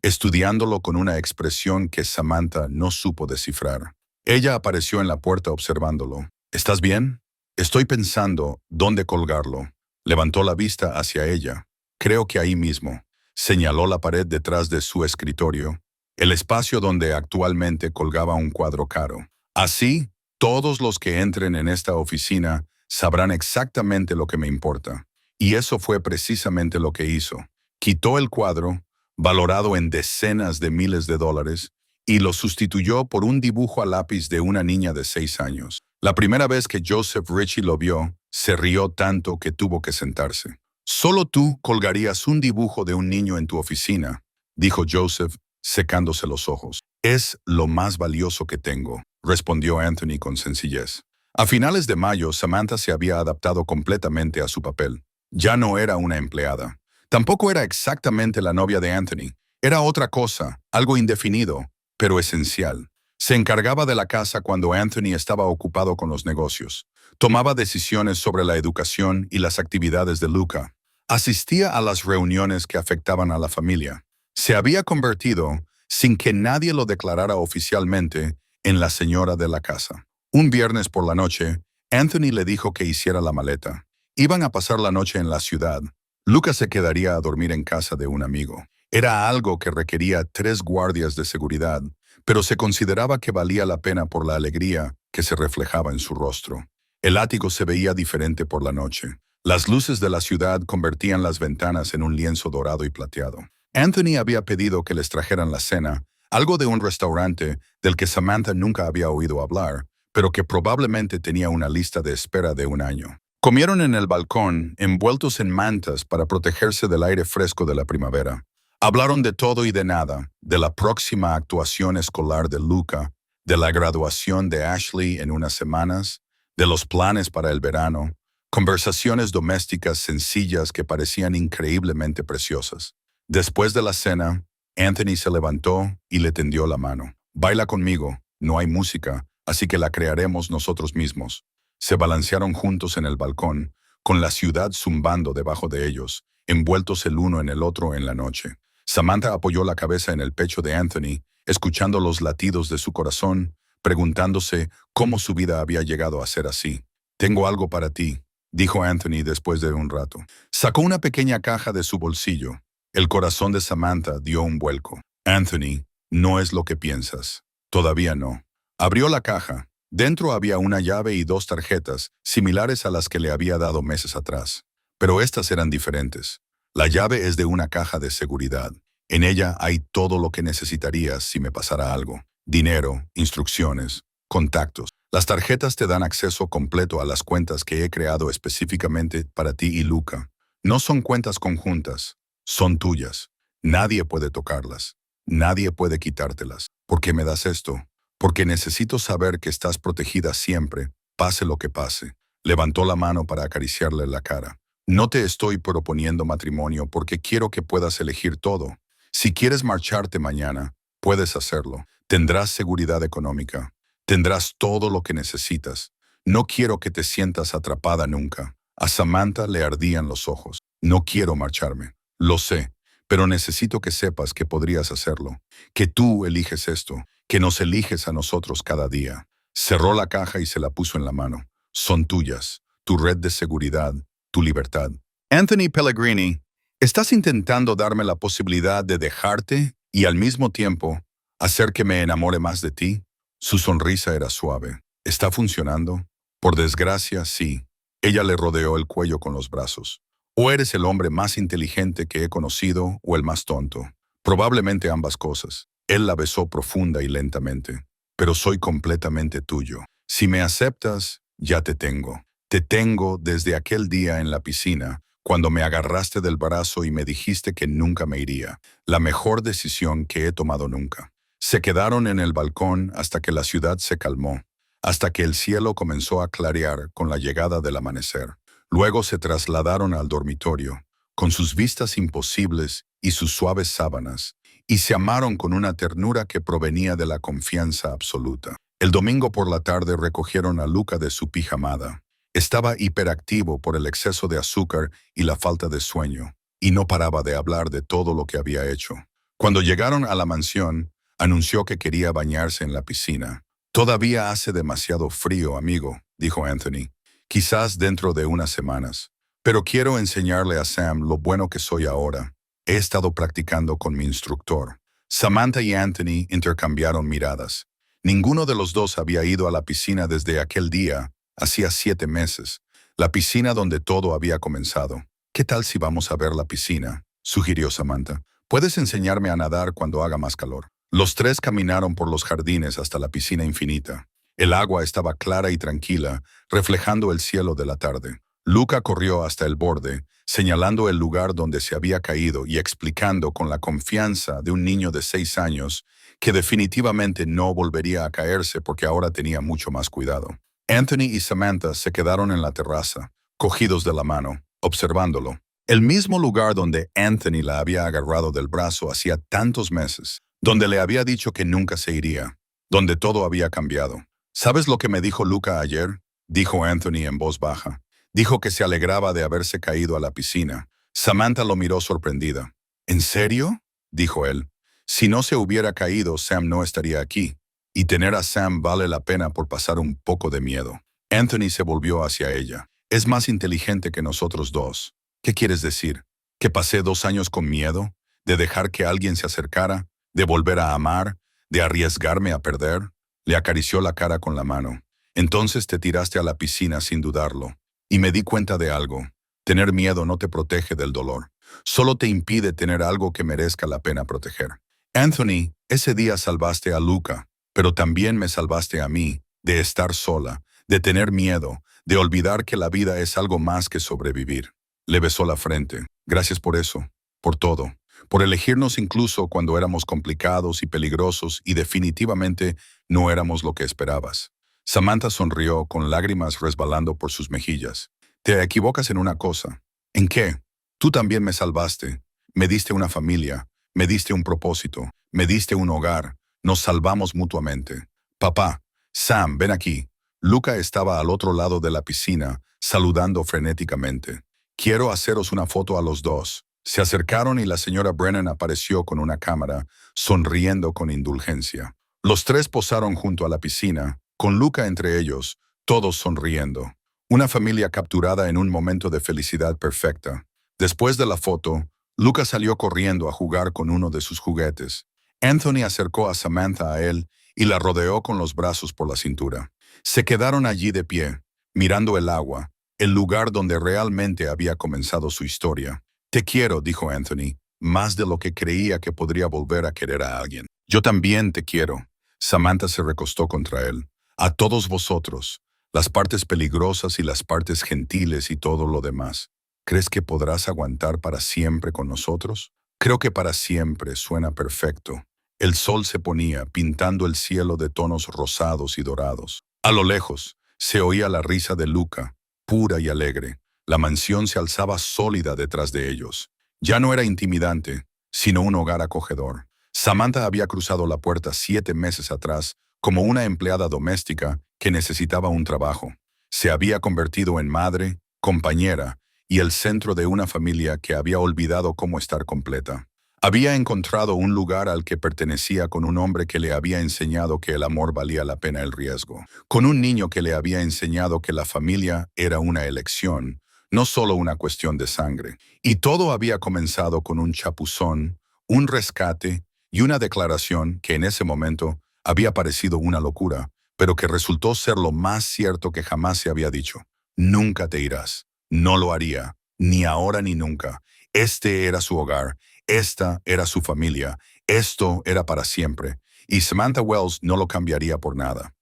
estudiándolo con una expresión que Samantha no supo descifrar. Ella apareció en la puerta observándolo. ¿Estás bien? Estoy pensando dónde colgarlo. Levantó la vista hacia ella. Creo que ahí mismo. Señaló la pared detrás de su escritorio, el espacio donde actualmente colgaba un cuadro caro. Así, todos los que entren en esta oficina sabrán exactamente lo que me importa. Y eso fue precisamente lo que hizo. Quitó el cuadro, valorado en decenas de miles de dólares, y lo sustituyó por un dibujo a lápiz de una niña de 6 años. La primera vez que Joseph Ritchie lo vio, se rió tanto que tuvo que sentarse. Solo tú colgarías un dibujo de un niño en tu oficina, dijo Joseph, secándose los ojos. Es lo más valioso que tengo, respondió Anthony con sencillez. A finales de mayo, Samantha se había adaptado completamente a su papel. Ya no era una empleada. Tampoco era exactamente la novia de Anthony. Era otra cosa, algo indefinido, pero esencial. Se encargaba de la casa cuando Anthony estaba ocupado con los negocios. Tomaba decisiones sobre la educación y las actividades de Luca. Asistía a las reuniones que afectaban a la familia. Se había convertido, sin que nadie lo declarara oficialmente, en la señora de la casa. Un viernes por la noche, Anthony le dijo que hiciera la maleta. Iban a pasar la noche en la ciudad. Luca se quedaría a dormir en casa de un amigo. Era algo que requería 3 guardias de seguridad, pero se consideraba que valía la pena por la alegría que se reflejaba en su rostro. El ático se veía diferente por la noche. Las luces de la ciudad convertían las ventanas en un lienzo dorado y plateado. Anthony había pedido que les trajeran la cena, algo de un restaurante del que Samantha nunca había oído hablar, pero que probablemente tenía una lista de espera de un año. Comieron en el balcón, envueltos en mantas para protegerse del aire fresco de la primavera. Hablaron de todo y de nada, de la próxima actuación escolar de Luca, de la graduación de Ashley en unas semanas, de los planes para el verano, conversaciones domésticas sencillas que parecían increíblemente preciosas. Después de la cena, Anthony se levantó y le tendió la mano. Baila conmigo, no hay música, así que la crearemos nosotros mismos. Se balancearon juntos en el balcón, con la ciudad zumbando debajo de ellos, envueltos el uno en el otro en la noche. Samantha apoyó la cabeza en el pecho de Anthony, escuchando los latidos de su corazón, preguntándose cómo su vida había llegado a ser así. «Tengo algo para ti», dijo Anthony después de un rato. Sacó una pequeña caja de su bolsillo. El corazón de Samantha dio un vuelco. «Anthony, no es lo que piensas. Todavía no». Abrió la caja. Dentro había una llave y 2 tarjetas, similares a las que le había dado meses atrás. Pero estas eran diferentes. La llave es de una caja de seguridad. En ella hay todo lo que necesitarías si me pasara algo. Dinero, instrucciones, contactos. Las tarjetas te dan acceso completo a las cuentas que he creado específicamente para ti y Luca. No son cuentas conjuntas, son tuyas. Nadie puede tocarlas. Nadie puede quitártelas. ¿Por qué me das esto? Porque necesito saber que estás protegida siempre, pase lo que pase. Levantó la mano para acariciarle la cara. No te estoy proponiendo matrimonio porque quiero que puedas elegir todo. Si quieres marcharte mañana, puedes hacerlo. Tendrás seguridad económica. Tendrás todo lo que necesitas. No quiero que te sientas atrapada nunca. A Samantha le ardían los ojos. No quiero marcharme. Lo sé, pero necesito que sepas que podrías hacerlo. Que tú eliges esto. Que nos eliges a nosotros cada día. Cerró la caja y se la puso en la mano. Son tuyas. Tu red de seguridad. Tu libertad. Anthony Pellegrini, ¿estás intentando darme la posibilidad de dejarte y al mismo tiempo hacer que me enamore más de ti? Su sonrisa era suave. ¿Está funcionando? Por desgracia, sí. Ella le rodeó el cuello con los brazos. O eres el hombre más inteligente que he conocido o el más tonto. Probablemente ambas cosas. Él la besó profunda y lentamente. Pero soy completamente tuyo. Si me aceptas, ya te tengo. Te tengo desde aquel día en la piscina, cuando me agarraste del brazo y me dijiste que nunca me iría. La mejor decisión que he tomado nunca. Se quedaron en el balcón hasta que la ciudad se calmó, hasta que el cielo comenzó a clarear con la llegada del amanecer. Luego se trasladaron al dormitorio, con sus vistas imposibles y sus suaves sábanas, y se amaron con una ternura que provenía de la confianza absoluta. El domingo por la tarde recogieron a Luca de su pijamada. Estaba hiperactivo por el exceso de azúcar y la falta de sueño, y no paraba de hablar de todo lo que había hecho. Cuando llegaron a la mansión, anunció que quería bañarse en la piscina. «Todavía hace demasiado frío, amigo», dijo Anthony. «Quizás dentro de unas semanas. Pero quiero enseñarle a Sam lo bueno que soy ahora. He estado practicando con mi instructor». Samantha y Anthony intercambiaron miradas. Ninguno de los dos había ido a la piscina desde aquel día, hacía 7 meses, la piscina donde todo había comenzado. «¿Qué tal si vamos a ver la piscina?», sugirió Samantha. «Puedes enseñarme a nadar cuando haga más calor». Los tres caminaron por los jardines hasta la piscina infinita. El agua estaba clara y tranquila, reflejando el cielo de la tarde. Luca corrió hasta el borde, señalando el lugar donde se había caído y explicando con la confianza de un niño de 6 años que definitivamente no volvería a caerse porque ahora tenía mucho más cuidado. Anthony y Samantha se quedaron en la terraza, cogidos de la mano, observándolo. El mismo lugar donde Anthony la había agarrado del brazo hacía tantos meses, donde le había dicho que nunca se iría, donde todo había cambiado. «¿Sabes lo que me dijo Luca ayer?», dijo Anthony en voz baja. Dijo que se alegraba de haberse caído a la piscina. Samantha lo miró sorprendida. «¿En serio?», dijo él. «Si no se hubiera caído, Sam no estaría aquí. Y tener a Sam vale la pena por pasar un poco de miedo». Anthony se volvió hacia ella. «Es más inteligente que nosotros dos». «¿Qué quieres decir? ¿Que pasé 2 años con miedo? ¿De dejar que alguien se acercara? ¿De volver a amar? ¿De arriesgarme a perder?». Le acarició la cara con la mano. «Entonces te tiraste a la piscina sin dudarlo. Y me di cuenta de algo. Tener miedo no te protege del dolor. Solo te impide tener algo que merezca la pena proteger. Anthony, ese día salvaste a Luca, pero también me salvaste a mí, de estar sola, de tener miedo, de olvidar que la vida es algo más que sobrevivir». Le besó la frente. «Gracias por eso, por todo, por elegirnos incluso cuando éramos complicados y peligrosos y definitivamente no éramos lo que esperabas». Samantha sonrió con lágrimas resbalando por sus mejillas. «Te equivocas en una cosa». «¿En qué?». «Tú también me salvaste. Me diste una familia, me diste un propósito, me diste un hogar. Nos salvamos mutuamente». «Papá, Sam, ven aquí». Luca estaba al otro lado de la piscina, saludando frenéticamente. «Quiero haceros una foto a los dos». Se acercaron y la señora Brennan apareció con una cámara, sonriendo con indulgencia. Los tres posaron junto a la piscina, con Luca entre ellos, todos sonriendo. Una familia capturada en un momento de felicidad perfecta. Después de la foto, Luca salió corriendo a jugar con uno de sus juguetes. Anthony acercó a Samantha a él y la rodeó con los brazos por la cintura. Se quedaron allí de pie, mirando el agua, el lugar donde realmente había comenzado su historia. «Te quiero», dijo Anthony, «más de lo que creía que podría volver a querer a alguien». «Yo también te quiero». Samantha se recostó contra él. «A todos vosotros, las partes peligrosas y las partes gentiles y todo lo demás. ¿Crees que podrás aguantar para siempre con nosotros?». «Creo que para siempre» suena perfecto. El sol se ponía, pintando el cielo de tonos rosados y dorados. A lo lejos, se oía la risa de Luca, pura y alegre. La mansión se alzaba sólida detrás de ellos. Ya no era intimidante, sino un hogar acogedor. Samantha había cruzado la puerta 7 meses atrás como una empleada doméstica que necesitaba un trabajo. Se había convertido en madre, compañera y el centro de una familia que había olvidado cómo estar completa. Había encontrado un lugar al que pertenecía con un hombre que le había enseñado que el amor valía la pena el riesgo. Con un niño que le había enseñado que la familia era una elección, no solo una cuestión de sangre. Y todo había comenzado con un chapuzón, un rescate y una declaración que en ese momento había parecido una locura, pero que resultó ser lo más cierto que jamás se había dicho. «Nunca te irás». No lo haría, ni ahora ni nunca. Este era su hogar, esta era su familia, esto era para siempre, y Samantha Wells no lo cambiaría por nada.